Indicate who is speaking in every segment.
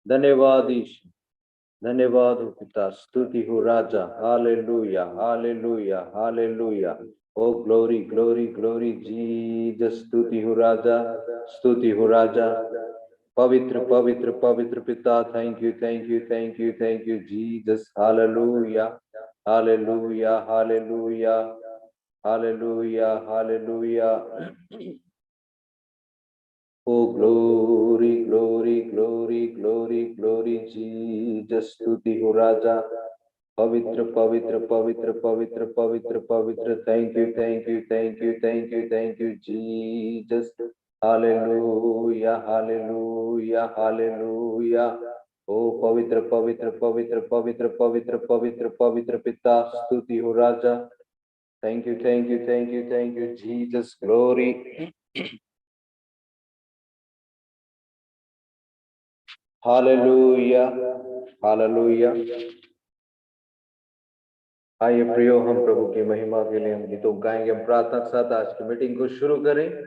Speaker 1: धन्यवाद ईश, धन्यवाद हो पिता, स्तुति हो राजा। Hallelujah, hallelujah, hallelujah. ओ ग्लोरी, ग्लोरी, ग्लोरी जीसस। स्तुति हो राजा, स्तुति हो राजा। पवित्र, पवित्र, पवित्र पिता, thank you, thank you, thank you, thank you Jesus. Hallelujah, hallelujah, hallelujah, hallelujah, hallelujah. Oh, glory, glory, glory, glory, glory, Jesus, स्तुति हो राजा। पवित्र, पवित्र, पवित्र, पवित्र, पवित्र, पवित्र। Thank you, thank you, thank you, thank you, thank you Jesus. Hallelujah, hallelujah, hallelujah. ओ पवित्र, पवित्र, पवित्र, पवित्र, पवित्र, पवित्र, पवित्र पिता, स्तुति हो राजा। Thank you, thank you, thank you, thank you Jesus. Glory. Hallelujah, hallelujah. आइए प्रियो, हम प्रभु की महिमा के लिए हम गीतों गाएंगे। हम प्रार्थना के साथ आज की मीटिंग को शुरू करें।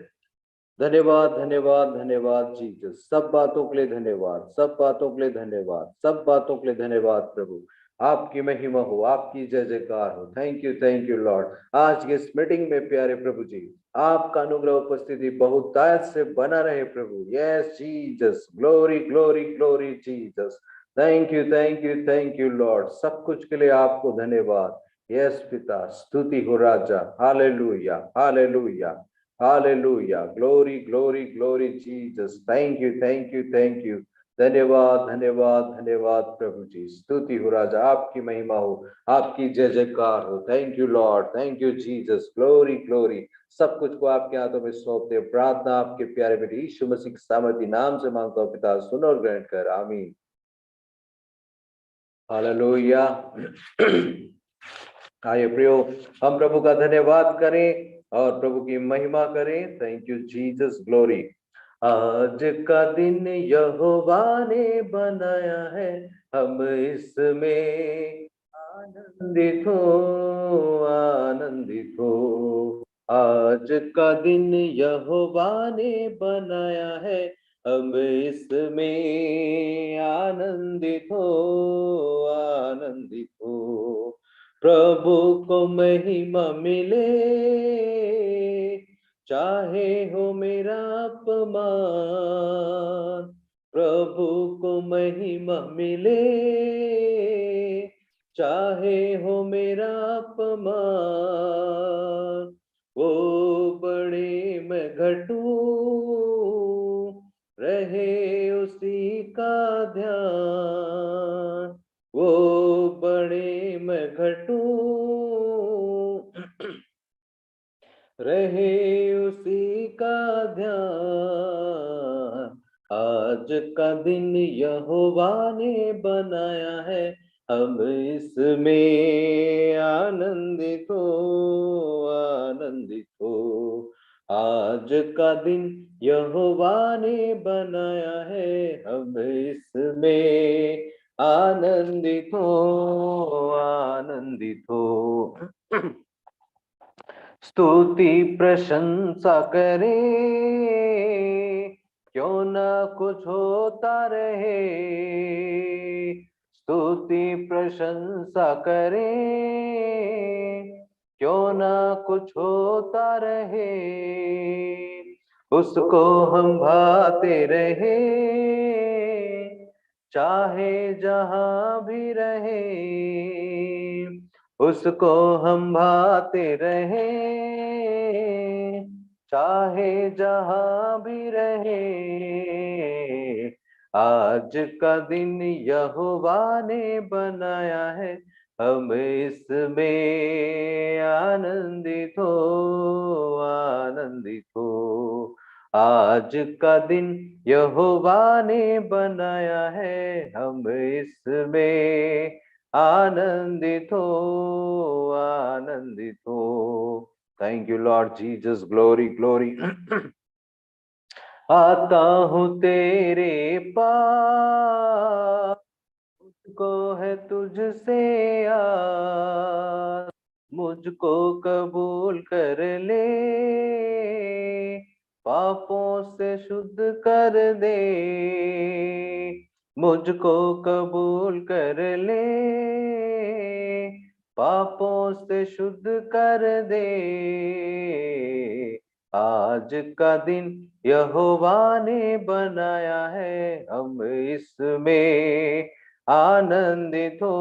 Speaker 1: धन्यवाद, धन्यवाद, धन्यवाद जीसस। सब बातों के लिए धन्यवाद, सब बातों के लिए धन्यवाद, सब बातों के लिए धन्यवाद प्रभु। आपकी महिमा हो, आपकी जय जयकार हो। Thank you Lord. आज की इस मीटिंग में प्यारे प्रभु जी, आपका अनुग्रह उपस्थिति बहुत दायत से बना रहे प्रभु। Yes Jesus, glory, glory, glory Jesus. Thank you, thank you, thank you lord. सब कुछ के लिए आपको धन्यवाद। यस पिता, स्तुति हो राजा। Hallelujah, hallelujah, hallelujah. Glory, glory, glory Jesus. Thank you, thank you, thank you. धन्यवाद, धन्यवाद, धन्यवाद प्रभु जी। स्तुति हो राजा, आपकी महिमा हो, आपकी जय जयकार हो। Thank you lord, thank you Jesus. Glory, glory. सब कुछ को आपके हाथों में सौंपते। प्रार्थना आपके प्यारे बेटे यीशु मसीह के सामर्थी नाम से मांगता हूं पिता, सुनो और ग्रहण कर। आमीन। हालेलुया। आइए प्रियो, हम प्रभु का धन्यवाद करें और प्रभु की महिमा करें। Thank you Jesus. ग्लोरी। आज का दिन यहोवा ने बनाया है, हम इसमें आनंदित हो, आनंदित हो। आज का दिन यहोवा ने बनाया है, हम इसमें आनंदित हो, आनंदित हो। प्रभु को महिमा मिले, चाहे हो मेरा अपमान। प्रभु को महिमा मिले, चाहे हो मेरा अपमान। वो बड़े मैं घटूं, रहे उसी का ध्यान। वो बड़े मैं घटूं, रहे उसी का ध्यान। आज का दिन यहोवा ने बनाया है, हम इसमें आनंदित हो, आनंदित हो। आज का दिन यहोवा ने बनाया है, हम इसमें आनंदित हो, आनंदित हो। स्तुति प्रशंसा करे, क्यों ना कुछ होता रहे। स्तुति प्रशंसा करे, क्यों ना कुछ होता रहे। उसको हम भाते रहे, चाहे जहां भी रहे। उसको हम भाते रहे, चाहे जहां भी रहे। आज का दिन यहोवा ने बनाया है, हम इसमें आनंदित हो, आनंदित हो। आज का दिन यहोवा ने बनाया है, हम इसमें आनंदित हो, आनंदित हो। Thank you lord Jesus. Glory, glory. आता हूँ तेरे पास, मुझको है तुझसे आस। मुझको कबूल कर ले, पापों से शुद्ध कर दे, मुझको कबूल कर ले, पापों से शुद्ध कर दे। आज का दिन यहोवा ने बनाया है, हम इसमें आनंदित हो।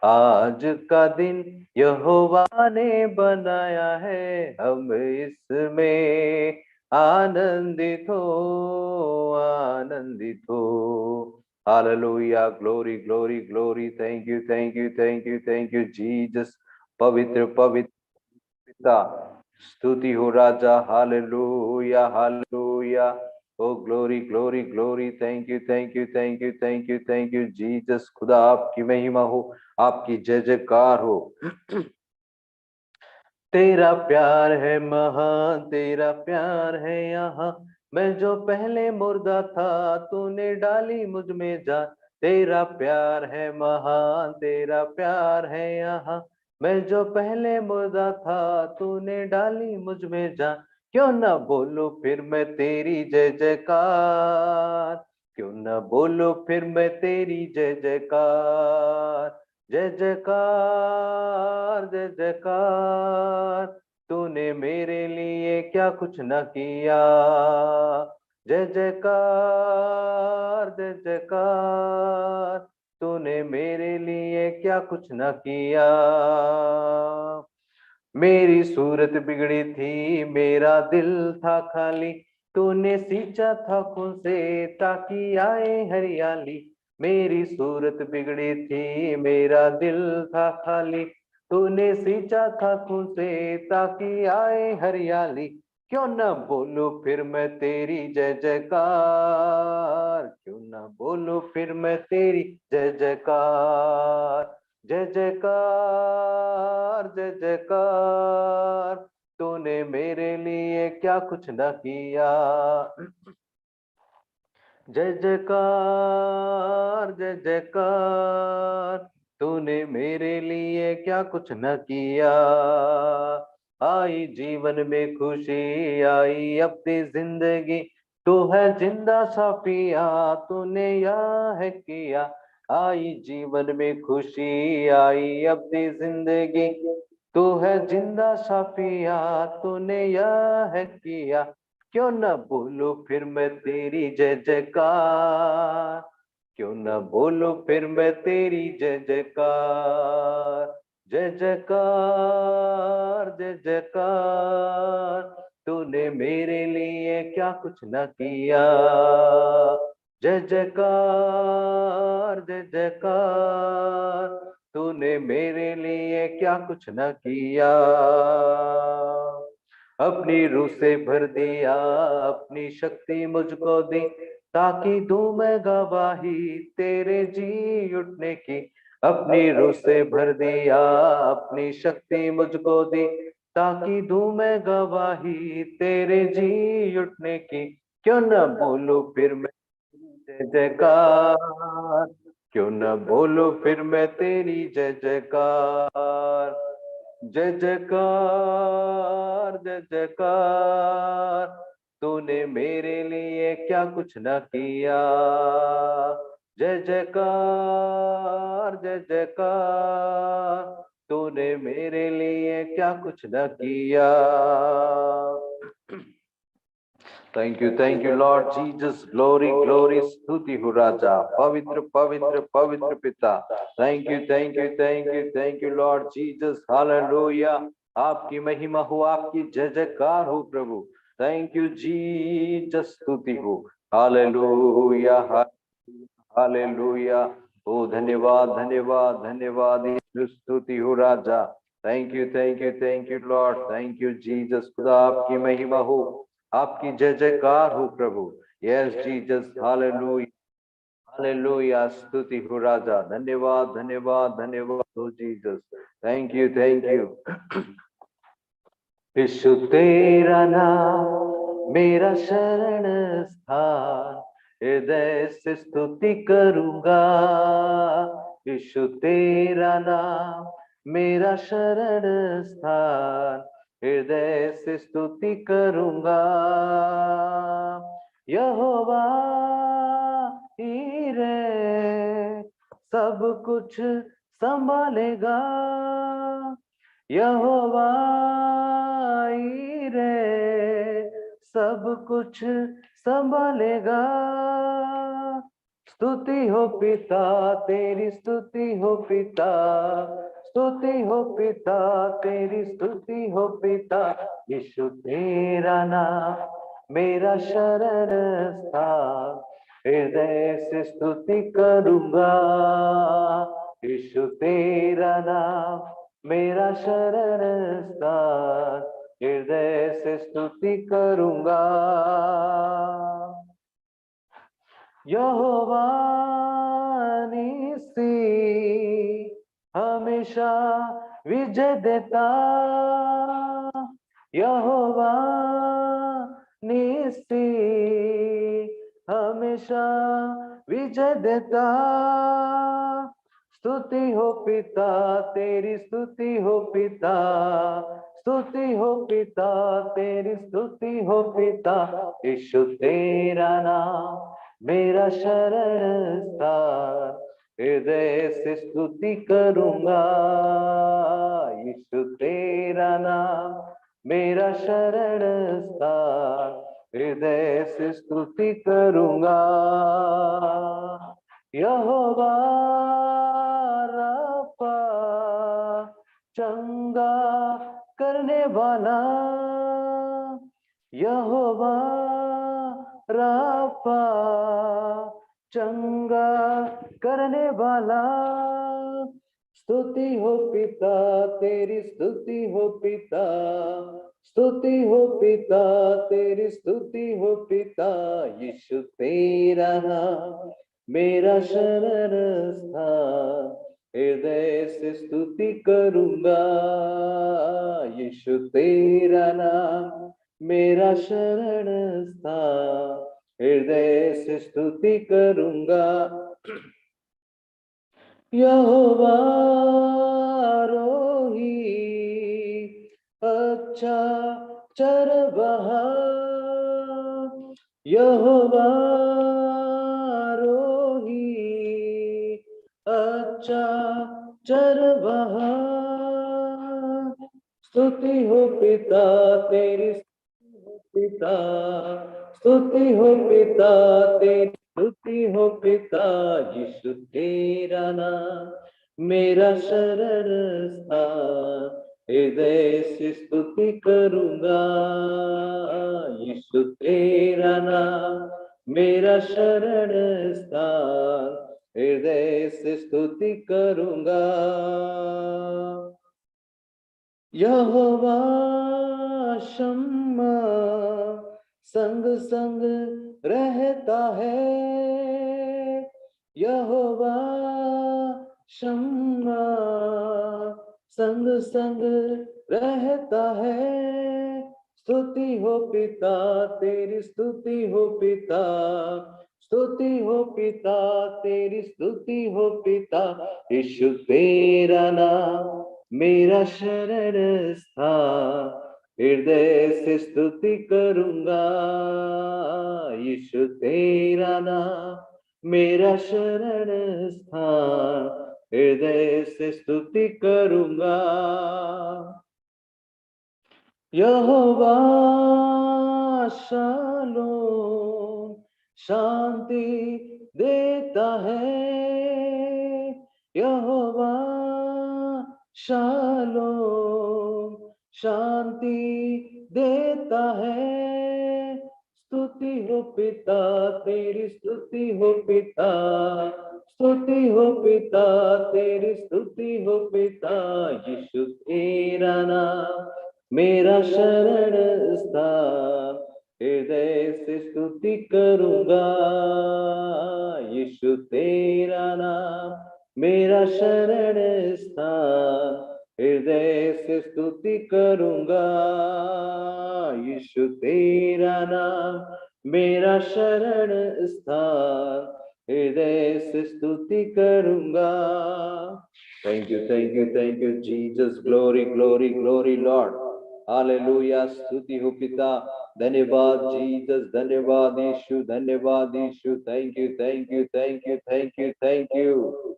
Speaker 1: आज का दिन यहोवा ने बनाया है, हम इसमें आनंदित हो, आनंदित हो। Hallelujah, glory glory glory. Thank you thank you thank you thank you Jesus. पवित्र पवित्र पिता, स्तुति हो राजा। Hallelujah hallelujah. O glory glory glory. Thank you thank you thank you thank you thank you Jesus. खुदा आपकी महिमा हो, आपकी जय जयकार हो। तेरा प्यार है महान, तेरा प्यार है यहाँ, मैं जो पहले मुर्दा था तूने डाली मुझ में जान। तेरा प्यार है महान, तेरा प्यार है यहाँ, मैं जो पहले मुर्दा था तूने डाली मुझ में जान। क्यों ना बोलूं फिर मैं तेरी जय जयकार, क्यों ना बोलूं फिर मैं तेरी जय जयकार। जय जयकार जय जयकार, तूने मेरे लिए क्या कुछ न किया। जय जयकार जय जयकार, तूने मेरे लिए क्या कुछ न किया। मेरी सूरत बिगड़ी थी, मेरा दिल था खाली, तूने सींचा था खून से ताकि आए हरियाली। मेरी सूरत बिगड़ी थी, मेरा दिल था खाली, तूने सींचा था खून से ताकि आए हरियाली। क्यों ना बोलूं फिर मैं तेरी जय जयकार, क्यों ना बोलूं फिर मैं तेरी जय जयकार। जय जयकार जय जयकार, तूने मेरे लिए क्या कुछ न किया। जय जयकार जय जयकार, तूने मेरे लिए क्या कुछ न किया। आई जीवन में खुशी, आई अपनी जिंदगी, तू है जिंदा साफिया, तूने यह है किया। आई जीवन में खुशी, आई अपनी जिंदगी, तू है जिंदा साफिया, तूने यह है किया। क्यों न बोलूं फिर मैं तेरी जय जयकार, क्यों न बोलूं फिर मैं तेरी जय जयकार। जय जयकार जय जयकार, तूने मेरे लिए क्या कुछ न किया। जय जयकार जय जयकार, तूने मेरे लिए क्या कुछ न किया। अपनी रूह से भर दिया, अपनी शक्ति मुझको दी, ताकि दूं मैं गवाही तेरे जी उठने की। अपनी रूह से भर दिया, अपनी शक्ति मुझको दी, ताकि दूं मैं गवाही तेरे जी उठने की। क्यों न बोलूं फिर मैं जय जयकार, क्यों न बोलूं फिर मैं तेरी जय जयकार। जय जयकार जय जयकार, तूने मेरे लिए क्या कुछ न किया। जय जयकार जय जयकार, तूने मेरे लिए क्या कुछ न किया। Thank you lord Jesus. Glory glory, स्तुति हो राजा। पवित्र पवित्र पवित्र पिता। Thank you thank you thank you thank you lord Jesus. Hallelujah, आपकी महिमा हो, आपकी जय जयकार हो प्रभु। थैंक यू जीसस, स्तुति हो। Hallelujah hallelujah. ओ धन्यवाद धन्यवाद धन्यवाद, स्तुति हो राजा। Thank you thank you lord. Thank you Jesus. खुदा आपकी महिमा हो, आपकी जय जयकार हो प्रभु। Yes Jesus. हालेलुया हालेलुया, स्तुति हो राजा। धन्यवाद धन्यवाद धन्यवाद हो जीसस। Thank you. यीशु तेरा नाम मेरा शरण स्थान, हृदय से स्तुति करूंगा। यीशु तेरा नाम मेरा शरण स्थान, हृदय से स्तुति करूंगा। यहोवा हीरे सब कुछ संभालेगा। यहोवा हीरे सब कुछ संभालेगा। स्तुति हो पिता तेरी, स्तुति हो पिता, स्तुति हो पिता तेरी, स्तुति हो पिता। यीशु तेरा नाम मेरा शरण स्थान, हृदय से स्तुति करूंगा। यीशु तेरा नाम मेरा शरण स्थान, हृदय से स्तुति करूंगा। यहोवा निस्सी हमेशा विजय देता। यहोवा निस्सी हमेशा विजय देता। स्तुति हो पिता तेरी, स्तुति हो पिता, स्तुति हो पिता तेरी, स्तुति हो पिता। यीशु तेरा नाम मेरा शरण स्थान, हृदय से स्तुति करूंगा। यीशु तेरा नाम मेरा शरण स्थान, हृदय से स्तुति करूंगा। यहोवा राफा चंगा करने वाला। यहोवा राफा चंगा करने वाला। स्तुति हो पिता तेरी, स्तुति हो पिता, स्तुति हो पिता तेरी, स्तुति हो पिता। यीशु तेरा नाम मेरा शरण स्थान, हृदय से स्तुति करूंगा। यीशु तेरा नाम मेरा शरण स्थान, हृदय से स्तुति करूंगा। यहोवा रोही अच्छा चरवाहा। यहोवा रोही अच्छा चरवाहा। स्तुति हो पिता तेरी, पिता स्तुति हो पिता तेरी, स्तुति हो पिता। यीशु तेरा नाम मेरा शरण स्थान, हृदय से स्तुति करूंगा। यीशु तेरा नाम मेरा शरण स्थान, हृदय से स्तुति करूंगा। यहोवा शम्मा संग संग रहता है। यहोवा शम्मा संग संग रहता है। स्तुति हो पिता तेरी, स्तुति हो पिता, स्तुति हो पिता तेरी, स्तुति हो पिता। यीशु तेरा नाम मेरा शरण स्थान, हृदय से स्तुति करूंगा। यीशु तेरा नाम मेरा शरण स्थान, हृदय से स्तुति करूंगा। यहोवा शालोम शांति देता है। यहोवा शालोम शांति देता है। स्तुति हो पिता तेरी, स्तुति हो पिता, स्तुति हो पिता तेरी, स्तुति हो पिता। यीशु तेरा नाम मेरा शरण स्थान, हृदय से स्तुति करूंगा। यीशु तेरा नाम मेरा शरण स्थान, हृदय से स्तुति करूंगा। यीशु तेरा नाम मेरा शरण स्थान, हृदय से स्तुति करूंगा। Thank you, thank you, thank you Jesus. Glory, glory, glory lord. Hallelujah, स्तुति हो पिता। धन्यवाद जीसस, धन्यवाद यीशु, धन्यवाद Yeshu. Thank you, thank you, thank you, thank you, thank you.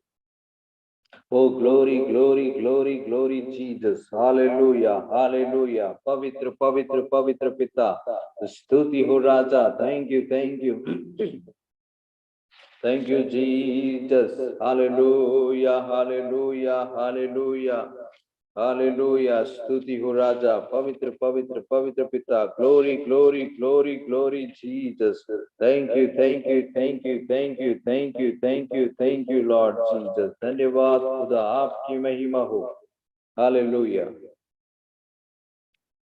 Speaker 1: Oh, glory, glory, glory, glory, Jesus. Hallelujah, hallelujah. पवित्र, पवित्र, पवित्र पिता, स्तुति हो राजा। Thank you, thank you. Thank you, Jesus. Hallelujah, hallelujah, hallelujah. Hallelujah. स्तुति हो राजा। पवित्र, पवित्र, पवित्र पिता। Glory, glory, glory, glory, Jesus. Thank you, thank you, thank you, thank you, thank you, thank you, thank you, Lord Jesus. धन्यवाद खुदा, आपकी महिमा हो। Hallelujah.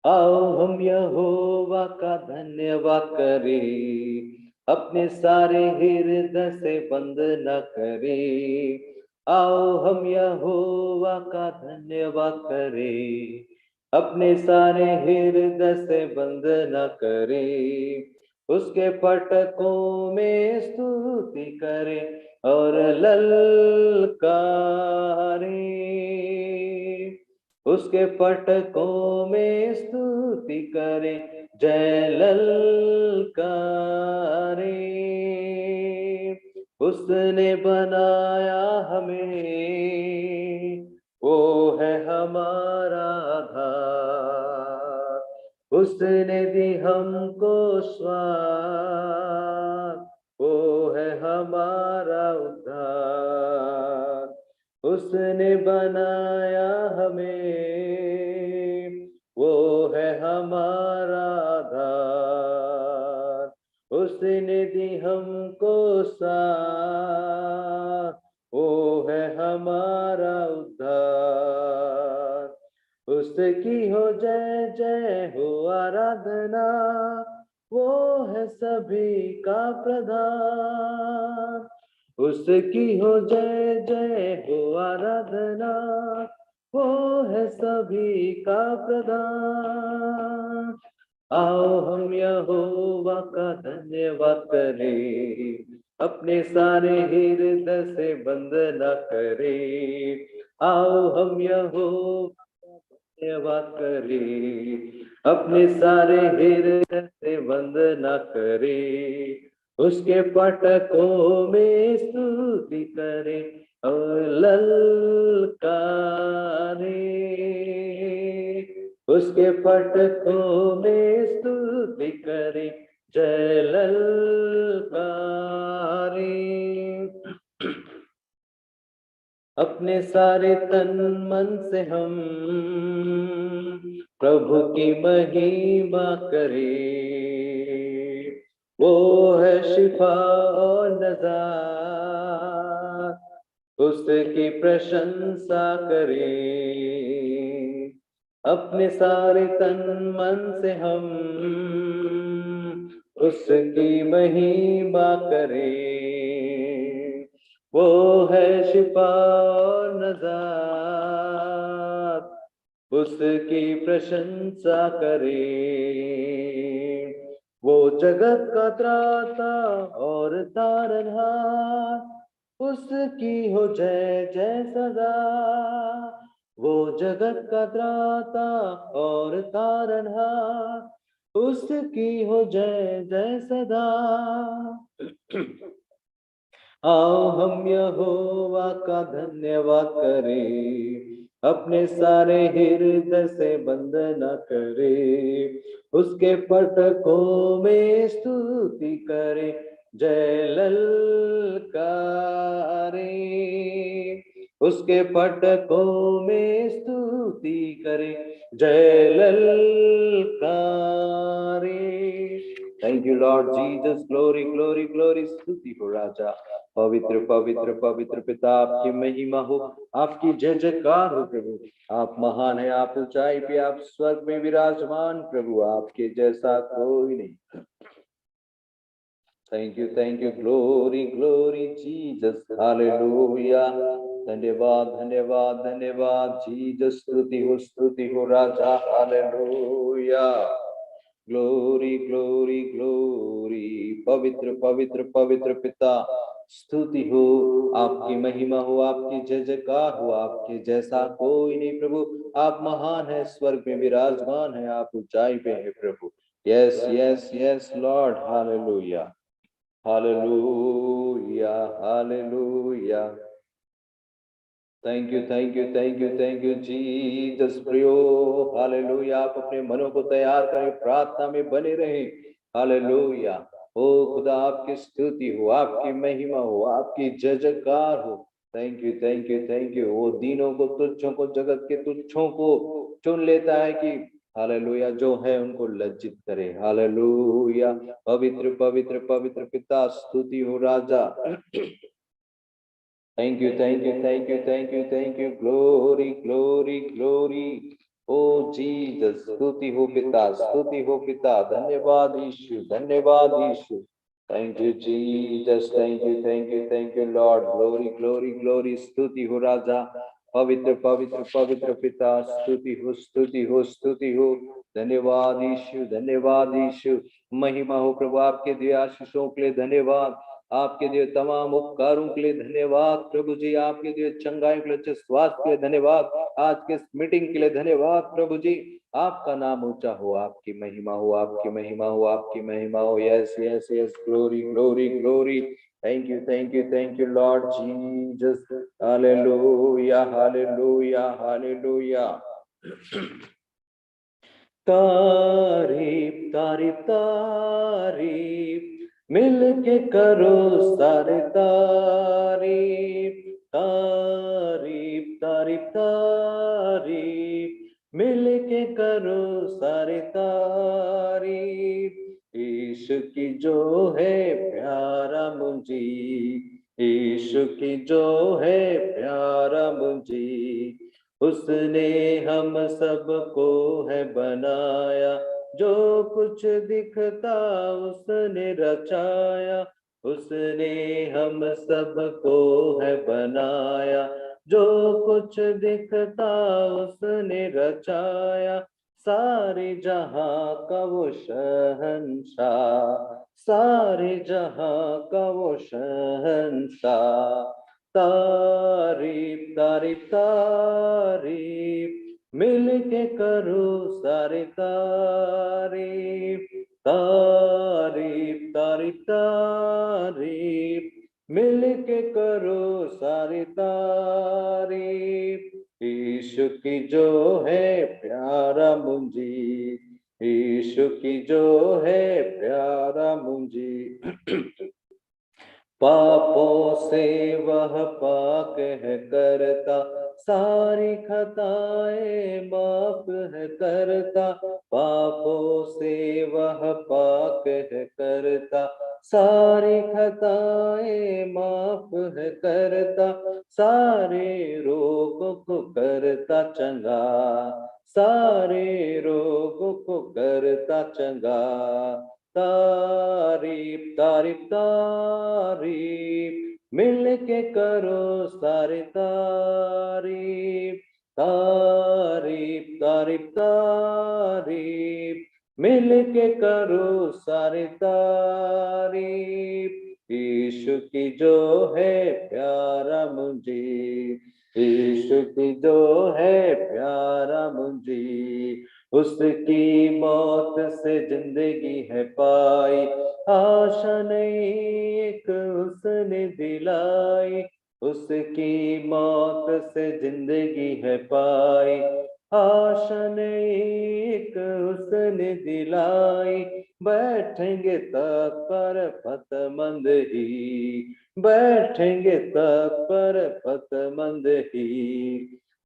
Speaker 1: आओ हम यहोवा का धन्यवाद करें, अपने सारे हृदय से बंद न करें। आओ हम यहोवा का धन्यवाद करें, अपने सारे हृदय से बंद न करें। उसके पटकों में स्तुति करें और ललकारें। उसके पटकों में स्तुति करें, जय ललकारें। उसने बनाया हमें, वो है हमारा आधार। उसने दी हमको स्वाद, वो है हमारा उद्धार। उसने बनाया हमें, वो है हमारा आधार। उसने दी हमको साथ, वो है हमारा उद्धार। उसकी हो जय जय हो आराधना, वो है सभी का प्रधान। उसकी हो जय जय हो आराधना, वो है सभी का प्रधान। आओ हम यहोवा का धन्यवाद करें, अपने सारे हृदय से बंद न करें। आओ हम यहोवा का धन्यवाद करें, अपने सारे हृदय से बंद न करें। उसके पटकों में स्तुति करें और ललकारें। उसके पटकों में स्तुति करें, जय ललकारें। अपने सारे तन मन से हम प्रभु की महिमा करें। वो है शिफा और नजात, उसकी प्रशंसा करें। अपने सारे तन मन से हम उसकी महिमा करें। वो है शिफा और नजात, उसकी प्रशंसा करें। वो जगत का त्राता और तारनहार, उसकी हो जय जय सदा। वो जगत का त्राता और तारनहार, उसकी हो जय जय सदा। आओ हम यहोवा का धन्यवाद करें, अपने सारे हृदय से बंद न करें। उसके पटकों में स्तुति करें, जय ललकारें। उसके पटकों में स्तुति करें, जय ललकारें। Thank you lord Jesus, glory glory glory. स्तुति हो राजा। पवित्र पवित्र पवित्र पिता, आपकी महिमा हो, आपकी जय जयकार हो प्रभु। आप महान है, आप ऊंचाई पे, आप स्वर्ग में विराजमान प्रभु, आपके जैसा कोई नहीं। Thank you, glory glory Jesus, hallelujah. धन्यवाद धन्यवाद धन्यवाद जीसस, स्तुति हो राजा, हालेलुया। Glory glory glory. पवित्र पवित्र पवित्र पिता, स्तुति हो, आपकी महिमा हो, आपकी जय जयकार हो, आपके जैसा कोई नहीं प्रभु। आप महान है, स्वर्ग में विराजमान है, आप ऊंचाई पे है प्रभु। Yes yes yes lord, hallelujah hallelujah hallelujah. Thank you thank you thank you thank you Jesus प्रियो, हालेलुया। आप अपने मनों को तैयार करें, प्रार्थना में बने रहें, हालेलुया। ओ खुदा, आपकी स्तुति हो, आपकी महिमा हो, आपकी जय जयकार हो। Thank you thank you thank you. वो दीनों को, तुच्छों को, जगत के तुच्छों को चुन लेता है कि हालेलुया जो है उनको लज्जित करे। हालेलुया। पवित्र पवित्र पवित्र पिता, स्तुति हो राजा। Thank you, thank you, thank you, thank you, thank you. Glory, glory, glory. Oh Jesus, स्तुति हो पिता, स्तुति हो पिता। धन्यवाद यीशु, धन्यवाद यीशु। Thank you Jesus, thank you, thank you, thank you Lord. Glory, glory, glory. स्तुति हो राजा, पवित्र पवित्र पवित्र पिता, स्तुति हो स्तुति हो स्तुति हो। धन्यवाद यीशु, धन्यवाद यीशु। महिमा हो प्रभु, आपके दिव्य आशीषों के लिए धन्यवाद, आपके दिए तमाम उपकारों के लिए धन्यवाद प्रभु जी, आपके दिए चंगाई के लिए, अच्छे स्वास्थ्य के लिए धन्यवाद, आज के इस मीटिंग के लिए धन्यवाद प्रभु जी। आपका नाम ऊंचा हो, आपकी महिमा हो, आपकी महिमा हो, आपकी महिमा हो। Yes yes yes, glory glory glory. Thank you thank you thank you lord Jesus. Hallelujah hallelujah hallelujah. तारीफ तारीफ तारीफ, मिल के करो सारे तारीफ। तारीफ तारीफ तारीफ, मिल के करो सारे तारीफ। यीशु की जो है प्यारा मुझी, यीशु की जो है प्यारा मुझी, उसने हम सबको है बनाया, जो कुछ दिखता उसने रचाया। उसने हम सबको है बनाया, जो कुछ दिखता उसने रचाया। सारे जहां का वो शहंशाह, सारे जहां का वो शहंशाह। तारीफ तारीफ तारीफ, मिल के करो सारे तारीफ। तारीफ तारीफ तारीफ, मिल के करो सारे तारीफ। यीशु की जो है प्यारा मुंजी, यीशु की जो है प्यारा मुंजी। पापों से वह पाक है करता, सारी खताएं माफ है करता। पापों से वह पाक है करता, सारी खताएं माफ है करता। सारे रोगों को करता चंगा, सारे रोगों को करता चंगा। तारीफ तारीफ तारीफ, मिल के करो सारे तारीफ। तारीफ तारीफ तारीफ, मिल के करो सारे तारीफ। यीशु की जो है प्यारा मुझे, यीशु की जो है प्यारा मुझे। उसकी मौत से जिंदगी है पाई, आशा नहीं एक उसने दिलाई। उसकी मौत से जिंदगी है पाई, आशा नहीं एक उसने दिलाई। बैठेंगे तक पर पतमंद ही, बैठेंगे तक पर पतमंद ही।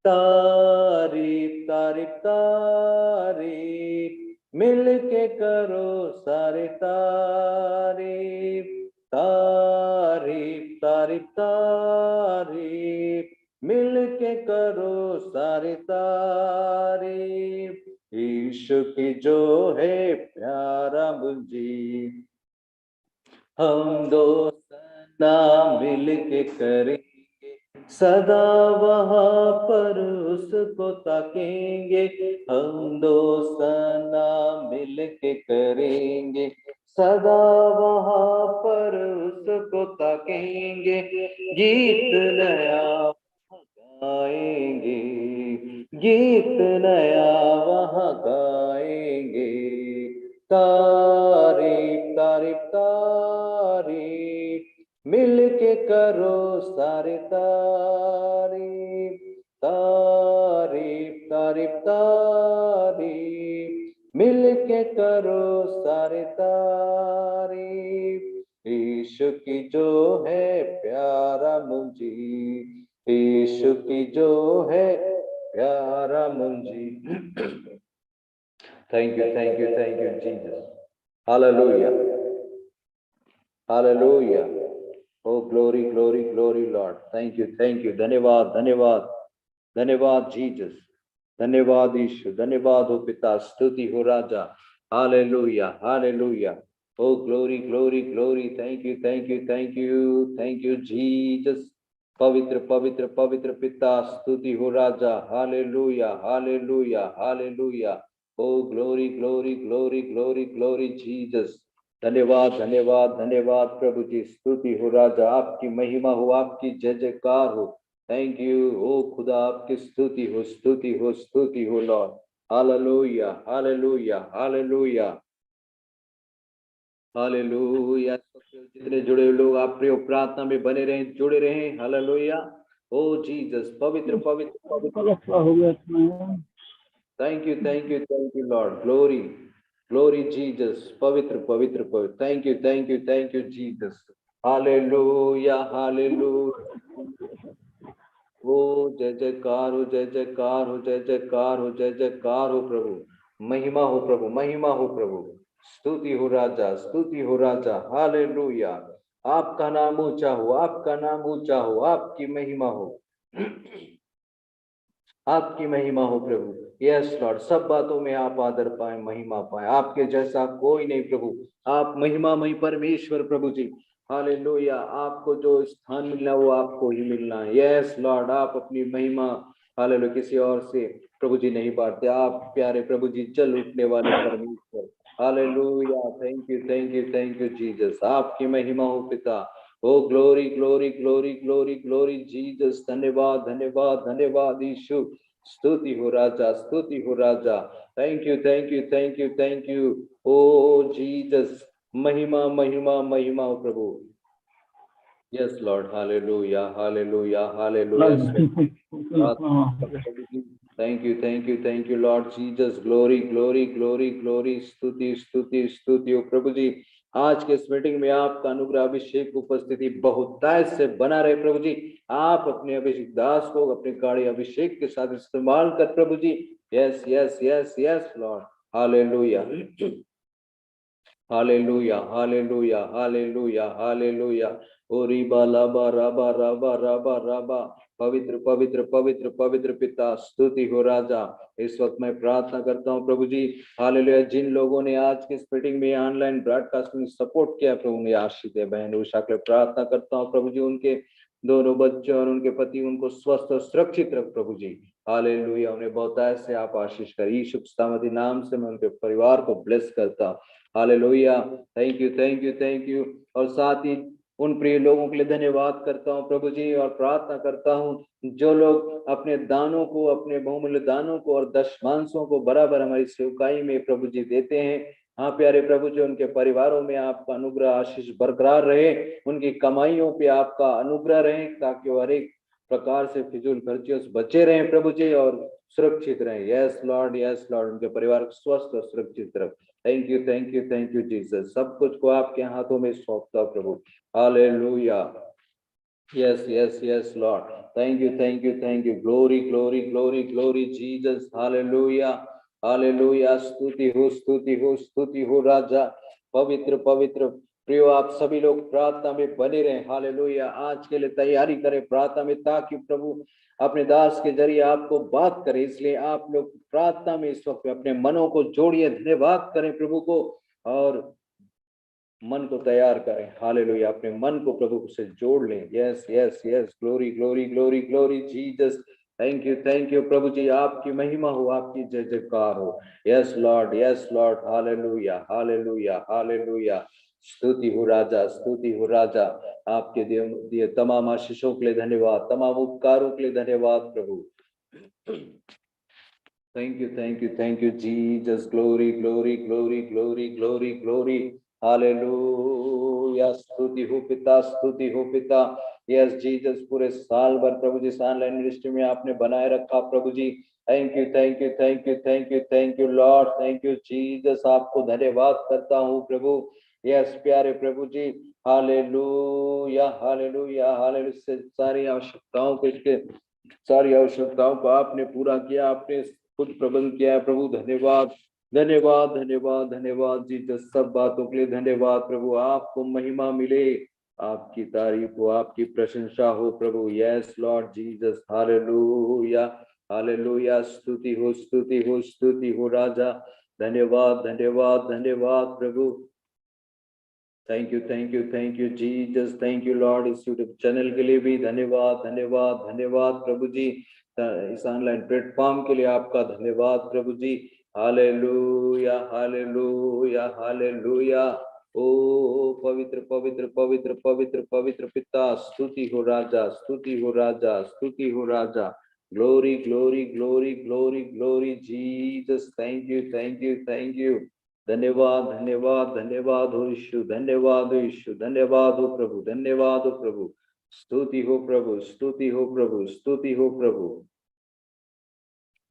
Speaker 1: तारीफ तारीफ तारीफ, मिल के करो सारे तारीफ। तारीफ तारीफ तारीफ, मिल के करो सारे तारीफ। यीशु की जो है प्यारा मुझी, हम दोस्त ना मिल के करें सदा वहां पर उसको ताकेंगे। हम दोस्ताना मिल के करेंगे, सदा वहां पर उसको ताकेंगे। कहेंगे, गीत नया गाएंगे, गीत नया वहाँ गाएंगे। तारीफ तारीफ तारीफ मिल के करो सारे तारीफ, तारीफ तारीफ तारीफ मिल के करो सारे तारीफ। यीशु की जो है प्यारा मुंजी, यीशु की जो है प्यारा मुंजी। Thank you Jesus. Hallelujah hallelujah. O glory glory glory lord. Thank you धन्यवाद धन्यवाद धन्यवाद जीसस, धन्यवाद यीशु, धन्यवाद हो पिता, स्तुति हो राजा। Hallelujah hallelujah. O glory glory glory. Thank you Jesus. पवित्र पवित्र पवित्र पिता, स्तुति हो राजा। Hallelujah hallelujah hallelujah. ओ glory glory glory glory glory Jesus. धन्यवाद धन्यवाद धन्यवाद प्रभु जी, स्तुति हो राजा। आपकी महिमा हो, आपकी जय जयकार हो। थैंक यू ओ खुदा, आपकी स्तुति हो स्तुति हो स्तुति हो Lord. Hallelujah hallelujah hallelujah hallelujah. जितने जुड़े हुए लोग आप प्रिय प्रार्थना में बने रहें, जुड़े रहें। हालेलुया। ओ जीसस, पवित्र पवित्र पवित्र। Thank you lord. Glory glory Jesus, पवित्र पवित्र पवित्र। Thank you Jesus. Hallelujah hallelujah. Oh जय जयकार हो जय जयकार हो जय जयकार हो जय जयकार हो प्रभु। महिमा हो प्रभु, महिमा हो प्रभु, स्तुति हो राजा, स्तुति हो राजा। हालेलुया। आपका नाम ऊंचा हो, आपका नाम ऊंचा हो, आपकी महिमा हो, आपकी महिमा हो प्रभु। यस लॉर्ड, सब बातों में आप आदर पाए, महिमा पाए। आपके जैसा कोई नहीं प्रभु, आप महिमामय परमेश्वर प्रभु जी। हालेलुया। आपको जो स्थान मिलना वो आपको ही मिलना है। यस लॉर्ड, आप अपनी महिमा हालेलुया किसी और से प्रभु जी नहीं बांटते। आप प्यारे प्रभु जी, जल उठने वाले परमेश्वर। हालेलुया। Thank you Jesus. आपकी महिमा हो पिता। Oh glory glory glory glory glory Jesus. धन्यवाद धन्यवाद धन्यवाद यीशु, स्तुति हो राजा, स्तुति हो राजा। Thank you oh Jesus. महिमा महिमा महिमा हो प्रभु। Yes lord. Hallelujah hallelujah hallelujah. Thank you lord Jesus. Glory glory glory glory. स्तुति स्तुति स्तुति हो प्रभु जी। आज के इस मीटिंग में आपका अनुग्रह अभिषेक उपस्थिति बहुतायत से बना रहे प्रभु जी। आप अपने अभिषेक दास को अपने गाड़ी अभिषेक के साथ इस्तेमाल कर प्रभु जी। Yes yes yes yes lord. Hallelujah hallelujah hallelujah hallelujah hallelujah. Oh रिबा लाबा राबा राबा राबा राबा। पवित्र पवित्र पवित्र पवित्र पिता, स्तुति हो राजा। इस वक्त मैं प्रार्थना करता हूँ प्रभु जी। हालेलुया। जिन लोगों ने आज की इस मीटिंग में ऑनलाइन ब्रॉडकास्टिंग सपोर्ट किया प्रभु, उन्हें आशीष दे। बहन उषा के लिए प्रार्थना करता हूँ प्रभु जी, उनके दोनों बच्चों और उनके पति उनको स्वस्थ और सुरक्षित रख प्रभु जी। हालेलुया। उन्हें बहुतायत से आप आशीष कर। यीशु सामर्थी नाम से मैं उनके परिवार को ब्लेस करता हूँ। हालेलुया। Thank you. और साथ ही उन प्रिय लोगों के लिए धन्यवाद करता हूँ प्रभु जी, और प्रार्थना करता हूँ जो लोग अपने दानों को, अपने बहुमूल्य दानों को और दशमांशों को बराबर हमारी सेवकाई में प्रभु जी देते हैं। हाँ प्यारे प्रभु जी, उनके परिवारों में आपका अनुग्रह आशीष बरकरार रहे, उनकी कमाइयों पे आपका अनुग्रह रहे, ताकि वो हर एक प्रकार से फिजूल खर्चियों से बचे रहें प्रभु जी और सुरक्षित रहें। यस लॉर्ड उनके परिवार को स्वस्थ और सुरक्षित रख। Thank you Jesus. सब कुछ को आपके हाथों में सौंपता प्रभु। Hallelujah. Yes lord. Thank you. Glory glory glory glory Jesus. Hallelujah hallelujah. स्तुति हो राजा। पवित्र पवित्र प्रियो, आप सभी लोग प्रार्थना में बने रहे। हालेलुया। आज के लिए तैयारी करें प्रार्थना में, ताकि प्रभु अपने दास के जरिए आपको बात करे। इसलिए आप लोग प्रार्थना में इस वक्त अपने मनों को जोड़िए, धन्यवाद करें प्रभु को और मन को तैयार करें। हालेलुया। अपने मन को प्रभु से जोड़ लें। Yes glory glory glory glory Jesus. Thank you प्रभु जी, आपकी महिमा हो, आपकी जय जयकार हो। Yes lord, hallelujah hallelujah hallelujah. स्तुति हो राजा, स्तुति हो राजा। आपके दिए तमाम आशीषों के लिए धन्यवाद, तमाम उपकारों के लिए धन्यवाद प्रभु। Thank you Jesus. Glory glory glory glory glory glory. Hallelujah. स्तुति हो पिता, स्तुति हो पिता। यस जीसस, पूरे साल भर प्रभु जी ऑनलाइन मिनिस्ट्री में आपने बनाए रखा प्रभु जी। Thank you thank you thank you thank you thank you lord, thank you Jesus. आपको धन्यवाद करता हूँ प्रभु। यस प्यारे प्रभु जी। Hallelujah hallelujah hallelujah. सारी आवश्यकताओं को, इसके सारी आवश्यकताओं को आपने पूरा किया, आपने खुद प्रबंध किया है प्रभु। धन्यवाद धन्यवाद धन्यवाद धन्यवाद जीसस। सब बातों के लिए धन्यवाद प्रभु। आपको महिमा मिले, आपकी तारीफ हो, आपकी प्रशंसा हो प्रभु। Yes lord Jesus. Hallelujah hallelujah. स्तुति हो स्तुति हो स्तुति हो राजा। धन्यवाद धन्यवाद धन्यवाद प्रभु। Thank you Jesus. Thank you lord. इस यूट्यूब चैनल के लिए भी धन्यवाद धन्यवाद धन्यवाद प्रभु जी। इस ऑनलाइन प्लेटफॉर्म के लिए आपका धन्यवाद प्रभु जी। Hallelujah hallelujah hallelujah. ओ पवित्र पवित्र पवित्र पवित्र पवित्र पिता, स्तुति हो राजा, स्तुति हो राजा, स्तुति हो राजा। Glory glory glory glory glory Jesus. Thank you thank you thank you. धन्यवाद धन्यवाद धन्यवाद हो यीशु, धन्यवाद हो यीशु, धन्यवाद हो प्रभु, धन्यवाद हो प्रभु। स्तुति हो प्रभु, स्तुति हो प्रभु, स्तुति हो प्रभु।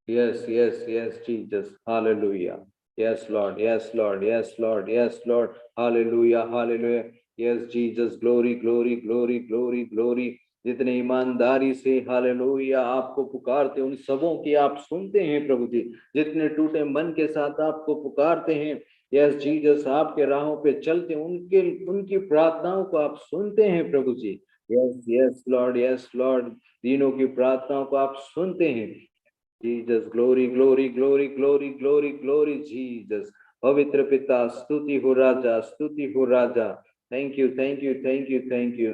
Speaker 1: Yes yes yes Jesus. Hallelujah. Yes lord, yes lord, yes lord, yes lord. Hallelujah hallelujah. Yes Jesus. Glory glory glory glory glory. जितने ईमानदारी से हालेलुया आपको पुकारते, उन सबों की आप सुनते हैं प्रभु जी। जितने टूटे मन के साथ आपको पुकारते हैं, यस जीसस, आपके राहों पे चलते, उनके उनकी प्रार्थनाओं को आप सुनते हैं प्रभु जी। यस यस लॉर्ड, दीनों की प्रार्थनाओं को आप सुनते हैं Jesus. Glory glory glory glory glory glory Jesus. पवित्र पिता, स्तुति हो राजा, स्तुति हो राजा। Thank you thank you thank you thank you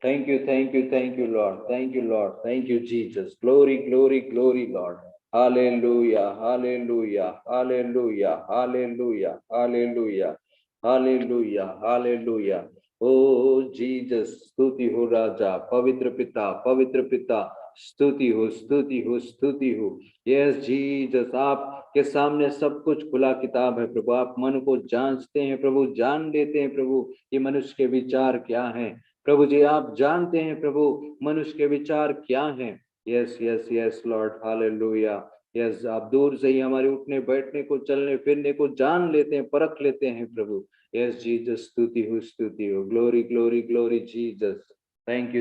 Speaker 1: thank you thank you thank you lord, thank you lord, thank you Jesus. Glory glory glory lord. Hallelujah hallelujah hallelujah hallelujah hallelujah hallelujah hallelujah. Oh Jesus, स्तुति हो राजा। पवित्र पिता, पवित्र पिता, स्तुति हो स्तुति हो स्तुति हो। यस जीसस, आपके सामने सब कुछ खुला किताब है प्रभु। आप मन को जांचते हैं प्रभु, जान लेते हैं प्रभु कि मनुष्य के विचार क्या हैं प्रभु जी। आप जानते हैं प्रभु मनुष्य के विचार क्या हैं। Yes yes yes lord. Hallelujah. Yes, आप दूर से ही हमारे उठने बैठने को, चलने फिरने को जान लेते हैं, परख लेते हैं प्रभु। यस जीसस, स्तुति हो। Glory glory glory Jesus. Thank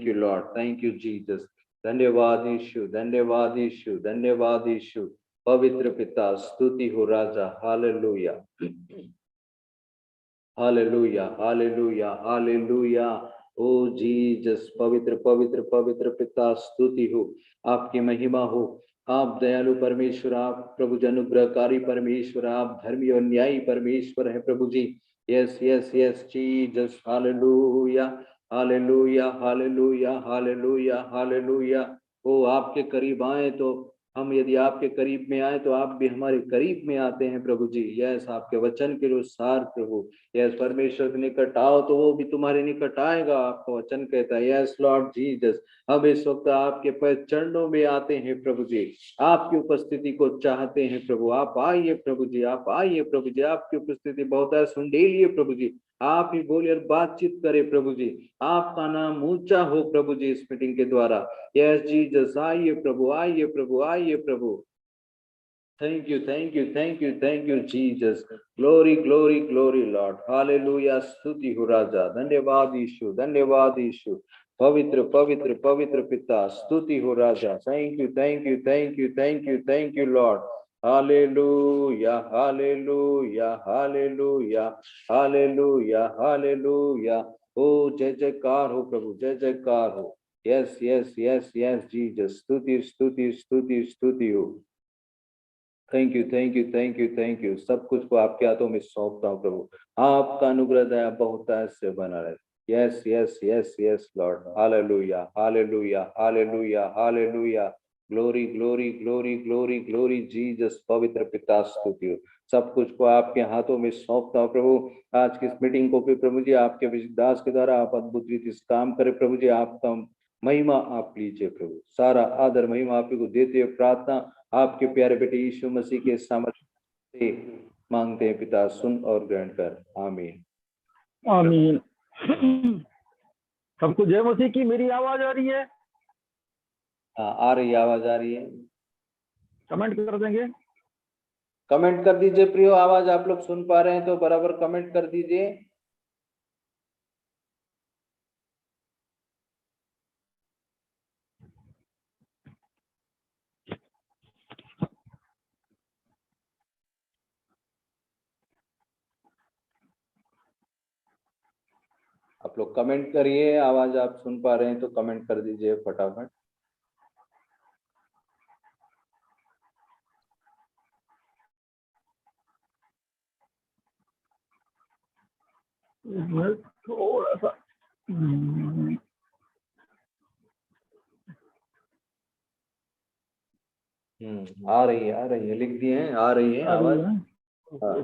Speaker 1: you lord, thank you Jesus. धन्यवाद यीशु, धन्यवाद यीशु, धन्यवाद यीशु। पवित्र पिता, स्तुति हो राजा। Hallelujah hallelujah hallelujah hallelujah. Oh Jesus, पवित्र पवित्र पवित्र पिता, स्तुति हो, आपकी महिमा हो। आप दयालु परमेश्वर, आप प्रभु अनुग्रहकारी परमेश्वर, आप धर्मी और न्यायी परमेश्वर है प्रभु जी। Yes yes yes Jesus. Hallelujah hallelujah hallelujah hallelujah hallelujah. Oh आपके करीब आए तो हम, यदि आपके करीब में आए तो आप भी हमारे करीब में आते हैं प्रभु जी। यस, आपके वचन के अनुसार प्रभु। यस, परमेश्वर के निकट आओ तो वो भी तुम्हारे निकट आएगा, आपका वचन कहता है। यस लॉर्ड जीसस, हम इस वक्त आपके पैर चरणों में आते हैं प्रभु जी। आपकी उपस्थिति को चाहते हैं प्रभु। आप आइए प्रभु जी, आप आइए प्रभु जी। आपकी उपस्थिति बहुत है, सुन लीजिए प्रभु जी। आप ही बोलिए और बातचीत करें प्रभु जी। आपका नाम ऊंचा हो प्रभु जी इस मीटिंग के द्वारा। यस जीसस, आइए प्रभु, आइए प्रभु, आइए प्रभु। Thank you thank you thank you thank you Jesus. Glory glory glory lord. Hallelujah. स्तुति हो राजा। धन्यवाद यीशु, धन्यवाद यीशु। पवित्र पवित्र पवित्र पिता, स्तुति हो राजा। Thank you thank you thank you thank you thank you lord. Hallelujah hallelujah hallelujah hallelujah hallelujah. Oh जय जयकार हो प्रभु, जय जयकार हो। Yes yes yes yes Jesus. स्तुति स्तुति स्तुति स्तुति हो। Thank you thank you thank you thank you. सब कुछ को आपके हाथों में सौंपता हूँ प्रभु। आपका अनुग्रह दया बहुतायत से बना रहे। Yes, yes, yes, yes, Lord. Hallelujah, hallelujah, hallelujah, hallelujah. Glory, glory, glory, glory, glory, Jesus. पवित्र पिता स्तुति हो। सब कुछ को आपके हाथों में सौंपता हूं प्रभु। आज की इस मीटिंग को भी प्रभु जी आपके विशुद्धास के द्वारा आप अद्भुत रीति से काम करें प्रभु जी। आपका महिमा आप लीजिए प्रभु। सारा आदर महिमा आप ही को देते हुए प्रार्थना आपके प्यारे बेटे यीशु मसीह के सामर्थ्य से मांगते हैं पिता, सुन और ग्रहण कर। आमीन
Speaker 2: आमीन। सबको जय मसीह की। मेरी आवाज आ रही है?
Speaker 1: हाँ, आ रही है, आवाज आ रही है।
Speaker 2: कमेंट कर देंगे?
Speaker 1: कमेंट कर दीजिए प्रियो। आवाज आप लोग सुन पा रहे हैं तो बराबर कमेंट कर दीजिए। आप लोग कमेंट करिए। आवाज आप सुन पा रहे हैं तो कमेंट कर दीजिए फटाफट।
Speaker 2: थोड़ा सा
Speaker 1: आ रही है, आ रही है, लिख दिए हैं, आ रही है आवाज। हाँ।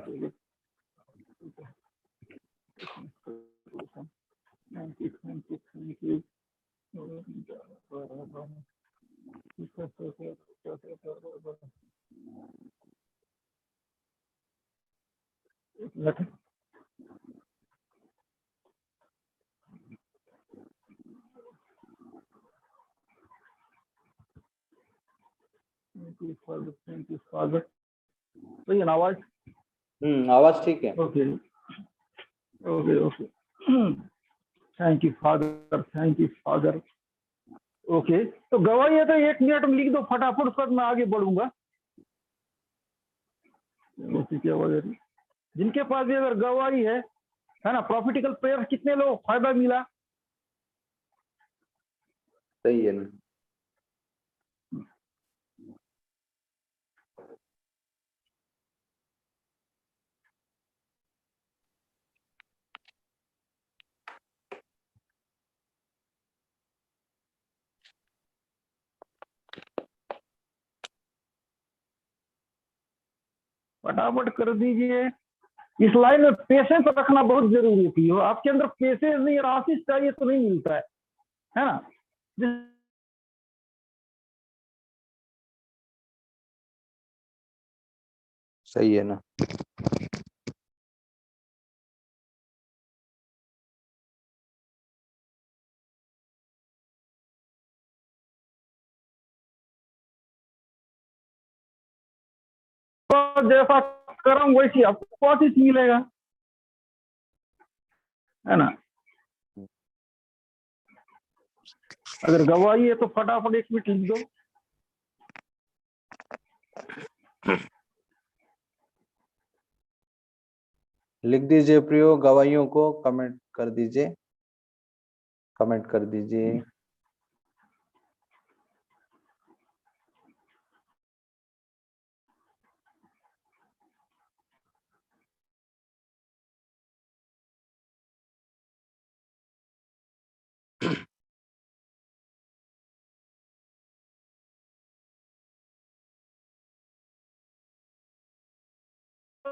Speaker 2: सही है ना आवाज?
Speaker 1: आवाज ठीक है।
Speaker 2: Okay okay okay. Thank you father, thank you father. Okay, तो गवाही है तो 1 मिनट में लिख दो फटाफट, उसके बाद मैं आगे बढ़ूंगा। क्या आवाज? जिनके पास भी अगर गवाही है ना, प्रॉफिटिकल प्रेयर कितने लोग फायदा मिला?
Speaker 1: सही है ना।
Speaker 2: फटाफट कर दीजिए। इस लाइन में पेशेंस रखना बहुत जरूरी होती है। आपके अंदर पेशेंस नहीं, आशीष चाहिए तो नहीं मिलता है ना।
Speaker 1: सही है ना।
Speaker 2: तो जैसा कर्म वैसी आपको आशीष मिलेगा, है ना। अगर गवाही है तो फटाफट 1 मिनट लिख दो।
Speaker 1: लिख दीजिए प्रियो, गवाहियों को कमेंट कर दीजिए, कमेंट कर दीजिए।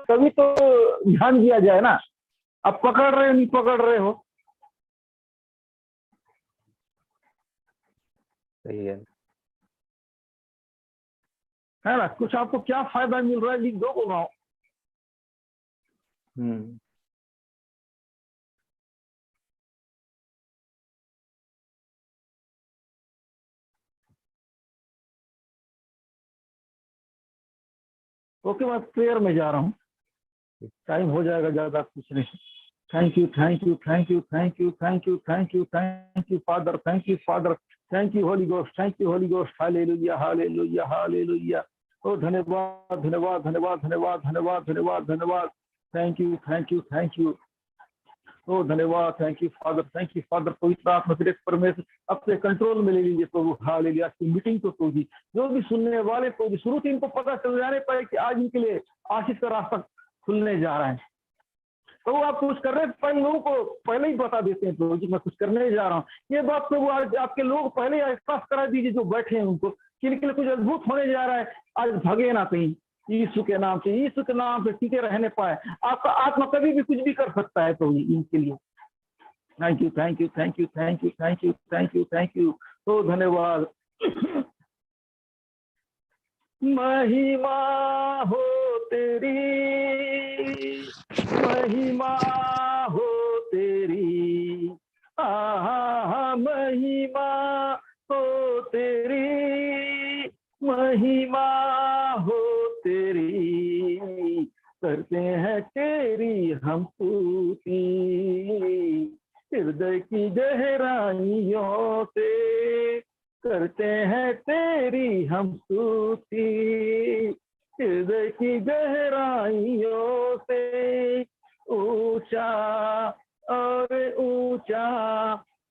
Speaker 2: तभी तो ध्यान दिया जाए ना। आप पकड़ रहे हो नहीं पकड़ रहे हो,
Speaker 1: सही है
Speaker 2: ना। कुछ आपको क्या फायदा मिल रहा है लिख दो, बोल रहा हूं। ओके, मैं प्रेयर में जा रहा हूँ, टाइम हो जाएगा, ज्यादा कुछ नहीं। Thank you thank you thank you thank you thank you thank you thank you father, thank you father, thank you holy ghost, thank you holy ghost. Hallelujah hallelujah hallelujah. Oh धन्यवाद धन्यवाद धन्यवाद धन्यवाद धन्यवाद धन्यवाद धन्यवाद। Thank you thank you thank you. Oh धन्यवाद, thank you father, thank you father. पवित्र आत्मा फिर परमेश्वर अपने कंट्रोल में ले लीजिए प्रभु। हालेलुया। की मीटिंग को तो भी जो भी सुनने वाले तो भी शुरू से इनको पता चल जाने पाए कि आज इनके लिए आशीष का रास्ता खुलने जा रहा है। प्रभु आप कुछ कर रहे हैं, पहले लोगों को पहले ही बता देते हैं प्रभु जी मैं कुछ करने जा रहा हूँ। ये बात प्रभु आज आपके लोग पहले एहसास करा दीजिए जो बैठे हैं उनको कि इनके लिए कुछ अद्भुत होने जा रहा है। आज भागे ना कहीं, यीशु के नाम से, यीशु के नाम से टिके रहने पाए। आपका आत्मा कभी भी कुछ भी कर सकता है प्रभु जी इनके लिए। Thank you thank you thank you thank you thank you thank you thank you. तो धन्यवाद। महिमा हो तेरी, महिमा हो तेरी, आहा महिमा हो तेरी, महिमा हो तेरी, करते हैं तेरी हम स्तुति हृदय की गहराइयों से, करते हैं तेरी हम स्तुति हृदय की गहराइयों से। ऊंचा और ऊंचा,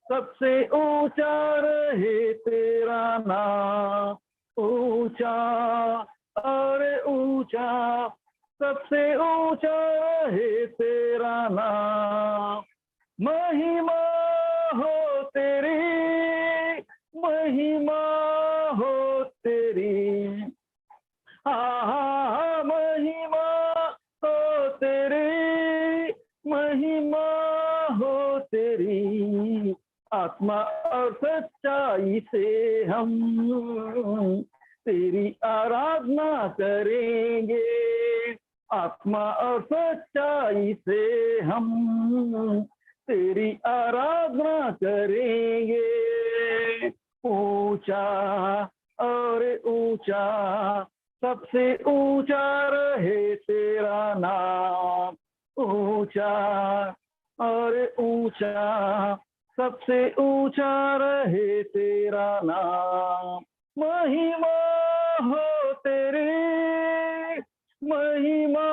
Speaker 2: सबसे ऊंचा रहे तेरा नाम, ऊंचा और ऊंचा, सबसे ऊंचा रहे तेरा नाम। महिमा हो तेरी, महिमा हो तेरी, आहा महिमा हो तेरी, महिमा हो तेरी, आत्मा और सच्चाई से हम तेरी आराधना करेंगे, आत्मा और सच्चाई से हम तेरी आराधना करेंगे। ऊंचा और ऊंचा, सबसे ऊंचा रहे तेरा नाम, ऊंचा और ऊंचा, सबसे ऊंचा रहे तेरा नाम। महिमा हो तेरी, महिमा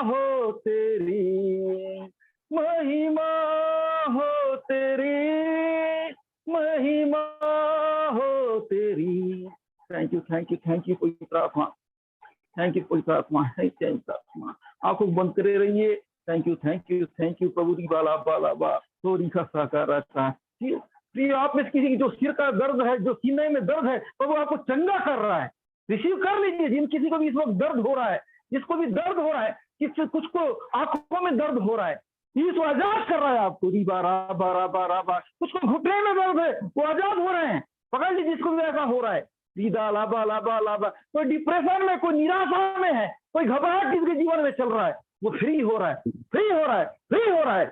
Speaker 2: हो तेरी, महिमा हो तेरी, महिमा हो तेरी। थैंक यू पवित्र आत्मा, थैंक यू पवित्र आत्मा, थैंक यू आत्मा। आंखों बंद करे रहिए। थैंक यू प्रभु दी बाला बाला बा थोड़ी का साकार रहता है। प्रिय आप में किसी की जो सिर का दर्द है, जो सीने में दर्द है, प्रभु आपको चंगा कर रहा है। रिसीव कर लीजिए। जिन किसी को भी इस वक्त दर्द हो रहा है, जिसको भी दर्द हो रहा है, किसी कुछ को आंखों में दर्द हो रहा है, यीशु आजाद कर रहा है आपको। बारा कुछ को घुटने में दर्द है, वो आजाद हो रहे हैं। पकड़ लीजिए जिसको भी ऐसा हो रहा है। लाबा कोई डिप्रेशन में, कोई निराशा में है, कोई घबराहट किसके जीवन में चल रहा है, वो फ्री हो रहा है, फ्री हो रहा है, फ्री हो रहा है।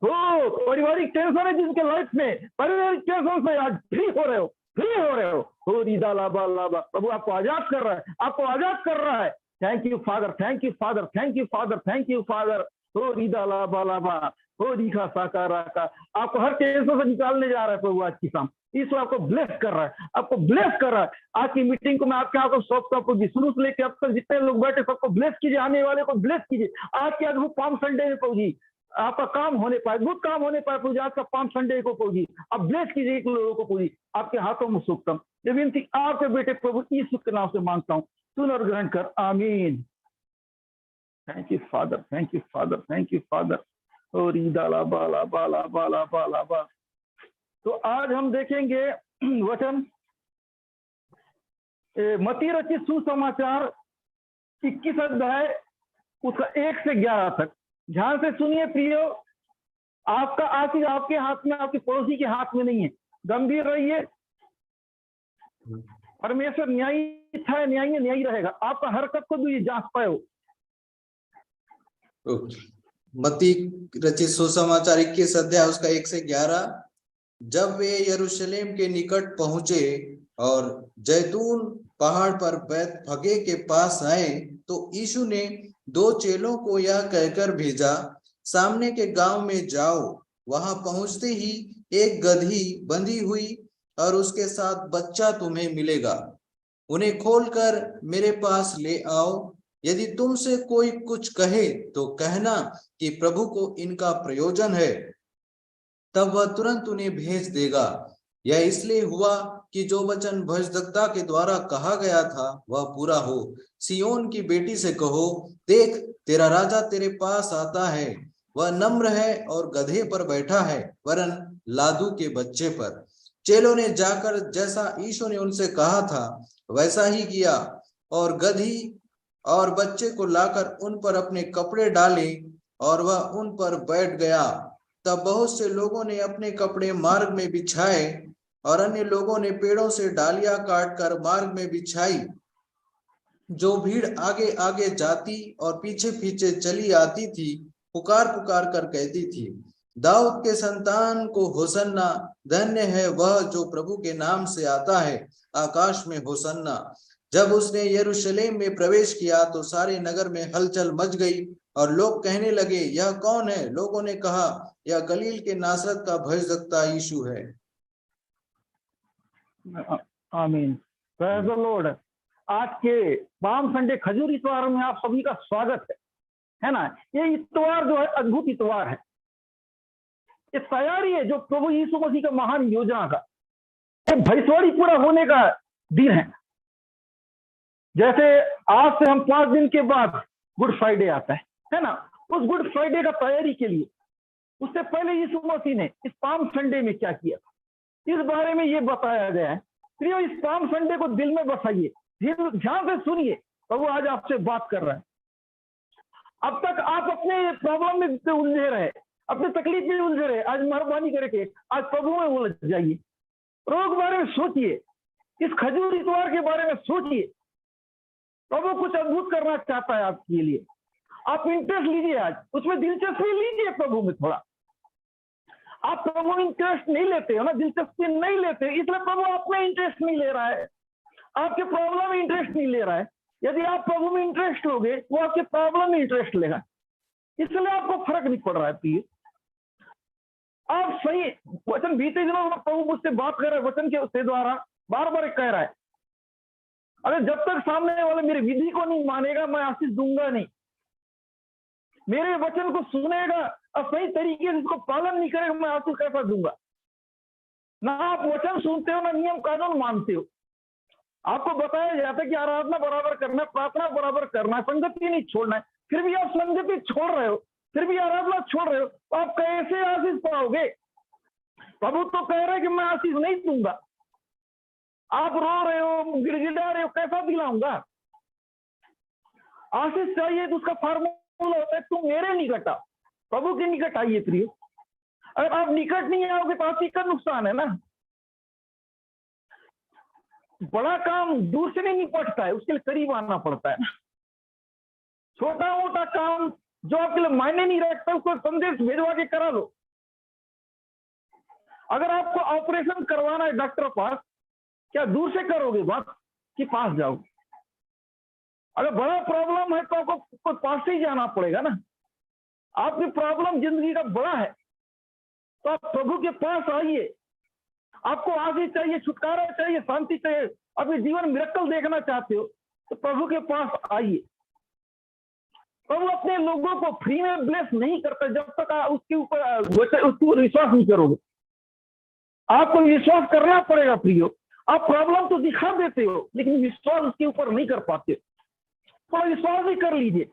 Speaker 2: हो पारिवारिक टेंशन है जिसके लाइफ में, पारिवारिक टेंशन से आज फ्री हो रहे हो, फ्री हो रहे हो। हो रीदा लाबा लाबा, प्रभु आपको आजाद कर रहा है, आपको आजाद कर रहा है। Thank you father, thank you father, thank you father, thank you father. हो रीदा लाबा लाबा, हो रीखा साकारा का, आपको हर टेंशन से निकालने जा रहा है प्रभु आज की शाम। ईश्वर आपको ब्लेस कर रहा है, आपको ब्लेस कर रहा है। आज की मीटिंग को मैं आपके यहाँ सौंपता हूँ। शुरू से लेकर अब तक जितने लोग बैठे सबको ब्लेस कीजिए, आने वाले को ब्लेस कीजिए। आज के अद्भुत पाम संडे में प्रभु जी आपका काम होने पाए, अद्भुत काम होने पाए प्रभु जी। आज का पाम संडे को प्रभु जी आप ब्लेस कीजिए एक लोगों को प्रभु जी, आपके हाथों में सौंपता हूँ। ये विनती आपके बेटे प्रभु यीशु के नाम से मांगता हूँ, सुन और ग्रहण कर, आमीन। Thank you father, thank you father, thank you father. और ईदाला बाला बाला बाला बाला बा। तो आज हम देखेंगे वचन मत्ती रचित सुसमाचार 21 अध्याय उसका 1 से 11 तक। ध्यान से सुनिए प्रियो, आपका आशीष आपके हाथ में, आपके पड़ोसी के हाथ में नहीं है। गंभीर रहिए। परमेश्वर न्यायी था, न्यायी न्यायी रहेगा। आपका हरकत को भी जांच पाए हो।
Speaker 3: मत्ती रचित सुसमाचार 21 अध्याय उसका 1 से 11। जब वे यरूशलेम के निकट पहुंचे और जैतून पहाड़ पर बैतफगे के पास आए, तो यीशु ने 2 चेलों को यह कहकर भेजा, सामने के गांव में जाओ। वहां पहुंचते ही एक गदही बंधी हुई और उसके साथ बच्चा तुम्हें मिलेगा। उन्हें खोलकर मेरे पास ले आओ। यदि तुमसे कोई कुछ कहे तो कहना कि प्रभु को इनका प्रयोजन है, तब वह तुरंत उन्हें भेज देगा। यह इसलिए हुआ कि जो वचन भविष्यद्वक्ता के द्वारा कहा गया था वह पूरा हो। सियोन की बेटी से कहो, देख तेरा राजा तेरे पास आता है, वह नम्र है और गधे पर बैठा है, वरन लादू के बच्चे पर। चेलों ने जाकर जैसा यीशु ने उनसे कहा था वैसा ही किया और गधी और बच्चे को लाकर उन पर अपने कपड़े डाले और वह उन पर बैठ गया। तब बहुत से लोगों ने अपने कपड़े मार्ग में बिछाए और अन्य लोगों ने पेड़ों से डालियां काटकर मार्ग में बिछाई। जो भीड़ आगे आगे जाती और पीछे पीछे चली आती थी, पुकार पुकार कर कहती थी, दाऊद के संतान को होसन्ना, धन्य है वह जो प्रभु के नाम से आता है, आकाश में होसन्ना। जब उसने यरूशलेम में प्रवेश किया तो सारे नगर में हलचल मच गई और लोग कहने लगे, यह कौन है? लोगों ने कहा, यह गलील के नासरत का भविष्यद्वक्ता यीशु है।
Speaker 2: आमीन। Praise the Lord. आज के पाम संडे खजूर इतवार में आप सभी का स्वागत है ना। ये इतवार जो है अद्भुत इतवार है। ये तैयारी है जो प्रभु यीशु मसीह का महान योजना का, ये भविष्यवाणी पूरा होने का दिन है। जैसे आज से हम 5 दिन के बाद गुड फ्राइडे आता है ना। उस गुड फ्राइडे का तैयारी के लिए उससे पहले यीशु मसीह ने इस पाम संडे में क्या किया, इस बारे में ये बताया गया है। प्रियो, इस पाम संडे को दिल में बसाइए, ध्यान से सुनिए, प्रभु आज आपसे बात कर रहा है। अब तक आप अपने प्रॉब्लम में उलझे रहे, अपने तकलीफ में उलझे रहे। आज मेहरबानी करके आज प्रभु में उलझ जाइए, प्रभु के बारे में सोचिए, इस खजूर इतवार के बारे में सोचिए। प्रभु कुछ अद्भुत करना चाहता है आपके लिए। आप इंटरेस्ट लीजिए, आज उसमें दिलचस्पी लीजिए प्रभु में थोड़ा। आप प्रभु में इंटरेस्ट नहीं लेते हो ना, दिलचस्पी नहीं लेते, इसलिए प्रभु आप में इंटरेस्ट नहीं ले रहा है, आपके प्रॉब्लम में इंटरेस्ट नहीं ले रहा है। यदि आप प्रभु में इंटरेस्ट लोगे वो आपके प्रॉब्लम में इंटरेस्ट लेगा, इसलिए आपको फर्क नहीं पड़ रहा है। प्लीज आप सही वचन बीते दिनों में प्रभु मुझसे बात कर रहे हैं, वचन के द्वारा बार बार कह रहा है, अरे जब तक सामने वाले मेरी विधि को नहीं मानेगा मैं आशीष दूंगा नहीं। मेरे वचन को सुनेगा और सही तरीके से इसको पालन नहीं करेगा मैं आशीष कैसा दूंगा। ना आप वचन सुनते हो ना नियम कानून मानते हो। आपको बताया जाता है कि आराधना बराबर करना है, प्रार्थना बराबर करना है, संगति नहीं छोड़ना है, फिर भी आप संगति छोड़ रहे हो, फिर भी आराधना छोड़ रहे हो, तो आप कैसे आशीष पाओगे? प्रभु तो कह रहे हैं कि मैं आशीष नहीं दूंगा। आप रो रहे हो, गिड़गिड़ा रहे हो, कैसा दिलाऊंगा? आशीष चाहिए तो उसका फार्मूला होता है, तुम मेरे निकट आओ, प्रभु के निकट आइए। प्रिय, अगर आप निकट नहीं आओगे तो आशीष का नुकसान है ना। बड़ा काम दूर से नहीं निपटता है, उसके लिए करीब आना पड़ता है ना। छोटा मोटा काम जो आपके लिए मायने नहीं रखता उसको संदेश भेजवा के करा लो। अगर आपको ऑपरेशन करवाना है डॉक्टर पास, क्या दूर से करोगे बात कि पास जाओगे? अगर बड़ा प्रॉब्लम है तो आपको पास से ही जाना पड़ेगा ना। आपकी प्रॉब्लम जिंदगी का बड़ा है तो आप प्रभु के पास आइए। आपको आशीष चाहिए, छुटकारा चाहिए, शांति चाहिए, अपने जीवन मिरेकल देखना चाहते हो तो प्रभु के पास आइए। प्रभु अपने लोगों को फ्री में ब्लेस नहीं करता जब तक आप उसके ऊपर विश्वास नहीं करोगे। आपको विश्वास करना पड़ेगा प्रियो। आप प्रॉब्लम तो दिखा देते हो लेकिन विश्वास उसके ऊपर नहीं कर पाते। थोड़ा विश्वास ही कर लीजिए।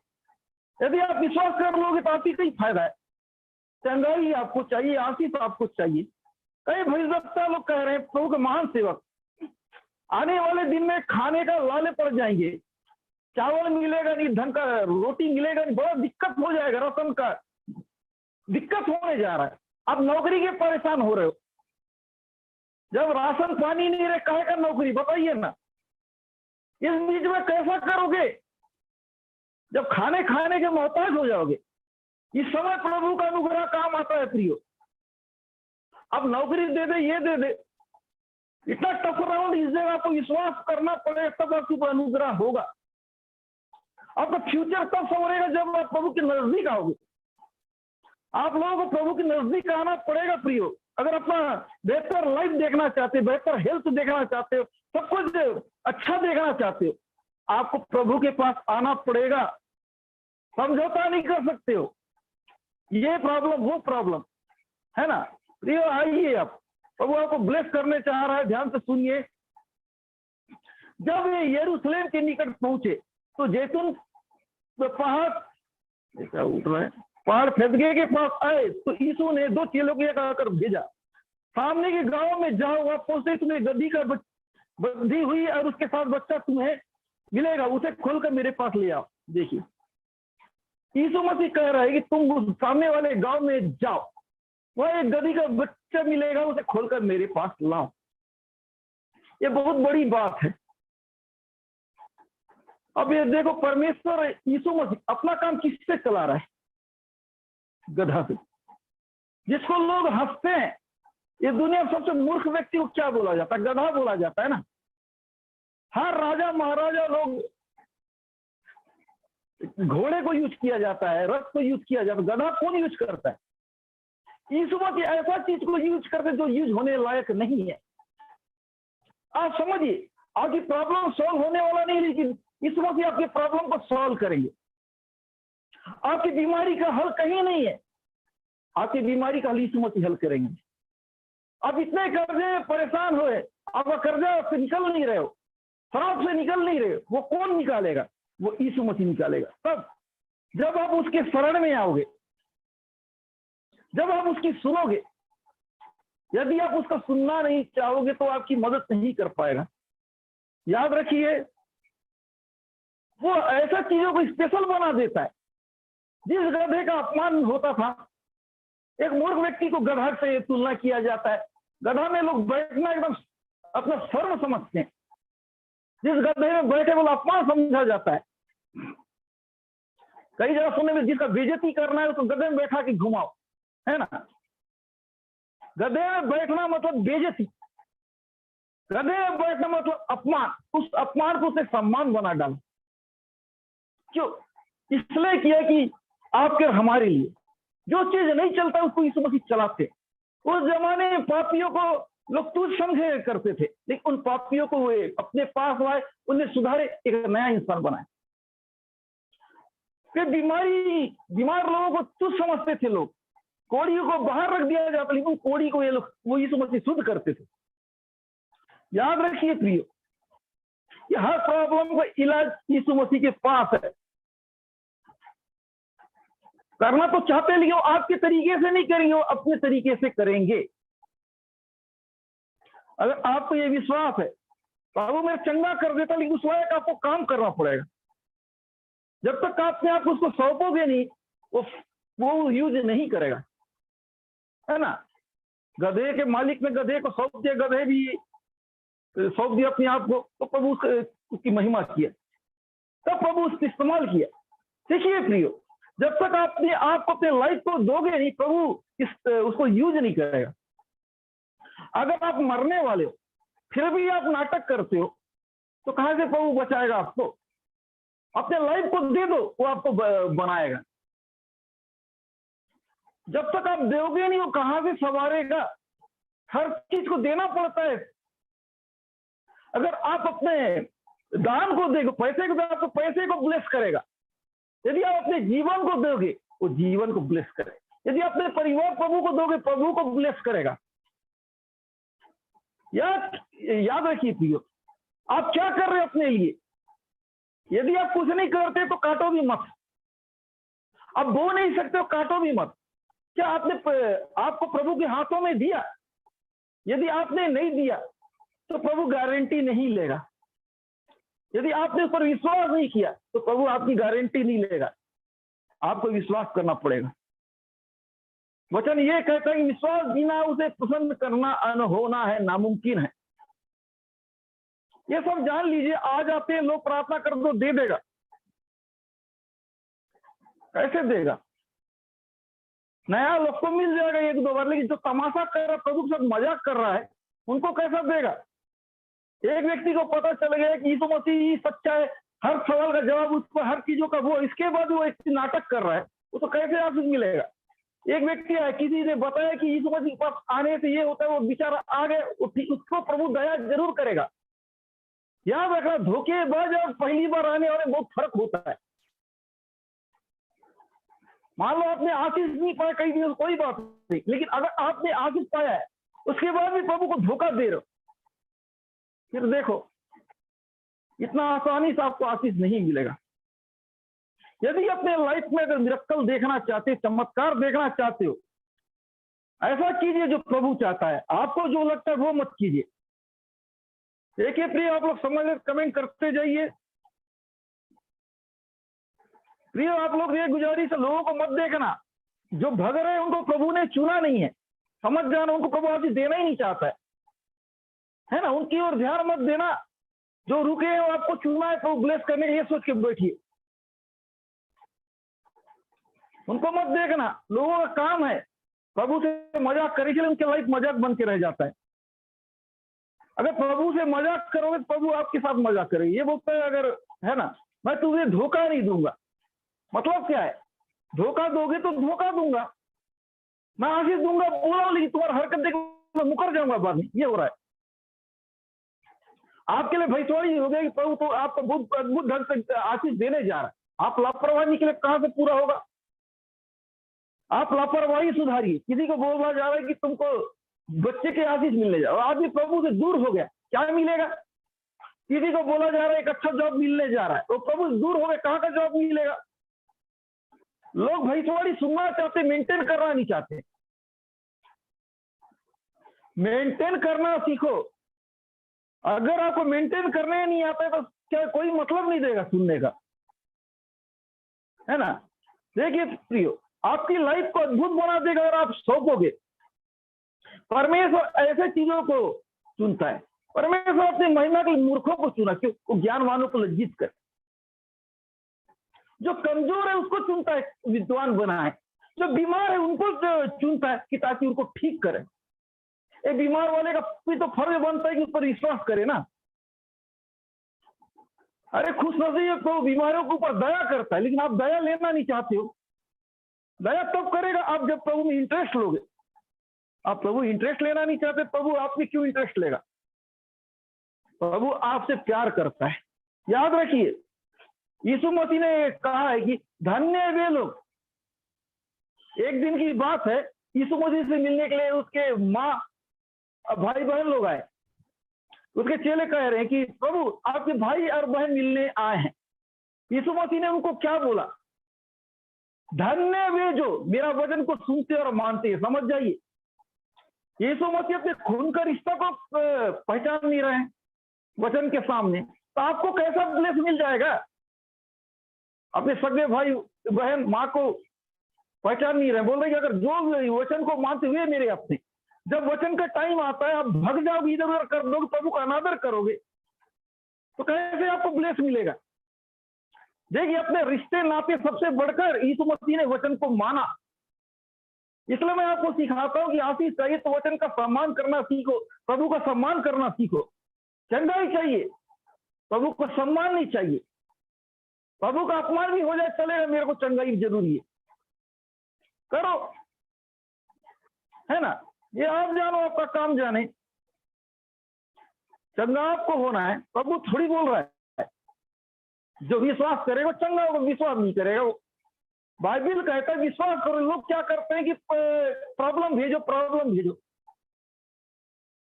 Speaker 2: यदि आप विश्वास कर लोगे तो आपकी कई फायदा है। चंगाई आपको चाहिए, आशीष आपको चाहिए। कई भविष्यवक्ता लोग कह रहे हैं, प्रभु के महान सेवक, आने वाले दिन में खाने का लाले पड़ जाएंगे, चावल मिलेगा नहीं, ढंग का रोटी मिलेगा नहीं, बड़ा दिक्कत हो जाएगा, राशन का दिक्कत होने जा रहा है। आप नौकरी के परेशान हो रहे हो, जब राशन पानी नहीं रहे काहे का नौकरी बताइए ना। इस बीच में कैसा करोगे जब खाने के मोहताज हो जाओगे? इस समय प्रभु का अनुग्रह काम आता है प्रियो। अब नौकरी दे दे, ये दे दे, इतना टफ राउंड इस जगह आपको विश्वास करना पड़ेगा तब आपके ऊपर अनुग्रह होगा। आपका फ्यूचर तब संवरेगा जब आप प्रभु के नजदीक आओगे। आप लोगों को प्रभु के नजदीक आना पड़ेगा प्रियो। अगर अपना बेहतर लाइफ देखना चाहते हो, बेहतर हेल्थ देखना चाहते हो, सब कुछ अच्छा देखना चाहते हो, आपको प्रभु के पास आना पड़ेगा। समझौता नहीं कर सकते हो। ये प्रॉब्लम वो प्रॉब्लम है ना प्रियो, आइए आप प्रभु आपको ब्लेस करने चाह रहा है। ध्यान से सुनिए, जब ये यरूशलेम के निकट पहुंचे तो जैतून पहाड़ उठ रहे पहाड़ फैसगे के पास आए तो यीशु ने 2 चेलों को कहकर भेजा, सामने के गांव में जाओ, वहां पहुंचे तुम्हें गद्दी का बंधी हुई और उसके साथ बच्चा तुम्हें मिलेगा, उसे खोलकर मेरे पास ले आओ। देखिए, यीशु मसीह कह रहा है कि तुम उस सामने वाले गांव में जाओ, वहां एक गधी का बच्चा मिलेगा, उसे खोलकर मेरे पास लाओ। ये बहुत बड़ी बात है। अब ये देखो, परमेश्वर यीशु मसीह अपना काम किससे चला रहा है? गधा से, जिसको लोग हंसते हैं। ये दुनिया में सबसे मूर्ख व्यक्ति को क्या बोला जाता है? गधा बोला जाता है ना। हर राजा महाराजा लोग घोड़े को यूज किया जाता है, रथ को यूज किया जाता है, गधा कौन यूज करता है? यीशु मसीह ऐसा चीज को यूज करते जो यूज होने लायक नहीं है। आप समझिए, आपकी प्रॉब्लम सॉल्व होने वाला नहीं, लेकिन यीशु मसीह आपकी प्रॉब्लम को सॉल्व करेंगे। आपकी बीमारी का हल कहीं नहीं है, आपकी बीमारी का हल यीशु मसीह हल करेंगे। आप इतने कर्जे में परेशान हुए, आपका कर्जा से निकल नहीं रहे हो, शराब से निकल नहीं रहे हो, वो कौन निकालेगा? वो यीशु मसीह निकालेगा। तब जब आप उसके शरण में आओगे, जब आप उसकी सुनोगे। यदि आप उसका सुनना नहीं चाहोगे तो आपकी मदद नहीं कर पाएगा। याद रखिए, वो ऐसा चीजों को स्पेशल बना देता है। जिस गधे का अपमान होता था, एक मूर्ख व्यक्ति को गधा से तुलना किया जाता है। गधा में लोग बैठना एकदम अपना सर्व समझते हैं। जिस गधे में बैठे वो अपमान समझा जाता है। कई जगह सुनने में जिसका बेइज्जती करना है उसको गधे में बैठा के घुमाओ, है ना। गधे में बैठना मतलब बेइज्जती, गधे में बैठना मतलब अपमान। उस अपमान को उसे सम्मान बना डालो। क्यों? इसलिए किया कि आपके हमारे लिए जो चीज नहीं चलता उसको यीशु मसीह चलाते। उस जमाने में पापियों को लोग तुच्छ समझे करते थे, लेकिन उन पापियों को वे अपने पास लाए, उन्हें सुधारे, एक नया इंसान बनाए। फिर बीमार लोगों को तुच्छ समझते थे लोग, कोड़ियों को बाहर रख दिया जाता, लेकिन कोड़ी को ये लोग वो यीशु मसीह शुद्ध करते थे। याद रखिए प्रियो, ये हर प्रॉब्लम का इलाज यीशु मसीह के पास है। करना तो चाहते, लेकिन आपके तरीके से नहीं करेंगे, वो अपने तरीके से करेंगे। अगर आपको ये विश्वास है बाबू मैं चंगा कर देता, लेकिन उस लायक आपको काम करना पड़ेगा। जब तक आपने आप उसको सौंपोगे नहीं, वो यूज नहीं करेगा, है ना। गधे के मालिक ने गधे को सौंप दिया, गधे भी सौंप दिया अपने आप को, तो प्रभु उसकी महिमा किया, तब प्रभु उसका इस्तेमाल किया। देखिए प्रियो, जब तक आपने आपको अपने लाइफ को दोगे नहीं, प्रभु उसको यूज नहीं करेगा। अगर आप मरने वाले हो फिर भी आप नाटक करते हो, तो कहां से प्रभु बचाएगा आपको? अपने लाइफ को दे दो, वो आपको बनाएगा। जब तक आप दोगे नहीं, वो कहां से संवारेगा? हर चीज को देना पड़ता है। अगर आप अपने दान को देखो, पैसे को, आपको पैसे को ब्लेस करेगा। यदि आप अपने जीवन को दोगे, वो जीवन को ब्लेस करेगा। यदि अपने परिवार प्रभु को दोगे, प्रभु को ब्लेस करेगा। याद रखिए प्रियो, आप क्या कर रहे हो अपने लिए? यदि आप कुछ नहीं करते तो काटो भी मत। आप बो नहीं सकते हो, काटो भी मत। क्या आपने आपको प्रभु के हाथों में दिया? यदि आपने नहीं दिया तो प्रभु गारंटी नहीं लेगा। यदि आपने उस पर विश्वास नहीं किया तो प्रभु आपकी गारंटी नहीं लेगा। आपको विश्वास करना पड़ेगा। वचन ये कहता है कि विश्वास बिना उसे पसंद करना अनहोना है, नामुमकिन है। ये सब जान लीजिए। आज आते हैं लोग, प्रार्थना कर दो, दे देगा। कैसे देगा? नया लोग को मिल जाएगा 1-2 बार, लेकिन जो तमाशा कर रहा है, प्रभु के साथ मजाक कर रहा है, उनको कैसा देगा? एक व्यक्ति को पता चल गया कि यीशु मसीह सच्चा है, हर सवाल का जवाब उसको, हर चीजों का वो, इसके बाद वो एक नाटक कर रहा है, वो तो कैसे आशीष मिलेगा? एक व्यक्ति है, किसी ने बताया कि यीशु मसीह के पास आने से ये होता है, वो बेचारा आ गए, उसको प्रभु दया जरूर करेगा। याद रखना, धोखेबाज और पहली बार आने वाले बहुत फर्क होता है। मान लो आपने आशीष नहीं पाया कई दिनों, कोई बात नहीं, लेकिन अगर आपने आशीष पाया है उसके बाद भी प्रभु को धोखा दे रहे हो, फिर देखो इतना आसानी से आपको आशीष नहीं मिलेगा। यदि अपने लाइफ में अगर मिरेकल देखना चाहते हो, चमत्कार देखना चाहते हो, ऐसा कीजिए जो प्रभु चाहता है। आपको जो लगता है वो मत कीजिए। देखिए प्रिय, आप लोग समझ ले, कमेंट करते जाइए। प्रिय, आप लोग ये गुजारिश है, लोगों को मत देखना, जो भग रहे हैं उनको प्रभु ने चुना नहीं है। समझ जाना, उनको प्रभु आशीष देना ही नहीं चाहता है ना। उनकी ओर ध्यान मत देना। जो रुके हैं वो आपको चुना है प्रभु ब्लेस करने के, ये सोच के बैठिए। उनको मत देखना। लोगों का काम है प्रभु से मजाक करे, इसलिए उनकी लाइफ मजाक बन के रह जाता है। अगर प्रभु से मजाक करोगे तो प्रभु आपके साथ मजाक करेगी। ये बोलता है अगर, है ना, मैं तुझे धोखा नहीं दूंगा। मतलब क्या है? धोखा दोगे तो धोखा दूंगा, मैं आशीष दूंगा बोला, लेकिन तुम्हारा हरकत देख मैं मुकर जाऊंगा बाद में। ये हो रहा है आपके लिए। भविष्यवाणी हो गया कि प्रभु तो आपको बहुत अद्भुत ढंग से आशीष देने जा रहा है। आप लापरवाही के लिए कहां से पूरा होगा? आप लापरवाही सुधारिए। किसी को बोला जा रहा है कि तुमको बच्चे के आशीष मिलने जा रहा है, आदमी प्रभु से दूर हो गया, क्या मिलेगा? किसी को बोला जा रहा है एक अच्छा जॉब मिलने जा रहा है, तो प्रभु से दूर हो गए, कहां का जॉब मिलेगा? लोग भविष्यवाणी सुनना चाहते, मेंटेन करना नहीं चाहते। मेंटेन करना सीखो। अगर आपको मेंटेन करने नहीं आता है तो क्या कोई मतलब नहीं देगा सुनने का, है ना। देखिए प्रियो, आपकी लाइफ को अद्भुत बना देगा और आप सौंपोगे। परमेश्वर ऐसे चीजों को चुनता है। परमेश्वर अपनी महिमा के मूर्खों को चुना क्यों? वो ज्ञानवानों को लज्जित कर। जो कमजोर है उसको चुनता है विद्वान बनाए। जो बीमार है उनको चुनता है कि ताकि उनको ठीक करे। एक बीमार वाले का भी तो फर्ज बनता है कि उस पर विश्वास करे ना। अरे खुश नसीब तो बीमारियों के ऊपर दया करता है, लेकिन आप दया लेना नहीं चाहते हो। दया तब करेगा आप जब प्रभु में इंटरेस्ट लोगे। आप प्रभु इंटरेस्ट लेना नहीं चाहते, प्रभु आप में क्यों इंटरेस्ट लेगा? प्रभु आपसे प्यार करता है। याद रखिए, यीशु मसीह ने कहा है कि धन्य वे लोग। एक दिन की बात है, यीशु मसीह से मिलने के लिए उसके माँ भाई बहन लोग आए। उसके चेले कह रहे हैं कि प्रभु आपके भाई और बहन मिलने आए हैं। यीशु मसीह ने उनको क्या बोला? धन्य वे जो मेरा वचन को सुनते और मानते हैं। समझ जाइए, यीशु मसीह अपने खून का रिश्ता को पहचान नहीं रहे हैं वचन के सामने, तो आपको कैसा ब्लेस मिल जाएगा? अपने सगे भाई बहन माँ को पहचान नहीं रहे, बोल रहे कि अगर जो वचन को मानते हुए मेरे अपने, जब वचन का टाइम आता है आप भग जाओगे, इधर उधर कर दोगे, प्रभु का अनादर करोगे, तो कैसे आपको ब्लेस मिलेगा? देखिए, अपने रिश्ते नाते सबसे बढ़कर यीशु मसीह ने वचन को माना। इसलिए मैं आपको सिखाता हूं कि आशीष चाहिए तो वचन का सम्मान करना सीखो, प्रभु का सम्मान करना सीखो। चंगाई चाहिए, प्रभु को सम्मान नहीं चाहिए। प्रभु का अपमान भी हो जाए चलेगा, मेरे को चंगाई जरूरी है। करो, है ना। ये आप जानो, आपका काम जाने। चंगा आपको होना है, प्रभु थोड़ी बोल रहा है जो विश्वास करेगा चंगा होगा, विश्वास नहीं करेगा वो। बाइबल कहता है विश्वास करो। लोग क्या करते हैं कि प्रॉब्लम भेजो, प्रॉब्लम भेजो,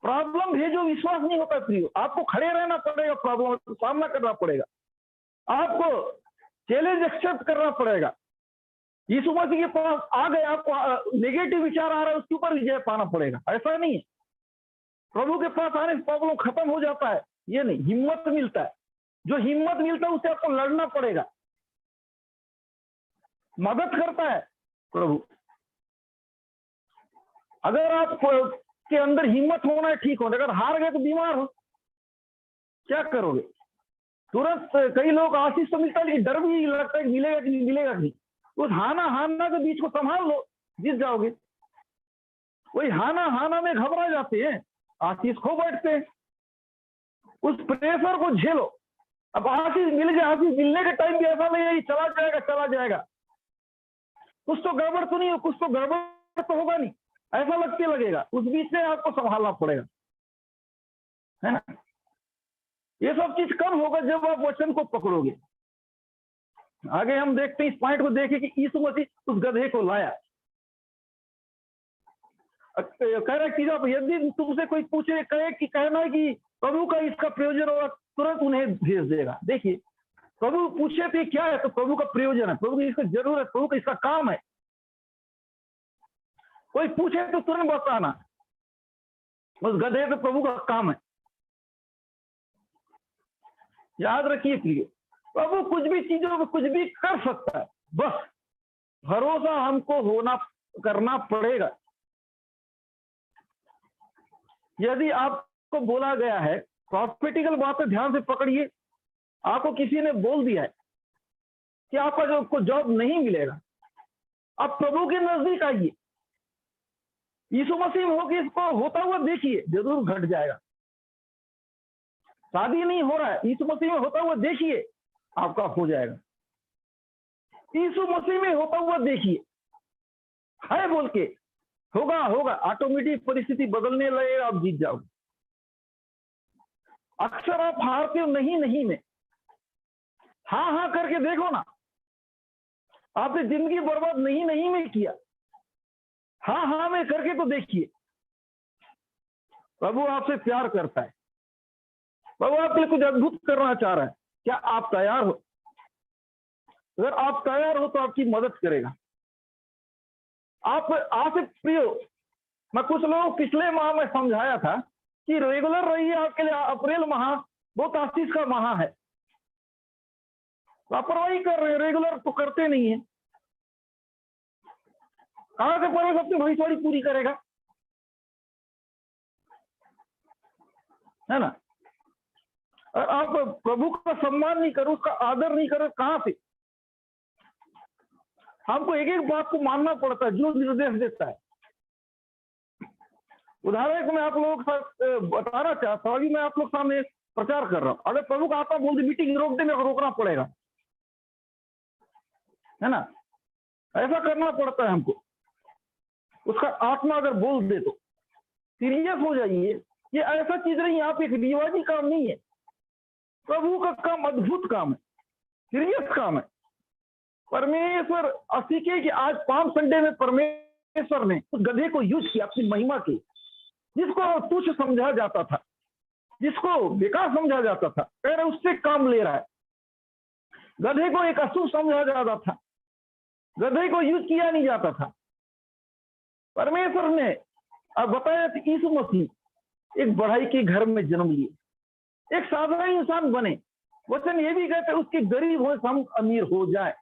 Speaker 2: प्रॉब्लम भेजो, विश्वास नहीं होता प्रियो। आपको खड़े रहना पड़ेगा, प्रॉब्लम का सामना करना पड़ेगा, आपको चैलेंज एक्सेप्ट करना पड़ेगा। यीशु मसीह के पास आ गए, आपको नेगेटिव विचार आ रहा है, उसके ऊपर विजय पाना पड़ेगा। ऐसा नहीं है प्रभु के पास आने से प्रॉब्लम खत्म हो जाता है, ये नहीं, हिम्मत मिलता है। जो हिम्मत मिलता है उससे आपको लड़ना पड़ेगा। मदद करता है प्रभु। अगर आप के अंदर हिम्मत होना है, ठीक होना। अगर हार गए तो बीमार हो, क्या करोगे? तुरंत कई लोग आशीष तो मिलता है, लेकिन डर भी लगता है कि मिलेगा कि नहीं, मिलेगा कि नहीं। उस हाना के बीच को संभाल लो, जीत जाओगे। वही हाना में घबरा जाते हैं, आशीष खो बैठते हैं। उस प्रेशर को झेलो। अब आशीष मिल गया, आशीष मिलने के टाइम भी ऐसा नहीं है चला जाएगा चला जाएगा। कुछ तो गड़बड़ तो नहीं हो, कुछ तो गड़बड़ तो होगा नहीं, ऐसा लगते लगेगा। उस बीच में आपको संभालना पड़ेगा, है ना। ये सब चीज कब होगा? जब आप वचन को पकड़ोगे। आगे हम देखते हैं, इस पॉइंट को देखें कि यीशु मसीह उस गधे को लाया। कह रहा है कि जब यदि तुमसे कोई पूछे कहे कि कहना है कि प्रभु का इसका प्रयोजन होगा, तुरंत उन्हें भेज देगा। देखिए, प्रभु पूछे थे क्या है, तो प्रभु का प्रयोजन है, प्रभु की इसका जरूरत, प्रभु का इसका काम है। कोई पूछे तो तुरंत बताना, बस गधे तो प्रभु का काम है। याद रखिए प्रिय, प्रभु कुछ भी चीजों में कुछ भी कर सकता है, बस भरोसा हमको होना करना पड़ेगा। यदि आपको बोला गया है, प्रॉफिटिकल बातें ध्यान से पकड़िए, आपको किसी ने बोल दिया है कि आपका जो जॉब नहीं मिलेगा, आप प्रभु के नजदीक आइए, यीशु मसीह में होकर इसको होता हुआ देखिए, जरूर घट जाएगा। शादी नहीं हो रहा है, यीशु मसीह में होता हुआ देखिए, आपका हो जाएगा। यीशु मसीह में होता हुआ देखिए, है बोल के होगा होगा, ऑटोमेटिक परिस्थिति बदलने लगेगा, आप जीत जाओगे। अक्सर आप हारते हो नहीं नहीं में, हाँ हाँ करके देखो ना, आपने जिंदगी बर्बाद नहीं नहीं में किया, हाँ हाँ में करके तो देखिए। प्रभु आपसे प्यार करता है, प्रभु आपके लिए कुछ अद्भुत करना चाह रहा है। क्या आप तैयार हो? अगर आप तैयार हो तो आपकी मदद करेगा। आप आपसे प्रियो, मैं कुछ लोगों पिछले माह में समझाया था कि रेगुलर रहिए, आपके लिए अप्रैल माह बहुत आशीष का माह है। लापरवाही कर रहे हैं, रेगुलर तो करते नहीं है। कहां से परमेश्वर अपनी भविष्यवाणी पूरी करेगा, है ना? और आप प्रभु का सम्मान नहीं करो, उसका आदर नहीं करो, कहां से? हमको एक एक बात को मानना पड़ता है जो निर्देश देता है। उदाहरण को मैं आप लोगों के साथ बताना चाहता हूँ, अभी मैं आप लोग सामने प्रचार कर रहा हूँ, अगर प्रभु का आत्मा बोल दे मीटिंग रोक दे, मेरे को रोकना पड़ेगा, है ना? ऐसा करना पड़ता है हमको। उसका आत्मा अगर बोल दे तो सीरियस हो जाइए। ये ऐसा चीज नहीं, आप एक रिवाजी काम नहीं है, प्रभु का काम अद्भुत काम है, सीरियस काम है। परमेश्वर सीखे कि आज पाम संडे में परमेश्वर ने उस गधे को यूज किया अपनी महिमा के, जिसको तुच्छ समझा जाता था, जिसको बेकार समझा जाता था, कह रहे उससे काम ले रहा है। गधे को एक अशुभ समझा जाता था, गधे को यूज किया नहीं जाता था। परमेश्वर ने अब बताया कि यीशु मसीह एक बढ़ाई के घर में जन्म लिए, एक साधारण इंसान बने। वचन ये भी कहते उसके गरीब हो हम अमीर हो जाए,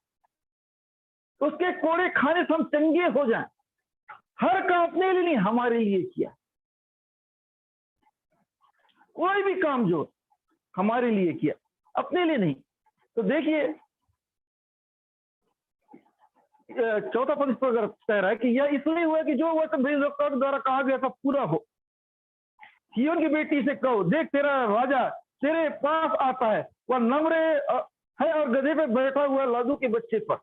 Speaker 2: उसके कोड़े खाने से हम चंगे हो जाए। हर काम अपने लिए नहीं, हमारे लिए किया। कोई भी काम जो हमारे लिए किया, अपने लिए नहीं। तो देखिए 14 पद पर कह रहा है कि यह इसलिए हुआ कि जो वचन भविष्यवक्ताओं द्वारा कहा गया था पूरा हो। सिय्योन की बेटी से कहो, देख तेरा राजा तेरे पास आता है, वह नम्र है और गधे पे बैठा हुआ लादू के बच्चे पर।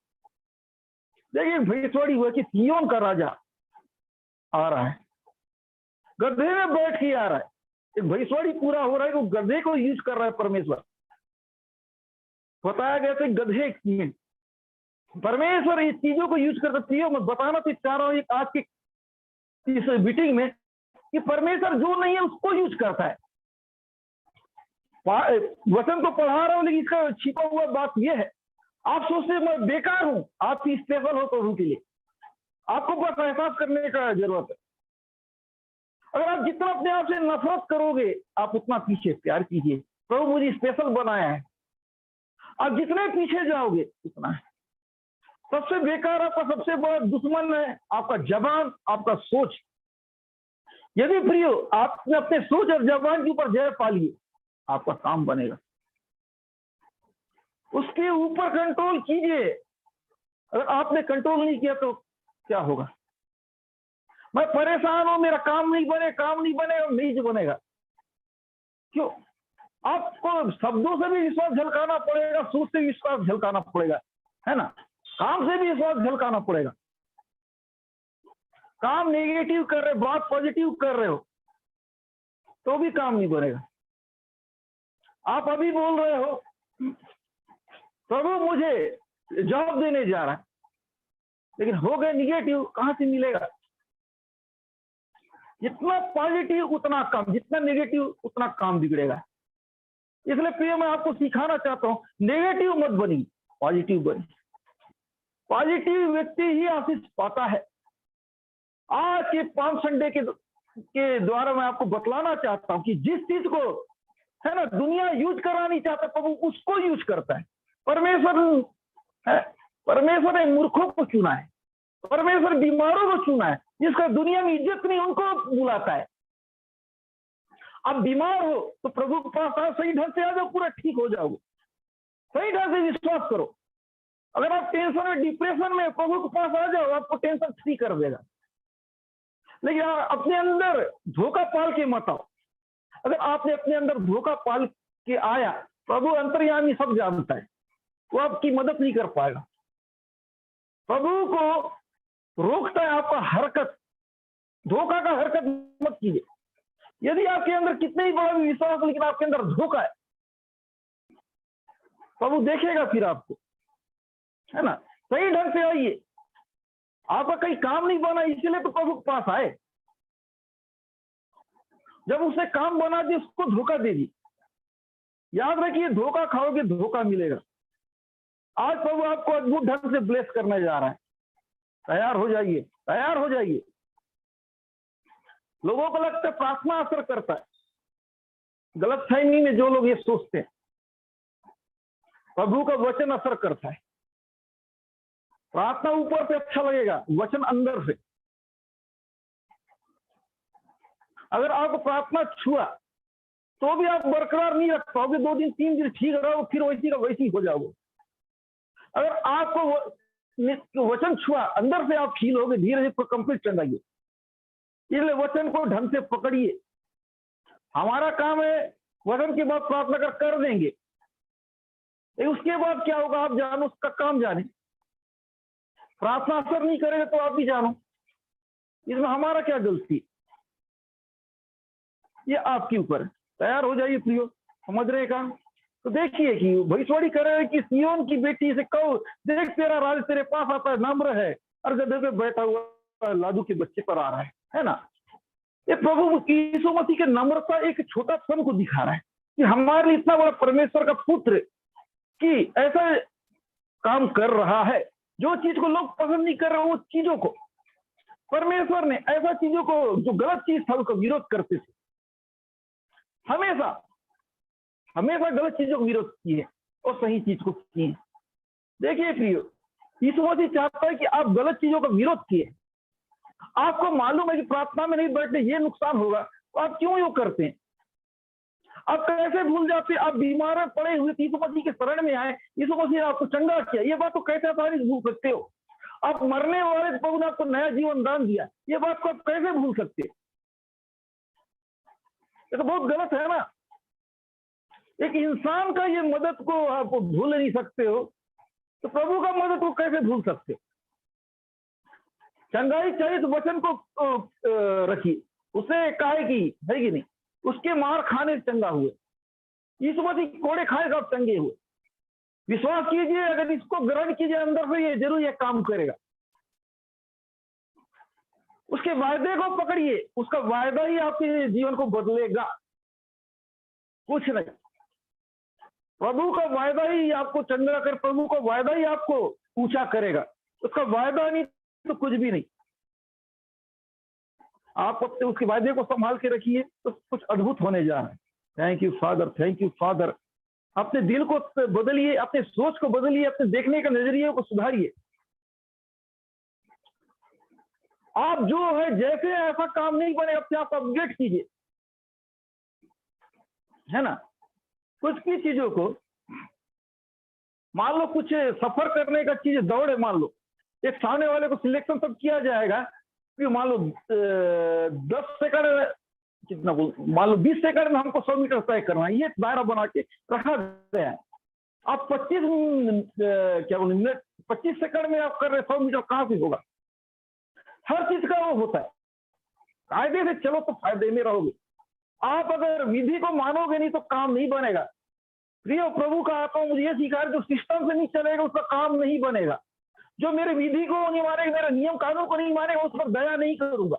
Speaker 2: देखिए भविष्यवाणी हुआ कि सिय्योन का राजा आ रहा है, गधे में बैठ के आ रहा है। एक भविष्यवाणी पूरा हो रहा है, वो गधे को यूज कर रहा है परमेश्वर। बताया गया था गधे में परमेश्वर इस चीजों को यूज कर सकती है। मैं बताना तो चाह रहा हूँ आज की इस मीटिंग में कि परमेश्वर जो नहीं है उसको यूज करता है। वचन तो पढ़ा रहा हूं, लेकिन इसका छिपा हुआ बात यह है, आप सोचते मैं बेकार हूं, आप स्पेशल हो प्रभु के लिए। आपको बस एहसास करने का जरूरत है। अगर आप जितना अपने आप से नफरत करोगे, आप उतना पीछे प्यार कीजिए। प्रभु मुझे स्पेशल बनाया है, आप जितने पीछे जाओगे उतना है। सबसे बेकार आपका सबसे बड़ा दुश्मन है आपका जबान, आपका सोच। यदि प्रियो आपने अपने सोच और जबान के ऊपर जय पा लिए, आपका काम बनेगा। उसके ऊपर कंट्रोल कीजिए। अगर आपने कंट्रोल नहीं किया तो क्या होगा? मैं परेशान हूं, मेरा काम नहीं बनेगा और नहीं बनेगा। क्यों? आपको शब्दों से भी विश्वास झलकाना पड़ेगा, सोच से विश्वास झलकाना पड़ेगा, है ना? काम से भी विश्वास झलकाना पड़ेगा। काम नेगेटिव कर रहे, बात पॉजिटिव कर रहे हो तो भी काम नहीं बनेगा। आप अभी बोल रहे हो प्रभु मुझे जॉब देने जा रहा है, लेकिन हो गए निगेटिव, कहां से मिलेगा? जितना पॉजिटिव उतना कम, जितना नेगेटिव उतना काम बिगड़ेगा। इसलिए प्रिय मैं आपको सिखाना चाहता हूं, नेगेटिव मत बनिए, पॉजिटिव बनिए। पॉजिटिव व्यक्ति ही आशीष पाता है। आज के पाम संडे के द्वारा मैं आपको बतलाना चाहता हूं कि जिस चीज को है ना दुनिया यूज करना नहीं चाहता, प्रभु उसको यूज करता है। परमेश्वर ने मूर्खों को चुना है, परमेश्वर बीमारों को चुना है, जिसका दुनिया में इज्जत नहीं उनको बुलाता है। अब बीमार हो तो प्रभु के पास आओ, सही ढंग से आ जाओ, पूरा ठीक हो जाओगे। सही ढंग से विश्वास करो। अगर आप टेंशन में, डिप्रेशन में, प्रभु के पास आ जाओ, आपको टेंशन फ्री कर देगा। लेकिन अपने अंदर धोखा पाल के मत आओ। अगर आपने अपने अंदर धोखा पाल के आया, प्रभु अंतर्यामी सब जानता है, वो आपकी मदद नहीं कर पाएगा। प्रभु को रोकता है आपका हरकत, धोखा का हरकत मत कीजिए। यदि आपके अंदर कितने ही बड़ा विश्वास, लेकिन आपके अंदर धोखा है, प्रभु देखेगा फिर आपको, है ना। सही ढंग से आइए। आपका कहीं काम नहीं बना, इसीलिए तो प्रभु के पास आए। जब उसे काम बना दिए, उसको धोखा दे दी। याद रखिए, धोखा खाओगे धोखा मिलेगा। आज प्रभु आपको अद्भुत ढंग से ब्लेस करने जा रहा है। तैयार हो जाइए, तैयार हो जाइए। लोगों को लगता है प्रार्थना असर करता है। गलत फहमी में जो लोग ये सोचते हैं, प्रभु का वचन असर करता है। प्रार्थना ऊपर से अच्छा लगेगा, वचन अंदर से। अगर आपको प्रार्थना छुआ तो भी आप बरकरार नहीं रख पाओगे। 2 दिन 3 दिन ठीक रहो, फिर वैसी का वैसी हो जाओगे। अगर आपको वचन छुआ, अंदर से आप फील होगे, धीरे धीरे कंप्लीट चलाइए। इसलिए वचन को ढंग से पकड़िए। हमारा काम है वचन के बाद प्रार्थना कर देंगे, उसके बाद क्या होगा आप जानो, उसका काम जाने। प्रार्थना असर नहीं करेगा तो आप भी जानो, इसमें हमारा क्या गलती, ये आपके ऊपर है। तैयार हो जाइए प्रियो, समझ रहे का। तो देखिए कि भविष्यवाणी कर रहे हैं कि सियोन की बेटी से कहो, देख तेरा राज तेरे पास आता है, नम्र है और गधे पे बैठा हुआ लादू के बच्चे पर आ रहा है ना। ये प्रभु यीशु मसीह के नम्रता एक छोटा पन को दिखा रहा है कि हमारे लिए इतना बड़ा परमेश्वर का पुत्र कि ऐसा काम कर रहा है। जो चीज को लोग पसंद नहीं कर रहे, वो चीजों को परमेश्वर ने, ऐसा चीजों को जो गलत चीज था उसका विरोध करते थे। हमेशा हमेशा गलत चीजों को विरोध किए और सही चीज को किए। देखिए प्रियो, यीशु मसीह चाहता है कि आप गलत चीजों का विरोध किए। आपको मालूम है कि प्रार्थना में नहीं बैठने ये नुकसान होगा, तो आप क्यों यूं करते हैं? आप कैसे भूल जाते? आप बीमार में पड़े हुए यीशु मसीह के शरण में आए, यीशु मसीह ने आपको चंगा किया, ये बात तो कैसे आसानी से भूल सकते हो? आप मरने वाले प्रभु ने आपको नया जीवन दान दिया, ये बात को आप कैसे भूल सकते? ये तो बहुत गलत है ना। एक इंसान का ये मदद को आप भूल नहीं सकते हो, तो प्रभु का मदद को कैसे भूल सकते? चंगाई चाहिए तो वचन को रखिए। उसे काहे की है कि नहीं, उसके मार खाने से चंगा हुए। यीशु मसीह कोड़े खाएगा आप चंगे हुए। विश्वास कीजिए, अगर इसको ग्रहण कीजिए अंदर से, ये जरूर ये काम करेगा। उसके वायदे को पकड़िए, उसका वायदा ही आपके जीवन को बदलेगा, कुछ नहीं। प्रभु का वायदा ही आपको चंगा कर, प्रभु का वायदा ही आपको ऊंचा करेगा। उसका वायदा नहीं तो कुछ भी नहीं। आप अपने उसके वायदे को संभाल के रखिए तो कुछ अद्भुत होने जा रहा है। Thank you father, thank you father. अपने दिल को बदलिए, अपने सोच को बदलिए, अपने देखने का नजरिए को सुधारिए। आप जो है जैसे ऐसा काम नहीं बने, अपने आप अपडेट कीजिए, है ना। कुछ भी चीजों को मान लो, कुछ सफर करने का चीज दौड़ है, मान लो एक सामने वाले को सिलेक्शन तब किया जाएगा कि मान लो 10 सेकंड, कितना बोल, मान लो 20 सेकंड में हमको 100 मीटर तय करना है, ये दायरा बना के रखा गया है। आप 25 सेकंड में आप कर रहे 100 मीटर, कहां से होगा? हर चीज का वो होता है। कायदे से चलो तो फायदे में रहोगे। आप अगर विधि को मानोगे नहीं तो काम नहीं बनेगा। प्रिय प्रभु का आत्मा मुझे ये सिखा है, जो सिस्टम से नहीं चलेगा उसका काम नहीं बनेगा। जो मेरे विधि को नहीं मानेगा, मेरे नियम कानून को नहीं मानेगा, उस पर दया नहीं करूंगा।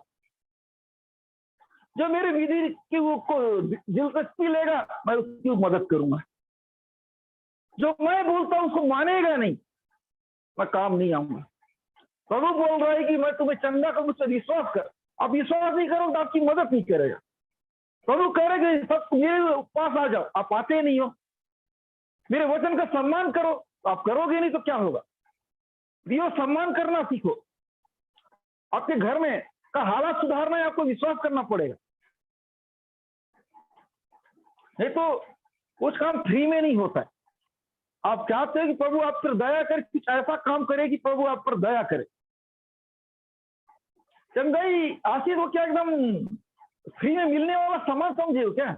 Speaker 2: जो मेरे विधि की वो को दिलचस्पी लेगा मैं उसकी मदद करूंगा। जो मैं बोलता हूं उसको मानेगा नहीं, मैं काम नहीं आऊंगा। प्रभु बोल रहा है कि मैं तुम्हें चंगा करूं, मुझसे विश्वास कर। आप विश्वास नहीं करोगे तो आपकी मदद नहीं करेगा। प्रभु करेगा सब मेरे पास आ जाओ, आप आते नहीं हो। मेरे वचन का सम्मान करो, आप करोगे नहीं तो क्या होगा। प्रियो, सम्मान करना सीखो। आपके घर में का हालात सुधारना है, आपको विश्वास करना पड़ेगा। नहीं तो कुछ काम फ्री में नहीं होता है। आप चाहते हैं कि प्रभु आप पर दया करे, कुछ ऐसा काम करे कि प्रभु आप पर दया करे। चंगाई आशीष हो क्या एकदम फ्री में मिलने वाला सामान समझे हो क्या?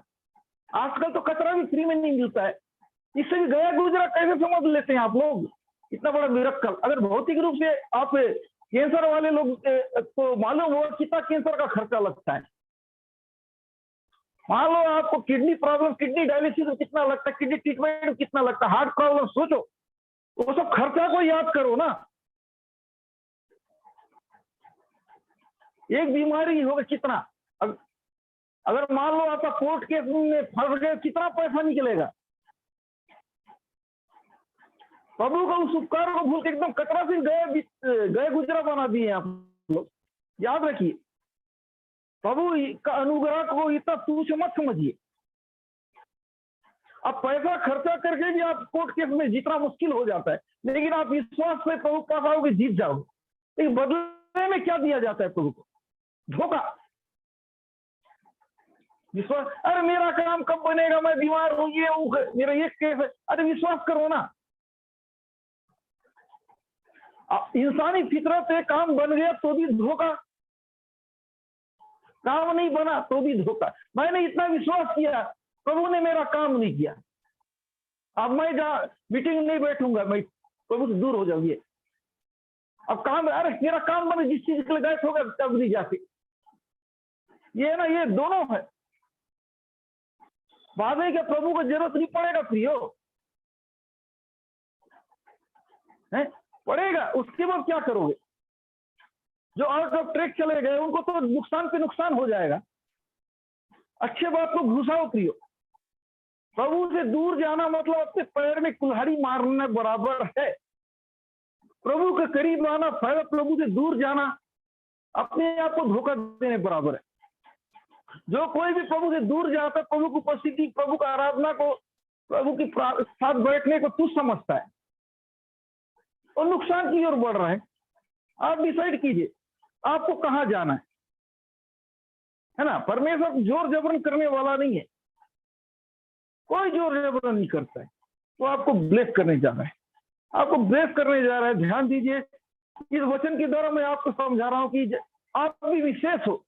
Speaker 2: आजकल तो कचरा भी फ्री में नहीं मिलता है। इससे भी गया गुजरा कैसे समझ लेते हैं आप लोग? इतना बड़ा मिरेकल। अगर भौतिक रूप से आप कैंसर वाले लोग को मालूम हो कितना कैंसर का खर्चा लगता है। मान लो आपको किडनी प्रॉब्लम, किडनी डायलिसिस में कितना लगता है, किडनी ट्रीटमेंट में कितना लगता है, हार्ट प्रॉब्लम, सोचो वो सब खर्चा को याद करो ना। एक बीमारी होगा कितना, अगर मान लो आपका कोर्ट केस में फंस गए, कितना पैसा निकलेगा। प्रभु का उस उपकार को भूल के एकदम कचरा से गए गुजरा बना दिए आप लोग। याद रखिए, प्रभु का अनुग्रह को इतना तुच्छ मत समझिए। अब पैसा खर्चा करके भी आप कोर्ट केस में जीतना मुश्किल हो जाता है, लेकिन आप विश्वास से प्रभु पास आओगे, जीत जाओगे। लेकिन बदले में क्या दिया जाता है प्रभु को? धोखा। विश्वास, अरे मेरा काम कब बनेगा, मैं बीमार हूं, ये मेरा ये केस है। अरे विश्वास करो ना। इंसानी फितरत से काम बन गया तो भी धोखा, काम नहीं बना तो भी धोखा। मैंने इतना विश्वास किया, प्रभु ने मेरा काम नहीं किया, अब मैं मीटिंग नहीं बैठूंगा, मैं प्रभु से दूर हो जाऊंगी। अब काम, अरे मेरा काम बने, जिस चीज के लिए गए होगा तब नहीं जाते। ये ना, ये दोनों है। बाद में क्या प्रभु को जरूरत नहीं पड़ेगा प्रियो, है पड़ेगा। उसके बाद क्या करोगे? जो आउट ऑफ ट्रैक चले गए उनको तो नुकसान पे नुकसान हो जाएगा। अच्छे बात को घुसाओ प्रियो। प्रभु से दूर जाना मतलब अपने पैर में कुल्हाड़ी मारने बराबर है। प्रभु के करीब आना फायदा, प्रभु से दूर जाना अपने आप को धोखा देने बराबर है। जो कोई भी प्रभु से दूर जाता है, प्रभु की उपस्थिति, प्रभु का आराधना को, प्रभु के साथ बैठने को तुच्छ समझता है और नुकसान की ओर बढ़ रहा है। आप डिसाइड कीजिए आपको कहां जाना है ना। परमेश्वर जोर जबरन करने वाला नहीं है, कोई जोर जबरन नहीं करता है। वो आपको ब्लेस करने जा रहा है, आपको ब्लेस करने जा रहा है। ध्यान दीजिए, इस वचन के द्वारा मैं आपको समझा रहा हूं कि आप भी विशेष हो।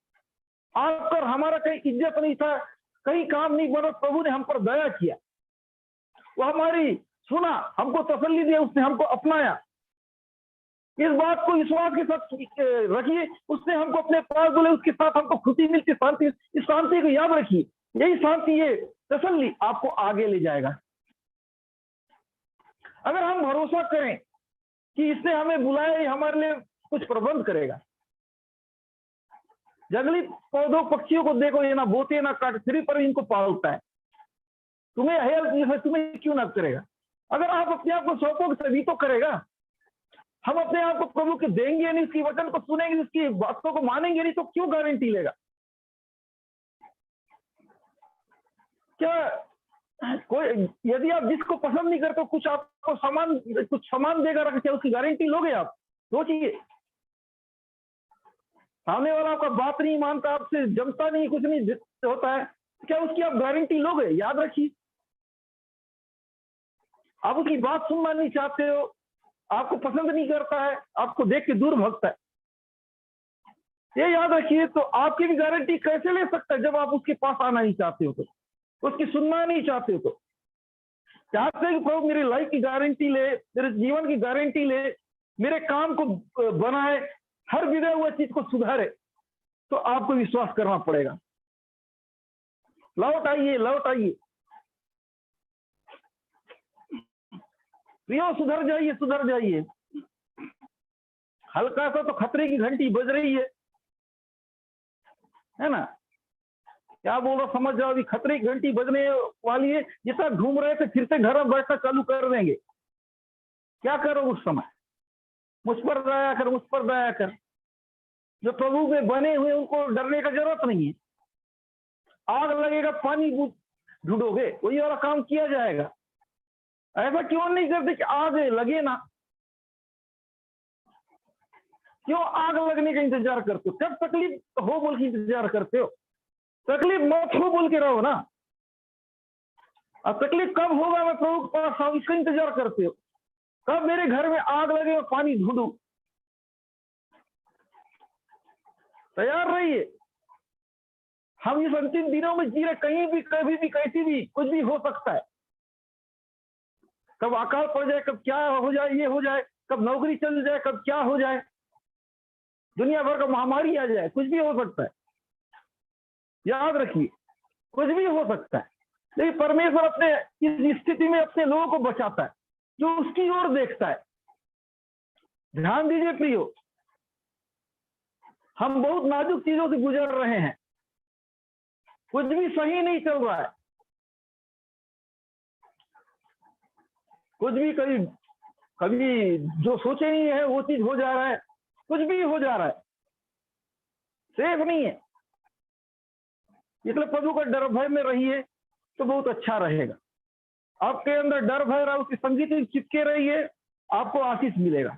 Speaker 2: आप पर हमारा कहीं इज्जत नहीं था, कहीं काम नहीं बना, प्रभु ने हम पर दया किया, वो हमारी सुना, हमको तसल्ली दिया, उसने हमको अपनाया। इस बात को विश्वास के साथ रखिए, उसने हमको अपने पास बोले, उसके साथ हमको खुशी मिलती, शांति। इस शांति को याद रखिए, यही शांति, ये तसल्ली आपको आगे ले जाएगा। अगर हम भरोसा करें कि इसने हमें बुलाया, हमारे लिए कुछ प्रबंध करेगा। जंगली पौधों पक्षियों को देखो, ये ना बोते ना काट, फिर पर इनको पालता है। तुम्हें हेल्प तुम्हें क्यों ना करेगा? अगर आप अपने आप को सौंपोगे तभी तो करेगा। हम अपने आप को प्रभु के देंगे नहीं, उसकी वचन को सुनेंगे, उसकी बातों को मानेंगे नहीं, तो क्यों गारंटी लेगा? क्या कोई, यदि आप जिसको पसंद नहीं करते, कुछ आपको कुछ सामान देगा रख, क्या उसकी गारंटी लोगे आप? सोचिए, सामने वाला आपका बात नहीं मानता, आपसे जमता नहीं, कुछ नहीं होता है, क्या उसकी आप गारंटी लोगे? याद रखिए, आप उसकी बात सुनना नहीं चाहते हो, आपको पसंद नहीं करता है, आपको देख के दूर भागता है, ये याद रखिए। तो आपकी भी गारंटी कैसे ले सकता है जब आप उसके पास आना नहीं चाहते हो, तो उसकी सुनना नहीं चाहते हो? तो चाहते हैं कि प्रभु मेरी लाइफ की गारंटी ले, मेरे जीवन की गारंटी ले, मेरे काम को बनाए, हर बिगड़े हुए चीज को सुधारे, तो आपको विश्वास करना पड़ेगा। लौट आइए, लौट आइए प्रियो, सुधर जाइए, सुधर जाइए। हल्का सा तो खतरे की घंटी बज रही है ना। क्या बोल रहा समझ जाओ, अभी खतरे की घंटी बजने वाली है, जितना घूम रहे थे फिर से घर में बैठना चालू कर देंगे। क्या करो उस समय? मुझ पर दया कर, मुझ पर दया कर। जो प्रभु में बने हुए उनको डरने का जरूरत नहीं है। आग लगेगा पानी ढूंढोगे, वही वाला काम किया जाएगा। ऐसा क्यों नहीं करते कि आग लगे ना? क्यों आग लगने का इंतजार करते हो? कब तकलीफ हो बोल के इंतजार करते हो? तकलीफ मत हो बोल के रहो ना। अब तकलीफ कब होगा मैं प्रभु के पास आऊं, इसका इंतजार करते हो। कब मेरे घर में आग लगे और पानी ढूंढू। तैयार रहिए। हम इस अंतिम दिनों में जी रहे, कहीं भी कभी भी कैसी भी कुछ भी हो सकता है। कब अकाल पड़ जाए, कब क्या हो जाए, ये हो जाए, कब नौकरी चल जाए, कब क्या हो जाए, दुनिया भर का महामारी आ जाए, कुछ भी हो सकता है। याद रखिए, कुछ भी हो सकता है, लेकिन परमेश्वर अपने इस स्थिति में अपने लोगों को बचाता है जो उसकी ओर देखता है। ध्यान दीजिए प्रियो, हम बहुत नाजुक चीजों से गुजर रहे हैं। कुछ भी सही नहीं चल रहा है। कुछ भी कभी जो सोचे नहीं है वो चीज हो जा रहा है। कुछ भी हो जा रहा है, सेफ नहीं है। इसलिए प्रभु का डर भय में रहिए तो बहुत अच्छा रहेगा। आपके अंदर डर भय रहा, उसकी संगीत में चिपके रहिए, आपको आशीष मिलेगा।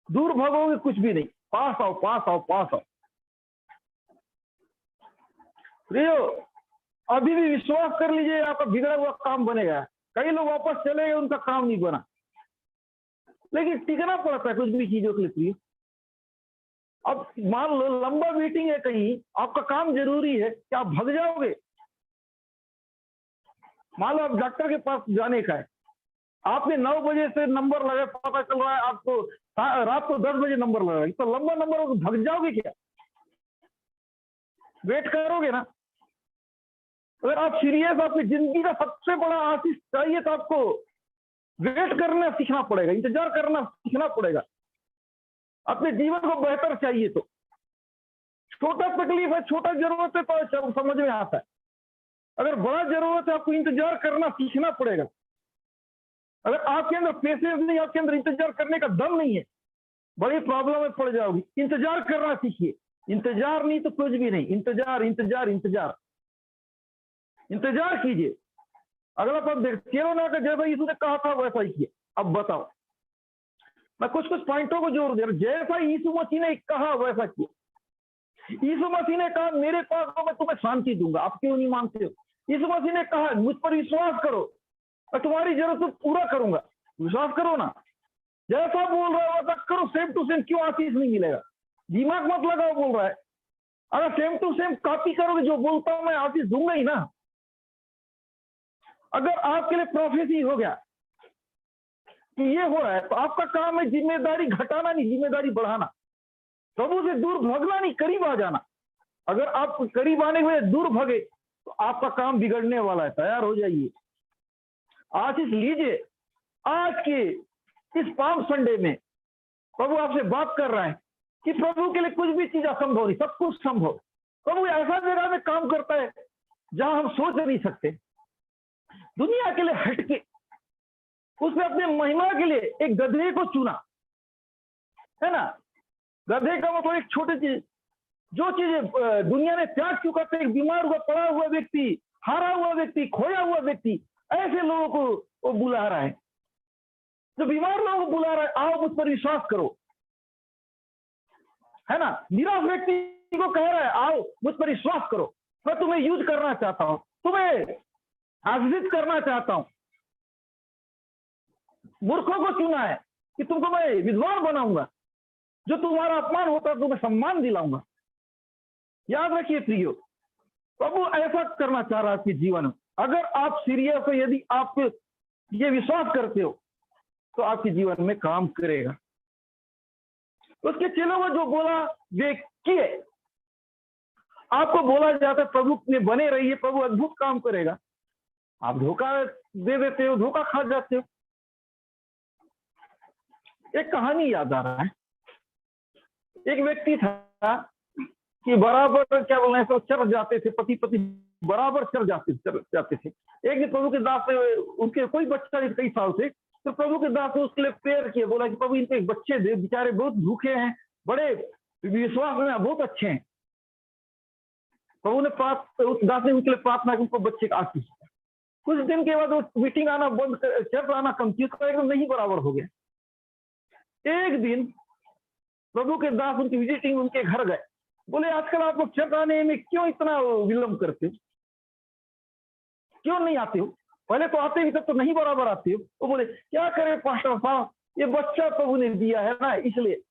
Speaker 2: दूर भागोगे कुछ भी नहीं। पास आओ, पास आओ, पास आओ। प्रियो, अभी भी विश्वास कर लीजिए, आपका बिगड़ा हुआ काम बनेगा। कई लोग वापस चले गए, उनका काम नहीं बना, लेकिन टिकना पड़ता है कुछ भी चीजों के लिए। अब मान लो लंबा मीटिंग है कहीं, आपका काम जरूरी है, क्या आप भाग जाओगे? मान लो आप डॉक्टर के पास जाने का है, आपने 9 बजे से नंबर लगा, पता चल रहा है आपको रात को 10 बजे नंबर लगा, तो लंबा नंबर हो तो भाग जाओगे क्या? वेट करोगे ना? अगर आप सीरियस, आपकी जिंदगी का सबसे बड़ा आशीष चाहिए तो आपको वेट करना सीखना पड़ेगा, इंतजार करना सीखना पड़ेगा। अपने जीवन को बेहतर चाहिए तो छोटा तकलीफ है, छोटा जरूरत है तो समझ में आता है। अगर बड़ा जरूरत है, आपको इंतजार करना सीखना पड़ेगा। अगर आपके अंदर पेशेंस नहीं, आपके अंदर इंतजार करने का दम नहीं है, बड़ी प्रॉब्लम में पड़ जाओगी। इंतजार करना सीखिए। इंतजार नहीं तो कुछ भी नहीं। इंतजार, इंतजार, इंतजार, इंतजार कीजिए। अगला पद देख, केरोना का जैसा यीशु ने कहा था वैसा ही किए। अब बताओ, मैं कुछ पॉइंटों को जोड़ दे रहा हूं। जैसा यीशु मसीह ने कहा वैसा किया। यीशु मसीह ने कहा मेरे पास तो मैं तुम्हें शांति दूंगा, आप क्यों नहीं मानते हो? यीशु मसीह ने कहा मुझ पर विश्वास करो, मैं तुम्हारी जरूरत को पूरा करूंगा। विश्वास करो ना, जैसा बोल रहा है वैसा करो। सेम टू सेम क्यों आशीष नहीं मिलेगा? दिमाग मत लगाओ, बोल रहा है। अगर सेम टू सेम कॉपी करोगे जो बोलता हूं मैं, आशीष दूंगा ही ना। अगर आपके लिए प्रोफेसी हो गया कि ये हो रहा है, तो आपका काम है जिम्मेदारी घटाना नहीं, जिम्मेदारी बढ़ाना। प्रभु से दूर भागना नहीं, करीब आ जाना। अगर आप करीब आने हुए दूर भागे तो आपका काम बिगड़ने वाला है। तैयार हो जाइए, आशीष लीजिए। आज के इस पाम संडे में प्रभु आपसे बात कर रहा है कि प्रभु के लिए कुछ भी चीज असंभव नहीं, सब कुछ संभव। प्रभु ऐसा जगह में काम करता है जहां हम सोच नहीं सकते। दुनिया के लिए हटके उसने अपने महिमा के लिए एक गधे को चुना, है ना। गधे का मतलब एक छोटी चीज, जो चीजें दुनिया ने त्याग चुका था। एक बीमार हुआ, पड़ा हुआ व्यक्ति, हारा हुआ व्यक्ति, खोया हुआ व्यक्ति, ऐसे लोगों को वो बुला रहा है। जो बीमार लोगों को बुला रहा है, आओ मुझ पर विश्वास करो, है ना। निराश व्यक्ति को कह रहा है आओ मुझ पर विश्वास करो, मैं तुम्हें यूज करना चाहता हूं, तुम्हें आशीषित करना चाहता हूं। मूर्खों को चुना है कि तुमको मैं विद्वान बनाऊंगा, जो तुम्हारा अपमान होता है तुम्हें सम्मान दिलाऊंगा। याद रखिए प्रियो, प्रभु ऐसा करना चाह रहा है आपके जीवन में। अगर आप सीरियस हो, यदि आप ये विश्वास करते हो तो आपके जीवन में काम करेगा। उसके चेलों को जो बोला वे किए। आपको बोला जाता है प्रभु में बने रहिए, प्रभु अद्भुत काम करेगा। आप धोखा दे देते हो, धोखा खा जाते हो। एक कहानी याद आ रहा है। एक व्यक्ति था कि बराबर क्या बोलना है, चढ़ जाते थे, पति पत्नी बराबर चल जाते थे। एक दिन प्रभु के दास ने, उनके कोई बच्चा नहीं कई साल से, तो प्रभु के दास ने उसके लिए प्रेयर किया, बोला कि प्रभु इनको एक बच्चे दे, बेचारे बहुत भूखे हैं, बड़े विश्वास में बहुत अच्छे हैं। प्रभु ने उस दास ने उनके लिए प्रार्थना की, उनको बच्चे का आशीष। कुछ दिन के बाद वो मीटिंग आना बंद, चर्च आना कम किया, उसका एकदम नहीं बराबर हो गया। एक दिन प्रभु के दास उनकी विजिटिंग उनके घर गए, बोले आजकल आप लोग चर्च आने में क्यों इतना विलंब करते हो, क्यों नहीं आते हो? पहले तो आते भी, तब तो नहीं बराबर आते हो। वो बोले क्या करें पास्टर साहब, ये बच्चा प्रभु ने दिया है ना, इसलिए।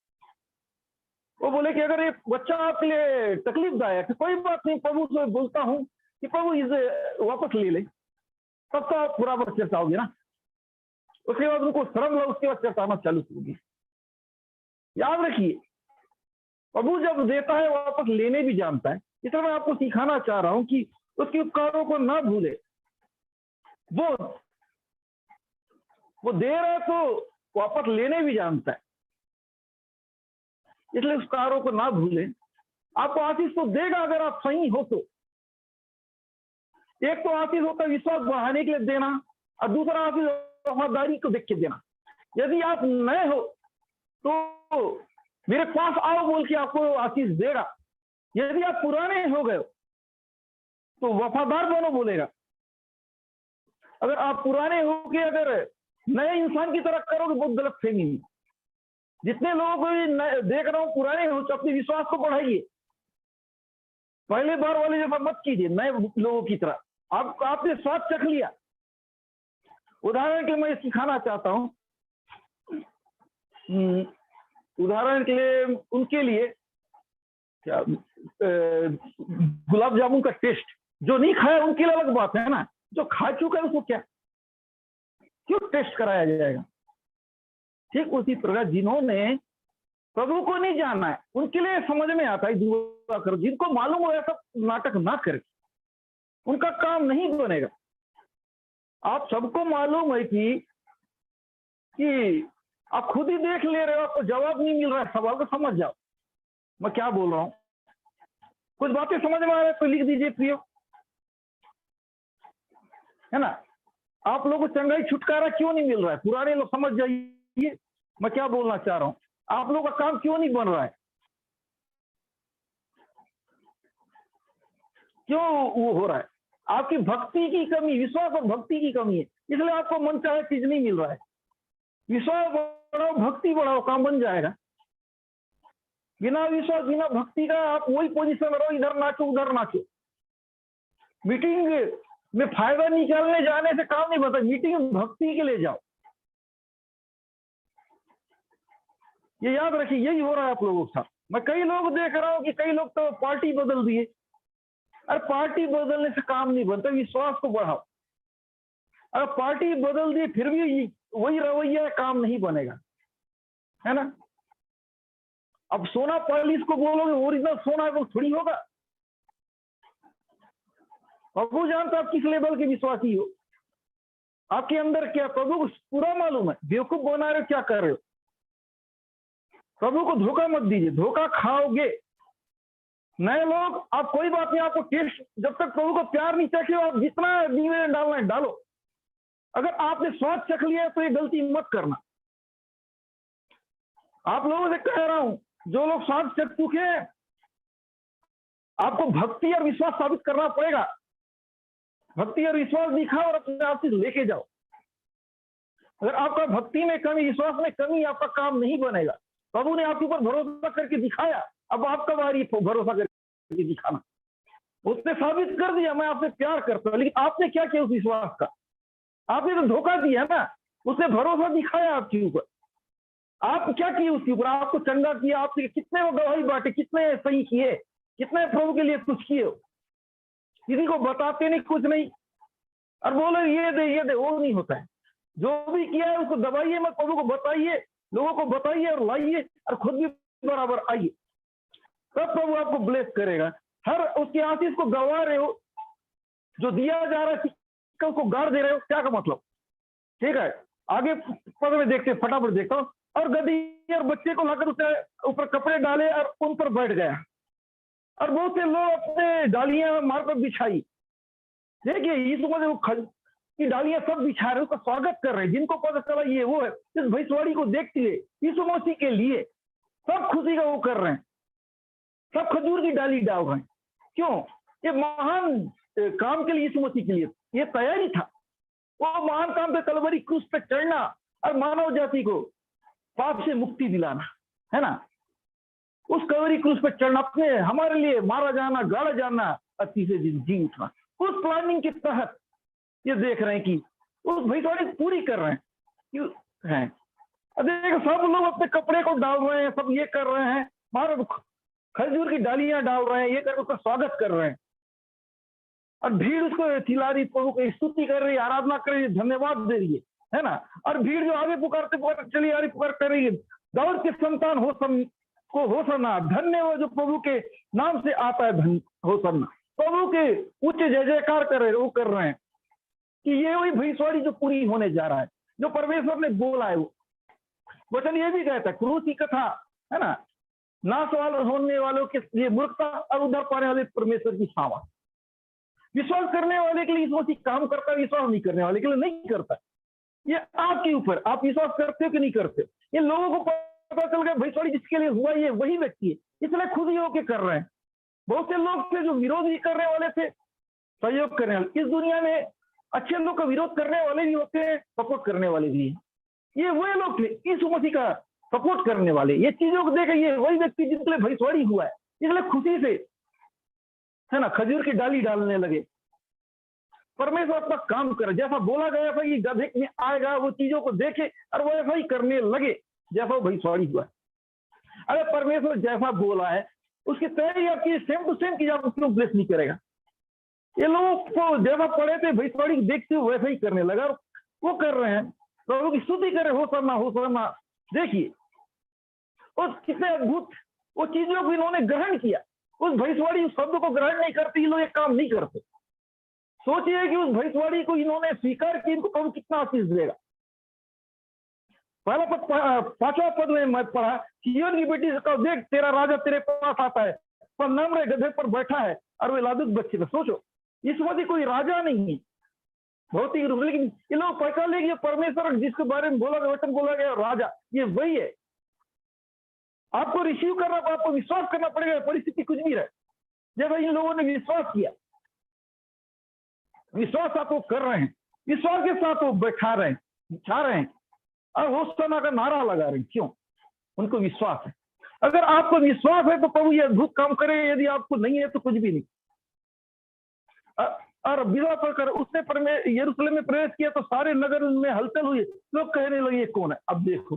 Speaker 2: वो बोले कि अगर ये बच्चा आपके लिए तकलीफदायक है, कोई बात नहीं, प्रभु से बोलता हूँ कि प्रभु इसे वापस ले ले, तब तो आप बराबर चर्च आओगे ना। उसके बाद उनको शर्म लगा, उसके बाद चर्च आना चालू होगी। याद रखिए, प्रभु जब देता है वापस लेने भी जानता है। इसलिए मैं आपको सिखाना चाह रहा हूं कि उसके उपकारों को ना भूले। वो दे रहा है तो वापस लेने भी जानता है, इसलिए उपकारों को ना भूले। आपको आशीष तो देगा अगर आप सही हो तो। एक तो आशीष होता है विश्वास बढ़ाने के लिए देना, और दूसरा आशीष वफादारी को देख के देना। यदि आप नए हो तो मेरे पास आओ बोल के आपको आशीष देगा। यदि आप पुराने हो गए तो वफादार बनो बोलेगा। अगर आप पुराने हो के अगर नए इंसान की तरह करोगे, बहुत गलत फहमी है। जितने लोगों को देख रहा हूं पुराने हो, तो अपने विश्वास को बढ़ाइए। पहले बार वाले जैसा मत कीजिए, नए लोगों की तरह। आपने स्वाद चख लिया। उदाहरण के लिए मैं सिखाना चाहता हूं, उदाहरण के लिए उनके लिए क्या, गुलाब जामुन का टेस्ट जो नहीं खाया उनके लिए अलग बात है ना, जो खा चुका है उसको क्या क्यों टेस्ट कराया जाएगा? ठीक उसी प्रकार जिन्होंने प्रभु को नहीं जाना है उनके लिए समझ में आता है दुआ करो। जिनको मालूम हो ऐसा नाटक ना करे, उनका काम नहीं बनेगा। आप सबको मालूम है कि आप खुद ही देख ले रहे हो, आपको जवाब नहीं मिल रहा है सवाल, को समझ जाओ मैं क्या बोल रहा हूं। कुछ बातें समझ में आ रहा है तो लिख दीजिए प्रियो, है ना। आप लोगों को चंगाई छुटकारा क्यों नहीं मिल रहा है? पुराने लोग समझ जाइए मैं क्या बोलना चाह रहा हूं। आप लोगों का काम क्यों नहीं बन रहा है? क्यों वो हो रहा है? आपकी भक्ति की कमी, विश्वास और भक्ति की कमी है, इसलिए आपको मन चाहे चीज नहीं मिल रहा है। विश्वास बढ़ाओ, भक्ति बढ़ाओ, काम बन जाएगा। बिना विश्वास बिना भक्ति का आप वही पोजीशन में रहो, इधर नाचो उधर नाचो। मीटिंग में फायदा निकालने जाने से काम नहीं बनता, मीटिंग में भक्ति के लिए जाओ। ये याद रखिए, यही हो रहा है आप लोगों के साथ। मैं कई लोग देख रहा हूं कि कई लोग तो पार्टी बदल दिए। अरे पार्टी बदलने से काम नहीं बनता, विश्वास को बढ़ाओ। अगर पार्टी बदल दी फिर भी वही रवैया है, काम नहीं बनेगा, है ना। अब सोना पॉलिश को बोलोगे ओरिजिनल सोना है वो थोड़ी होगा। प्रभु जानता आप किस लेवल के विश्वासी हो, आपके अंदर क्या प्रभु को पूरा मालूम है। बेवकूफ बना रहे हो, क्या कर रहे हो? प्रभु को धोखा मत दीजिए, धोखा खाओगे। नए लोग आप कोई बात नहीं, आपको टेस्ट जब तक प्रभु को प्यार नहीं चखे आप जितना दीवे डालना है डालो। अगर आपने स्वाद चख लिया तो ये गलती मत करना। आप लोगों से कह रहा हूं, जो लोग स्वाद चख चुके हैं आपको भक्ति और विश्वास साबित करना पड़ेगा। भक्ति और विश्वास दिखाओ और अपने आप से लेके जाओ। अगर आपका भक्ति में कमी, विश्वास में कमी, आपका काम नहीं बनेगा। प्रभु ने आपके ऊपर भरोसा करके दिखाया, अब आपका बारी भरोसा करके दिखाना। उसने साबित कर दिया मैं आपसे प्यार करता हूं, लेकिन आपने क्या किया उस विश्वास का? आपने तो धोखा दिया ना। उसने भरोसा दिखाया आपके ऊपर, आप क्या किए उसके ऊपर? आपको चंगा किया, आपसे कितने वो गवाही बांटे, कितने सही किए, कितने प्रभु के लिए कुछ किए हो। किसी को बताते नहीं, कुछ नहीं, और बोले ये दे, वो नहीं होता है। जो भी किया है उसको दबाइए मत, प्रभु को बताइए, लोगों को बताइए और लाइए, और खुद भी बराबर आइए, तब प्रभु आपको ब्लेस करेगा। हर उसके आशीष को गवा रहे हो, जो दिया जा रहा है उसको गाड़ दे रहे हो, क्या का मतलब? ठीक है, आगे पद में देखते, फटाफट देखता हूं। और गधी और बच्चे को लाकर उसके ऊपर कपड़े डाले और उन पर बैठ गया, और बहुत से लोग अपने डालियां मार पर बिछाई। देखिए यीशु मसीह खजूर की डालियां सब बिछा रहे, उसका स्वागत कर रहे हैं। जिनको पता चला ये वो है, इस भविष्यवाणी को देखते हुए यीशु मसीह के लिए सब खुशी का वो कर रहे हैं, सब खजूर की डाली डाल रहे हैं। क्यों? ये महान काम के लिए, यीशु मसीह के लिए ये तैयारी था। वो महान काम पे कलवरी क्रूस पे चढ़ना और मानव जाति को पाप से मुक्ति दिलाना, है ना। उस कलवरी क्रूस पे चढ़ना, अपने हमारे लिए मारा जाना, गाड़ा जाना, अति से जी उठना, उस प्लानिंग के तहत ये देख रहे हैं कि उस भविष्यवाणी पूरी कर रहे हैं। क्यों है? देखो सब लोग अपने कपड़े को डाल रहे हैं, सब ये कर रहे हैं, मारो खजूर की डालियां डाल रहे हैं, ये करके उसका स्वागत कर रहे हैं। और भीड़ उसको चिल्ला रही, प्रभु की स्तुति कर रही है, आराधना कर रही है, धन्यवाद दे रही है ना। और भीड़ जो आगे पुकारते पुकारते चली आ रही, पुकार कर रही है, दाऊद के संतान को होसन्ना, धन्य हो जो प्रभु के नाम से आता है, धन्य होसन्ना। प्रभु के ऊंचे जय जयकार कर रहे, वो कर रहे हैं कि ये वही भविष्यवाणी जो पूरी होने जा रहा है, जो परमेश्वर ने बोला है। वो वचन ये भी कहता है, क्रूस की कथा, है ना, नाश होने वालों के लिए मूर्खता और उद्धार पाने वाले परमेश्वर की सामर्थ। विश्वास करने वाले के लिए इस मसीह काम करता है, विश्वास नहीं करने वाले के लिए नहीं करता। ये आपके ऊपर, आप विश्वास करते हो कि नहीं करते। ये लोगों को पता चल गया भविष्यवाणी जिसके लिए हुआ ये वही व्यक्ति है, इसलिए खुद ही होके कर रहे हैं। बहुत से लोग थे जो विरोध भी करने वाले थे, सहयोग करने वाले। इस दुनिया में अच्छे लोग का विरोध करने वाले भी होते हैं, सपोर्ट करने वाले भी हैं। ये वही लोग थे यीशु मसीह का सपोर्ट करने वाले। ये चीजों को देखे ये वही व्यक्ति जिसके लिए भविष्यवाणी हुआ है, इसलिए खुशी से, है ना, खजूर की डाली डालने लगे। परमेश्वर अपना काम करे, जैसा बोला गया था कि गधे में आएगा, वो चीजों को देखे और वो ऐसा ही करने लगे जैसा वो भविष्यवाणी हुआ। अगर परमेश्वर जैसा बोला है उसकी तैयारी आपकी सेम टू सेम की, आप क्यों ब्लेस नहीं करेगा। ये लोग को जैसा पढ़े थे भविष्यवाणी देखते हुए वैसा ही करने लगा, और वो कर रहे हैं, प्रभु की स्तुति करे, होसन्ना। देखिए और कितने अद्भुत वो चीजों को इन्होंने ग्रहण किया। उस भविष्यवाणी शब्द को ग्रहण नहीं करते, ये लोग एक काम नहीं करते। सोचिए कि उस भविष्यवाणी को इन्होंने स्वीकार किया, इनको प्रभु कितना आशीष देगा। पहला पद, 5वां पद में मैं पढ़ा, सिय्योन की बेटी का देख, तेरा राजा तेरे पास आता है, पर नम्र गधे पर बैठा है और वे लादुक बच्चे पर। सोचो, इस मसीह कोई राजा नहीं है भौतिक रूप, लेकिन ये लोग पहचान ले कि परमेश्वर जिसके बारे में बोला गया, वचन बोला गया राजा, ये वही है। आपको रिसीव करना, आपको विश्वास करना पड़ेगा, परिस्थिति कुछ भी रहे। जैसा इन लोगों ने विश्वास किया, विश्वास आप वो कर रहे हैं, विश्वास के साथ वो बैठा रहे हैं, बिछा रहे हैं और होसन्ना का नारा लगा रहे हैं। क्यों? उनको विश्वास है। अगर आपको विश्वास है तो प्रभु ये अद्भुत काम करे, यदि आपको नहीं है तो कुछ भी नहीं। और विवाह पर उसने यरूशलेम में प्रवेश किया तो सारे नगर में हलचल हुई, लोग कहने लगे ये कौन है। अब देखो,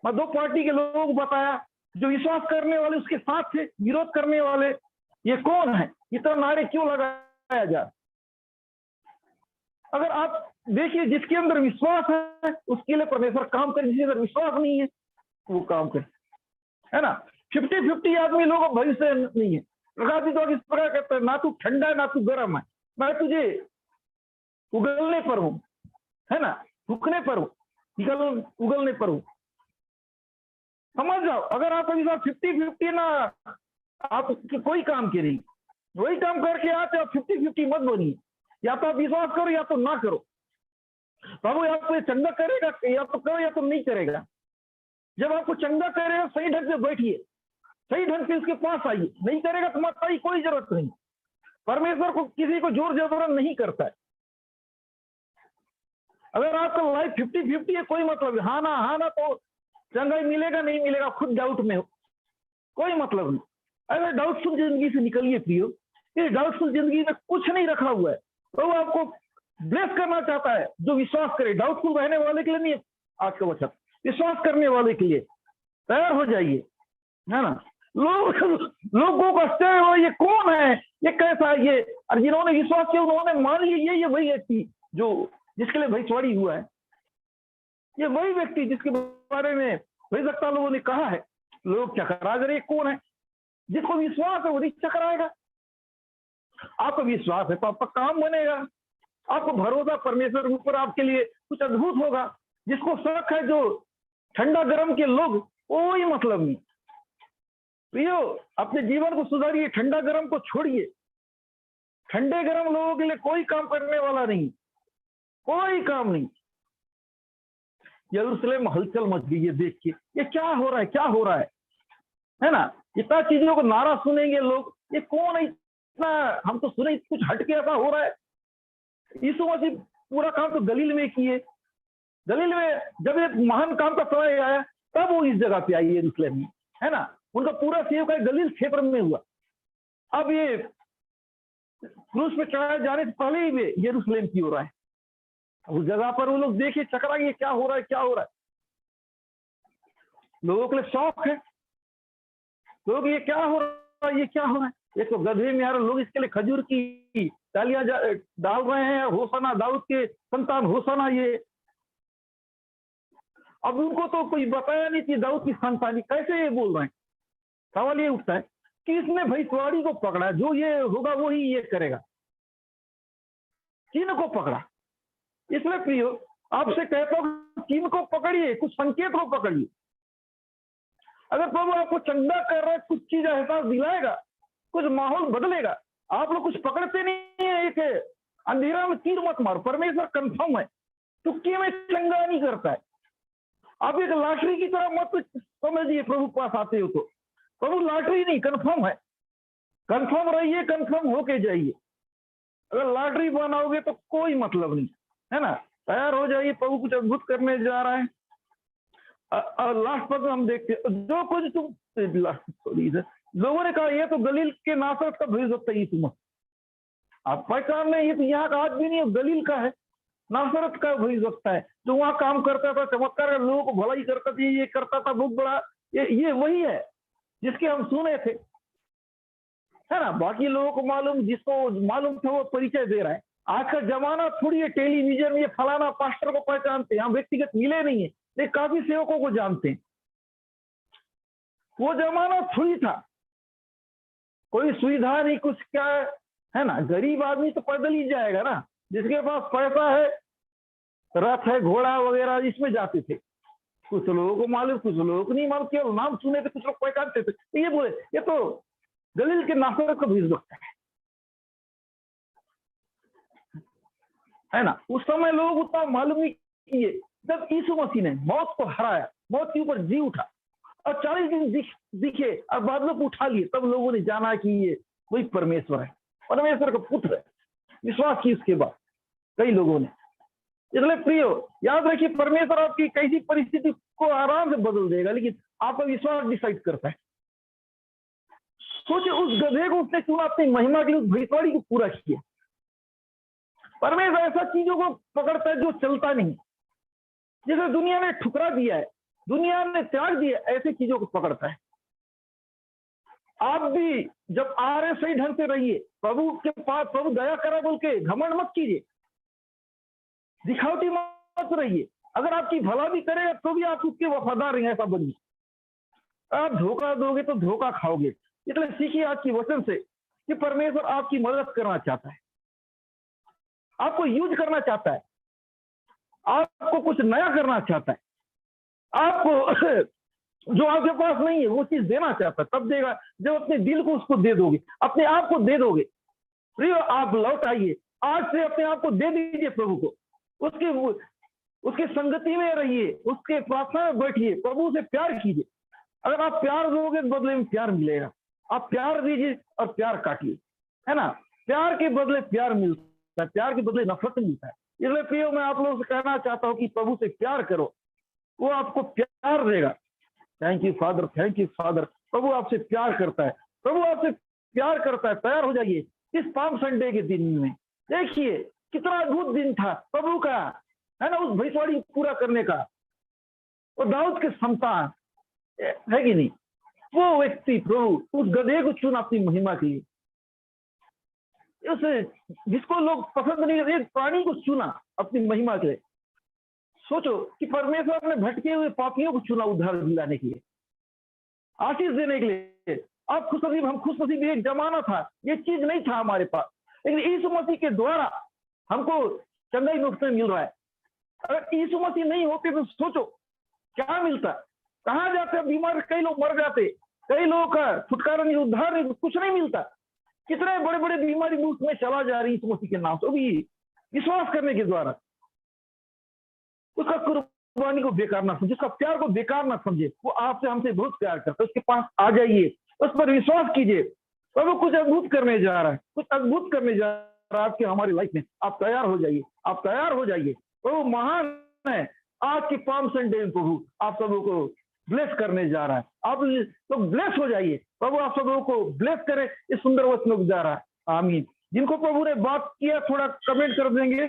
Speaker 2: मैं दो पार्टी के लोगों को बताया, जो विश्वास करने वाले उसके साथ थे, विरोध करने वाले, ये कौन है, इतना नारे क्यों लगाया जा। अगर आप देखिए, जिसके अंदर विश्वास है उसके लिए परमेश्वर काम करे, जिसके अंदर विश्वास नहीं है वो काम करे, है ना। 50-50 आदमी लोगों भविष्य नहीं है। प्रकाशित तो इस प्रकार कहता है, ना तू ठंडा है ना तू गर्म है, मैं तुझे उगलने पर हूं, है ना, रुकने पर हूं, उगलने पर हूं। समझ जाओ, अगर आपका विश्वास 50-50 ना, आप कोई काम के नहीं, वही काम करके आते, आप 50-50 मत बनिए। या तो आप विश्वास करो या तो ना करो। प्रभु आपको चंगा करेगा, या तो करो या तो नहीं करेगा। जब आपको चंगा करेगा सही ढंग से बैठिए, सही ढंग से उसके पास आइए, नहीं करेगा तो मत आइए, कोई जरूरत नहीं। परमेश्वर को किसी को जोर जबरन नहीं करता है। अगर आपका लाइफ 50-50 है, कोई मतलब हाँ ना तो चंगाई मिलेगा नहीं मिलेगा, खुद डाउट में हो, कोई मतलब नहीं। अगर डाउटफुल जिंदगी से निकलिए प्रियो, इस डाउटफुल जिंदगी में कुछ नहीं रखा हुआ है। तो वो आपको ब्लेस करना चाहता है जो विश्वास करे। डाउटफुल रहने वाले के लिए नहीं, आज का वचन विश्वास करने वाले के लिए। तैयार हो जाइए, है ना। लोगों को आश्चर्य हो, ये कौन है, ये कैसा है ये। और जिन्होंने विश्वास किया उन्होंने मान लिया ये वही व्यक्ति जो जिसके लिए भविष्यवाणी हुआ है, ये वही व्यक्ति जिसके बारे में भविष्यवक्ता लोगों ने कहा है। लोग चकरा रहे, कौन है, जिसको विश्वास है वो नहीं चकराएगा। आपको विश्वास है तो आपका काम बनेगा, आपको भरोसा परमेश्वर के ऊपर, आपके लिए कुछ अद्भुत होगा। जिसको शक है, जो ठंडा गर्म के लोग, वो ही मतलब नहीं। प्रियो, अपने जीवन को सुधारिए, ठंडा गर्म को छोड़िए, ठंडे गर्म लोगों के लिए कोई काम करने वाला नहीं, कोई काम नहीं। यरूशलेम में हलचल मच गई है देख के, ये क्या हो रहा है, क्या हो रहा है ना। इतना चीजों को नारा सुनेंगे लोग, ये कौन है इतना, हम तो सुने कुछ हटके ऐसा हो रहा है। यीशु मसीह पूरा काम तो गलील में किए, गलील में जब एक महान काम का समय आया तब वो इस जगह पे आई यरूशलेम में, है ना। उनका पूरा सेवकाई गलील क्षेत्र में हुआ। अब ये क्रूस पे चढ़ाए जाने से पहले ही वे यरूशलेम की हो रहा है। उस जगह पर वो लोग देखे चकरा, ये क्या हो रहा है, क्या हो रहा है। लोगों के लिए शौक है, लोग ये क्या हो रहा है, ये क्या हो रहा है। एक तो गधे में आ रहे लोग, इसके लिए खजूर की डालियां डाल रहे हैं, होसाना दाऊद के संतान, होसाना। ये अब उनको तो कोई बताया नहीं कि दाऊद की संतानी, कैसे ये बोल रहे हैं। सवाल ये उठता है कि इसने भविष्यवाणी को पकड़ा, जो ये होगा वही ये करेगा, किन को पकड़ा। इसलिए प्रियो आपसे कहता हूं, किन को पकड़िए, कुछ संकेत को पकड़िए। अगर प्रभु आपको चंगा कर रहा है, कुछ चीज एहसास दिलाएगा, कुछ माहौल बदलेगा। आप लोग कुछ पकड़ते नहीं है। एक अंधेरा में तीर मत मारो, परमेश्वर कंफर्म है, तुक्की में चंगा नहीं करता है। आप एक लॉटरी की तरह मत समझिए प्रभु पास आते हो तो। प्रभु लॉटरी नहीं, कंफर्म है। कंफर्म रहिए, कंफर्म होके जाइए। अगर लॉटरी बनाओगे तो कोई मतलब नहीं, है ना। तैयार हो जाइए, प्रभु कुछ अद्भुत करने जा रहा है। लास्ट पर हम देखते जो कुछ तुम लोगों ने कहा, ये तो गलील के नासरत का भविष्यवक्ता यीशु मसीह। आप पहचान नहीं, ये तो यहाँ का आदमी नहीं, गलील का है, नासरत का भविष्यवक्ता है, जो वहां काम करता था, चमत्कार लोगों को भलाई करता था, ये करता था बहुत बड़ा। ये वही है जिसके हम सुने थे, है ना। बाकी लोगों को मालूम, जिसको मालूम था वो परिचय दे रहा है। आज का जमाना थोड़ी है टेलीविजन में फलाना पास्टर को पहचानते हैं, हम व्यक्तिगत मिले नहीं है, लेकिन काफी सेवकों को जानते हैं। वो जमाना थोड़ी था, कोई सुविधा नहीं, कुछ क्या है ना। गरीब आदमी तो पैदल ही जाएगा ना, जिसके पास पैसा है, रथ है, घोड़ा वगैरह, इसमें जाते थे। कुछ लोगों को मालूम, कुछ लोगों को नहीं मालूम, केवल नाम सुने थे, कुछ लोग पहचानते थे। तो ये बोले ये तो गलील के नासरत का भविष्यवक्ता है ना। उस समय लोग उतना मालूम नहीं किए। जब यीशु मसीह ने मौत को हराया, मौत के ऊपर जी उठा और 40 दिन दिखे और बादलों को उठा लिए, तब लोगों ने जाना कि ये वही परमेश्वर है, परमेश्वर का पुत्र है। विश्वास की उसके बाद कई लोगों ने। इसलिए प्रियो याद रखिए, परमेश्वर आपकी कैसी परिस्थिति को आराम से बदल देगा, लेकिन आपका विश्वास डिसाइड करता है। सोचिए, उस गधे को उसने चुना अपनी महिमा के लिए, उस भविष्यवाणी को पूरा किया। परमेश्वर ऐसा चीजों को पकड़ता है जो चलता नहीं, जिसे दुनिया ने ठुकरा दिया है, दुनिया ने त्याग दिया, ऐसी चीजों को पकड़ता है। आप भी जब आ रहे सही ढंग से रहिए, प्रभु के पास, प्रभु दया करा बोल के घमंड मत कीजिए, दिखावटी मत रहिए। अगर आपकी भला भी करेगा तो भी आप उसके वफादार हैं, ऐसा बनिए। आप धोखा दोगे तो धोखा खाओगे। इसलिए सीखिए आज की वचन से कि परमेश्वर आपकी मदद करना चाहता है, आपको यूज करना चाहता है, आपको कुछ नया करना चाहता है, आपको जो आपके पास नहीं है वो चीज देना चाहता है। तब देगा जब अपने दिल को उसको दे दोगे, अपने आप को दे दोगे। प्रिय आप लौट आइए, आज से अपने आप को दे दीजिए प्रभु को, उसके संगति में रहिए, उसके प्रार्थना में बैठिए, प्रभु से प्यार कीजिए। अगर आप प्यार दोगे तो बदले में प्यार मिलेगा। आप प्यार दीजिए और प्यार काटिए, है ना। प्यार के बदले प्यार मिलता है, प्यार के बदले नफरत मिलता है। इसलिए प्रियो मैं आप लोगों से कहना चाहता हूं कि प्रभु से प्यार करो, वो आपको प्यार देगा। Thank you father, thank you father. प्रभु आपसे प्यार करता है, प्रभु आपसे प्यार करता है। तैयार हो जाइए इस पाम संडे के दिन में। देखिए कितना अद्भुत दिन था प्रभु का, है ना, उस भविष्यवाणी पूरा करने का। वो दाऊद के संतान है कि नहीं, वो व्यक्ति प्रभु उस गधे को चुना अपनी महिमा के लिए, उसे जिसको लोग पसंद नहीं करते, प्राणी को चुना अपनी महिमा के लिए। सोचो कि परमेश्वर ने भटके हुए पापियों को चुना उद्धार दिलाने के लिए, आशीष देने के लिए। आप खुशनसीब, हम खुशनसीब। एक जमाना था ये चीज नहीं था हमारे पास, लेकिन यीशु मसीह के द्वारा हमको चंगाई मुफ्त में मिल रहा है। अगर यीशु मसीह नहीं होते तो सोचो क्या मिलता, कहाँ जाते बीमार, कई लोग मर जाते, कई लोगों का छुटकारा नहीं, उद्धार नहीं, कुछ नहीं मिलता। कितने बड़े बड़े बीमारी मुल्क में चला जा रही है मसीह के नाम से, भी विश्वास करने के द्वारा। उसका कुर्बानी को बेकार ना समझे, उसका प्यार को बेकार ना समझे। वो आपसे हमसे बहुत प्यार करता है। उसके पास आ जाइए, उस पर विश्वास कीजिए। प्रभु कुछ अद्भुत करने जा रहा है, कुछ अद्भुत करने जा रहा है आपके हमारी लाइफ में। आप तैयार हो जाइए, आप तैयार हो जाइए। प्रभु महान है। आज की पाम संडे में प्रभु आप सबों को ब्लेस करने जा रहा है। आप तो ब्लेस हो जाइए। प्रभु आप सबों को ब्लेस करे इस सुंदर वचनों के द्वारा। आमीन। जिनको प्रभु ने बात किया थोड़ा कमेंट कर देंगे।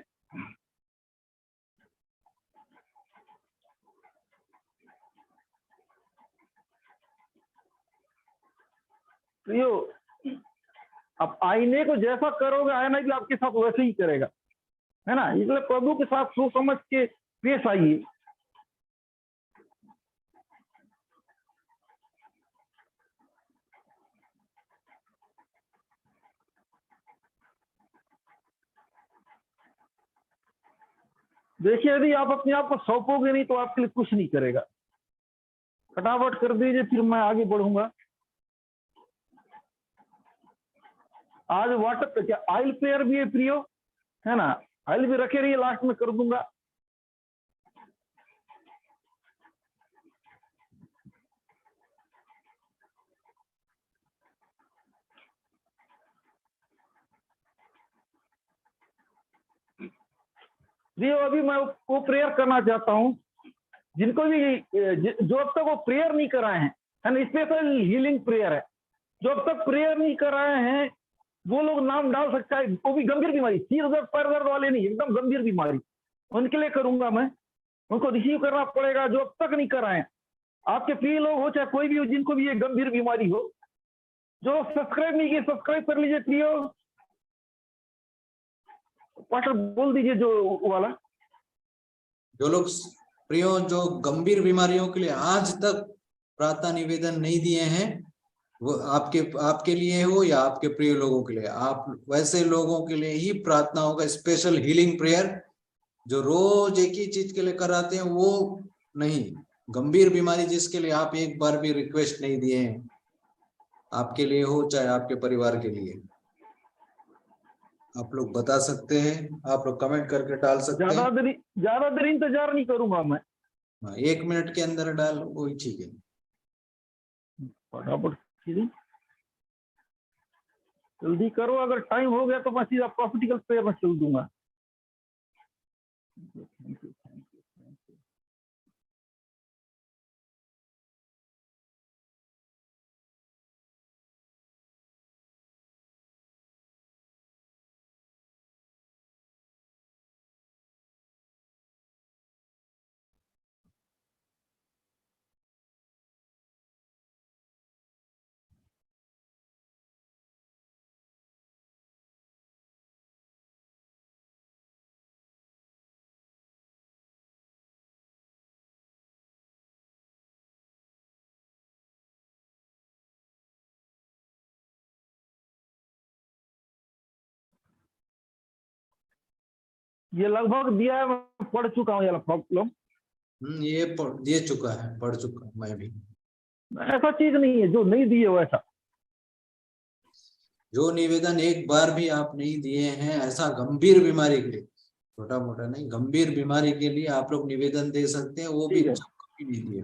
Speaker 2: प्रियो, आप आईने को जैसा करोगे आईना भी आपके साथ वैसे ही करेगा, है ना। इसलिए प्रभु के साथ सोच समझ के पेश आइए। देखिए, यदि आप अपने आप को सौंपोगे नहीं तो आपके लिए कुछ नहीं करेगा। फटाफट कर दीजिए, फिर मैं आगे बढ़ूंगा। आज वाटर क्या ऑयल प्रेयर भी है प्रियो, है ना। ऑयल भी रखे रहिए, लास्ट में कर दूंगा। प्रियो, अभी मैं वो प्रेयर करना चाहता हूं जिनको भी जो अब तक वो प्रेयर नहीं कराए हैं, है ना। स्पेशल हीलिंग प्रेयर है। जो अब तक प्रेयर नहीं कराए हैं वो लोग नाम डाल सकता है। वो भी गंभीर बीमारी, सिर दर्द पैर दर्द वाले नहीं, एकदम गंभीर बीमारी, उनके लिए करूंगा मैं। उनको रिसीव करना पड़ेगा जो अब तक नहीं कराए। आपके प्रिय लोग हो चाहे कोई भी हो, जिनको भी ये गंभीर बीमारी हो, जो सब्सक्राइब नहीं किए सब्सक्राइब कर लीजिए प्रियो। पास्टर बोल दीजिए जो वाला।
Speaker 3: जो लोग प्रियो जो गंभीर बीमारियों के लिए आज तक प्रार्थना निवेदन नहीं दिए हैं, वो आपके लिए हो या आपके प्रिय लोगों के लिए, आप वैसे लोगों के लिए ही प्रार्थना होगा। स्पेशल हीलिंग प्रेयर जो रोज एक ही चीज के लिए कराते हैं वो नहीं, गंभीर बीमारी जिसके लिए आप एक बार भी रिक्वेस्ट नहीं दिए हैं, आपके लिए हो चाहे आपके परिवार के लिए, आप लोग बता सकते हैं। आप लोग कमेंट करके डाल सकते हैं।
Speaker 2: ज्यादा देर इंतजार नहीं करूंगा मैं।
Speaker 3: 1 मिनट के अंदर डाल, वही ठीक है।
Speaker 2: फटाफट जल्दी करो। अगर टाइम हो गया तो मैं सीधा प्रॉफिटिकल प्रेयर में चल दूंगा। ये लगभग दिया है, मैं पढ़ चुका हूँ ये प्रॉब्लम।
Speaker 3: ये दे चुका है, पढ़ चुका मैं भी।
Speaker 2: ऐसा चीज नहीं है जो नहीं दिए वैसा।
Speaker 3: जो निवेदन एक बार भी आप नहीं दिए हैं, ऐसा गंभीर बीमारी के लिए, छोटा मोटा नहीं, गंभीर बीमारी के लिए आप लोग निवेदन दे सकते हैं, वो भी नहीं दिए।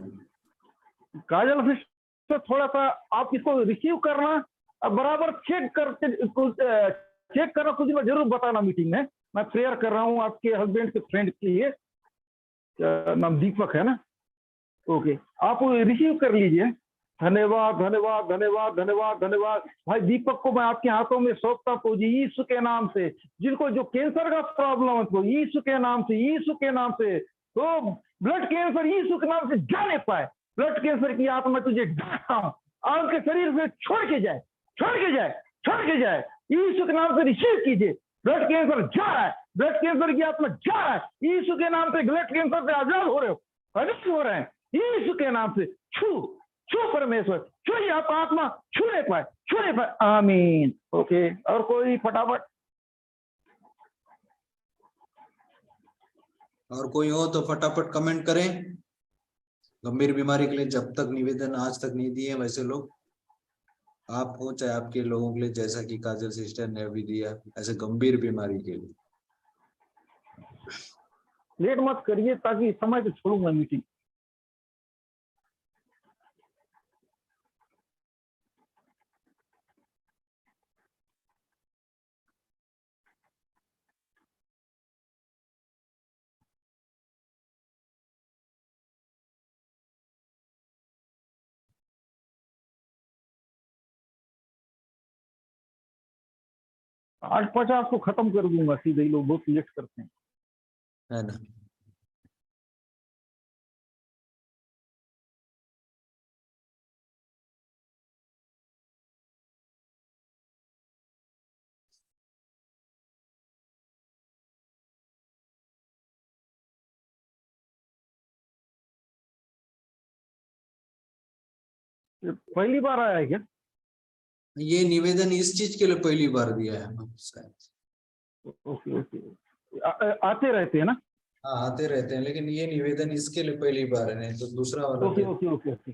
Speaker 2: काजल फिर थोड़ा सा आप इसको रिसीव करना, बराबर चेक करना, कुछ दिन जरूर बताना मीटिंग में। मैं प्रेयर कर रहा हूँ आपके हस्बैंड के फ्रेंड के लिए, नाम दीपक है ना। ओके, आप रिसीव कर लीजिए। धन्यवाद धन्यवाद धन्यवाद धन्यवाद धन्यवाद। भाई दीपक को मैं आपके हाथों में सौंपता हूँ यीशु के नाम से। जिनको जो कैंसर का प्रॉब्लम है तो यीशु के नाम से, यीशु के नाम से। तो ब्लड कैंसर यीशु के नाम से जाने पाए। ब्लड कैंसर की आत्मा तुझे डांटता हूँ, आपके शरीर से छोड़ के जाए, छोड़ के जाए, छोड़ के जाए। यीशु के नाम से रिसीव कीजिए। ब्लड कैंसर जा रहा है, ब्लड कैंसर की आत्मा जा रहा है। यीशु के नाम से ब्लड कैंसर से आजाद हो रहे हो, आजाद हो रहे हैं यीशु के नाम से। छू परमेश्वर, छूइए, आप आत्मा छूने पाए, छूने पाए। आमीन। ओके, और कोई फटाफट?
Speaker 3: और कोई हो तो फटाफट कमेंट करें। गंभीर बीमारी के लिए जब तक निवेदन आज तक नहीं दिए वैसे लोग। आप हो चाहे आपके लोगों के लिए, जैसा कि काजल सिस्टर ने अभी दिया, ऐसे गंभीर बीमारी के लिए।
Speaker 2: लेट मत करिए ताकि समय पे छोड़ूंगा मीटिंग। आज 50 को खत्म कर दूंगा सीधे, ही लोग बहुत लेट करते हैं।
Speaker 3: है ना।
Speaker 2: ये पहली बार आया है क्या?
Speaker 3: ये निवेदन इस चीज के लिए पहली बार दिया है हम शायद।
Speaker 2: ओके ओके, आते रहते हैं ना?
Speaker 3: हाँ आते रहते हैं, लेकिन ये निवेदन इसके लिए पहली बार है, नहीं तो दूसरा वाला
Speaker 2: ओके ओके ओके ओके,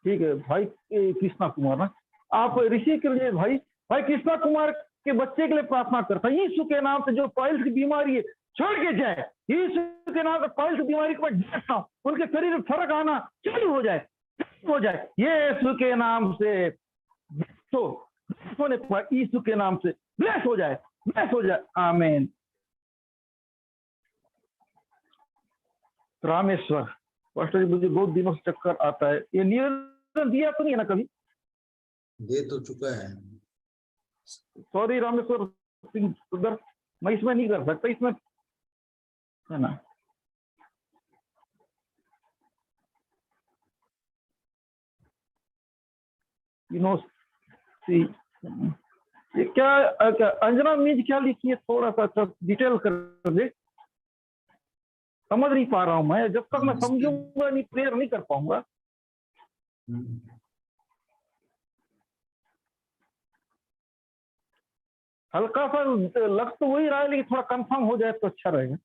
Speaker 2: ठीक है भाई। कृष्णा कुमार ना, आप रिसीव करिए भाई। भाई कृष्णा कुमार के बच्चे के लिए प्रार्थना करता है, यीशु के नाम से जो पाइल्स की बीमारी है छोड़ के जाए। यीशु के नाम से पाइल्स की बीमारी को मैं देखता हूँ, उनके शरीर में फर्क आना चालू हो जाए, हो जाए यीशु के नाम से। तो होने पर यीशु के नाम से ब्लेस हो जाए, ब्लेस हो जाए, आमीन। रामेश्वर, पास्टर जी मुझे बहुत दिनों से चक्कर आता है, ये निवेदन दिया तो नहीं है ना कभी?
Speaker 3: दे तो चुका है।
Speaker 2: सॉरी रामेश्वर सिंह उधर, मैं इसमें नहीं कर सकता, इसमें है ना। यू नो ये क्या अंजना मीज क्या लिखी है, थोड़ा सा डिटेल कर दे, समझ नहीं पा रहा हूं मैं। जब तक मैं समझूंगा नहीं प्रेयर नहीं कर पाऊंगा। हल्का सा लग तो वही रहा है, लेकिन थोड़ा कंफर्म हो जाए तो अच्छा रहेगा।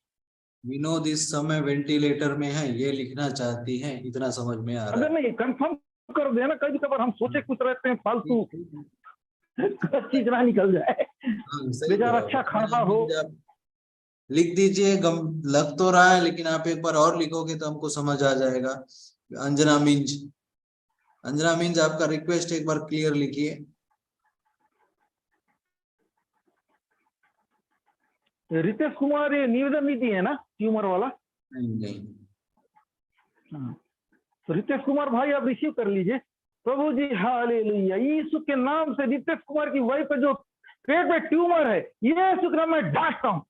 Speaker 3: विनोद इस समय वेंटिलेटर में है, ये लिखना चाहती है, इतना समझ में आ रहा
Speaker 2: अगर
Speaker 3: है।
Speaker 2: नहीं कंफर्म कर देना, कभी कभार हम सोचे कुछ रहते हैं फालतू चीज ना निकल जाए।
Speaker 3: हाँ, सही
Speaker 2: बेचारा
Speaker 3: बोला।
Speaker 2: अच्छा खाना हो।
Speaker 3: आप लिख दीजिए, गम लग तो रहा है, लेकिन आप एक बार और लिखोगे तो हमको समझ आ जाएगा। अंजना मिंज, अंजना मिंज आपका रिक्वेस्ट एक बार क्लियर लिखिए।
Speaker 2: रितेश कुमार ये निवेदन नहीं दिए है ना, ट्यूमर वाला?
Speaker 3: नहीं।
Speaker 2: हाँ। तो रितेश कुमार भाई आप रिसीव कर लीजिए। प्रभु जी हालेलुया, यीशु के नाम से रितेश कुमार की वाइफ पे जो पेट में ट्यूमर है, यीशु के नाम में डांटता हूँ,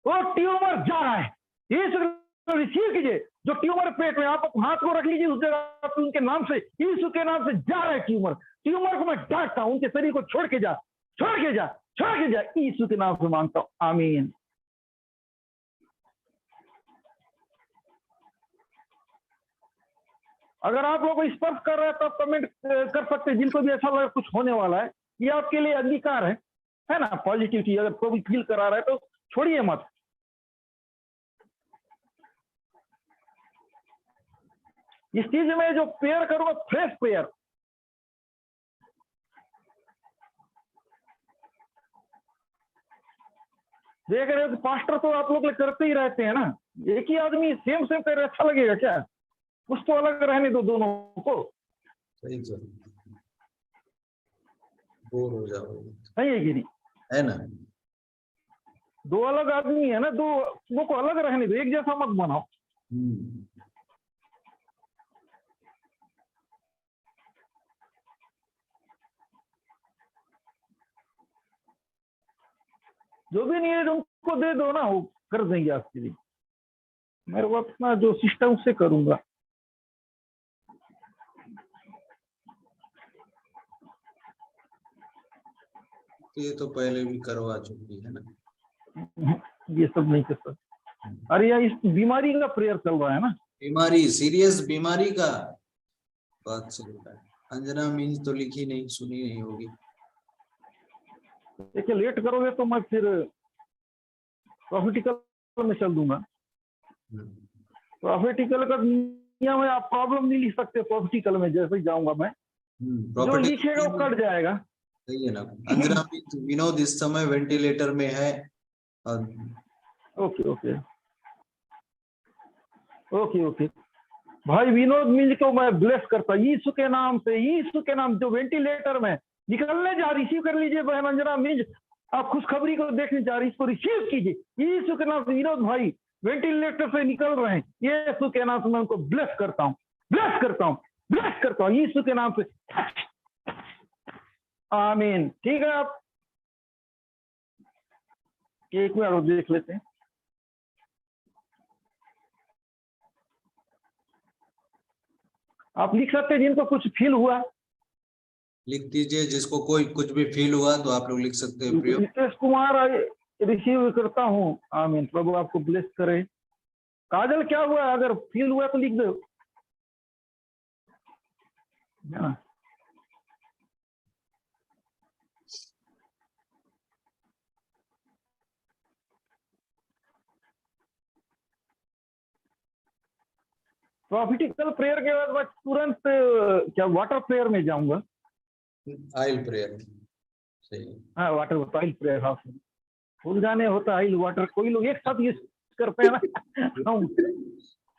Speaker 2: वो ट्यूमर जा रहा है। यीशु के नाम रिसीव कीजिए, जो ट्यूमर पेट में, आप हाथ को रख लीजिए उस जगह पे, उनके नाम से, यीशु के नाम से जा रहा है ट्यूमर। ट्यूमर को मैं डांटता हूँ, उनके शरीर को छोड़ के जा, छोड़ के जा, छोड़ के जा, यीशु के नाम से मांगता हूँ, आमीन। अगर आप लोग को स्पर्श कर रहा है तो आप कमेंट कर सकते हैं, जिनको भी ऐसा लगा कुछ होने वाला है, ये आपके लिए अंगीकार है ना, पॉजिटिविटी। अगर कोई फील करा रहा है तो छोड़िए मत। इस चीज में जो प्रेयर करूंगा, फ्रेश प्रेयर, देख रहे हो कि पास्टर तो आप लोग करते ही रहते हैं ना, एक ही आदमी सेम सेम कर, अच्छा लगेगा क्या? कुछ तो अलग रहने दो दोनों को।
Speaker 3: सही चल, बोर हो जाओगे,
Speaker 2: सही है कि नहीं?
Speaker 3: है ना।
Speaker 2: दो अलग आदमी है ना, दो को अलग रहने दो, एक जैसा मत बनाओ। जो भी नहीं है उनको दे दो ना, वो कर देंगे आपके लिए। मेरे को अपना जो सिस्टम से करूंगा।
Speaker 3: ये तो पहले भी करवा चुकी है ना,
Speaker 2: ये सब नहीं कर सकते। अरे यार, इस बीमारी का प्रेयर चल रहा है ना,
Speaker 3: बीमारी, सीरियस बीमारी का बात चल रहा है। अंजना मीन्स तो लिखी नहीं, सुनी नहीं होगी।
Speaker 2: देखिए लेट करोगे तो मैं फिर प्रॉफिटिकल में चल दूंगा। प्रॉफिटिकल का नियम है, आप प्रॉब्लम नहीं लिख सकते प्रॉफिटिकल में, जैसे ही जाऊंगा मैं। जो
Speaker 3: प्रॉपर्टी
Speaker 2: लिखेगा वो कट जाएगा।
Speaker 3: सही है ना। अंजना विनोद इस समय वेंटिलेटर में है। और
Speaker 2: ओके ओके ओके ओके भाई विनोद मिंज को मैं ब्लेस करता यीशु के नाम से, यीशु के नाम, जो वेंटिलेटर में निकलने जा, रिसीव कर लीजिए बहन अंजना मिंज, आप खुशखबरी को देखने जा रही, इसको रिसीव कीजिए यीशु के नाम से। विनोद भाई वेंटिलेटर से निकल रहे हैं, यीशु के नाम से मैं उनको ब्लेस करता हूँ, ब्लेस करता हूँ, ब्लेस करता हूँ यीशु के नाम से। आमीन। ठीक है, आप एक बार देख लेते हैं। आप लिख सकते हैं जिनको कुछ फील हुआ,
Speaker 3: लिख दीजिए, जिसको कोई कुछ भी फील हुआ तो आप लोग लिख सकते हैं। प्रियो
Speaker 2: नितेश कुमार रिसीव करता हूँ। आमीन, प्रभु आपको ब्लेस करे। काजल क्या हुआ, अगर फील हुआ तो लिख दो। हाँ। प्रॉफिटिकल प्रेयर के बाद मैं तुरंत क्या वाटर प्रेयर में जाऊंगा।
Speaker 3: आइल प्रेयर सही है।
Speaker 2: हाँ वाटर ऑयल प्रेयर हाउस में भूल जाने होता है, वाटर कोई लोग एक साथ यूज करते हैं ना, हम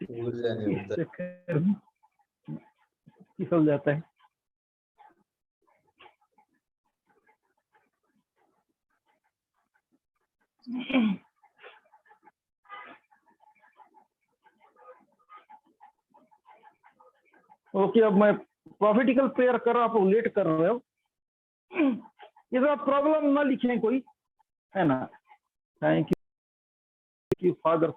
Speaker 3: भूल जाने होता है।
Speaker 2: फिसल जाता है। ओके, अब मैं प्रॉफिटिकल प्रेयर कर रहा हूँ, आप लेट कर रहे हो, ये आप प्रॉब्लम ना लिखें कोई, है ना। Thank you father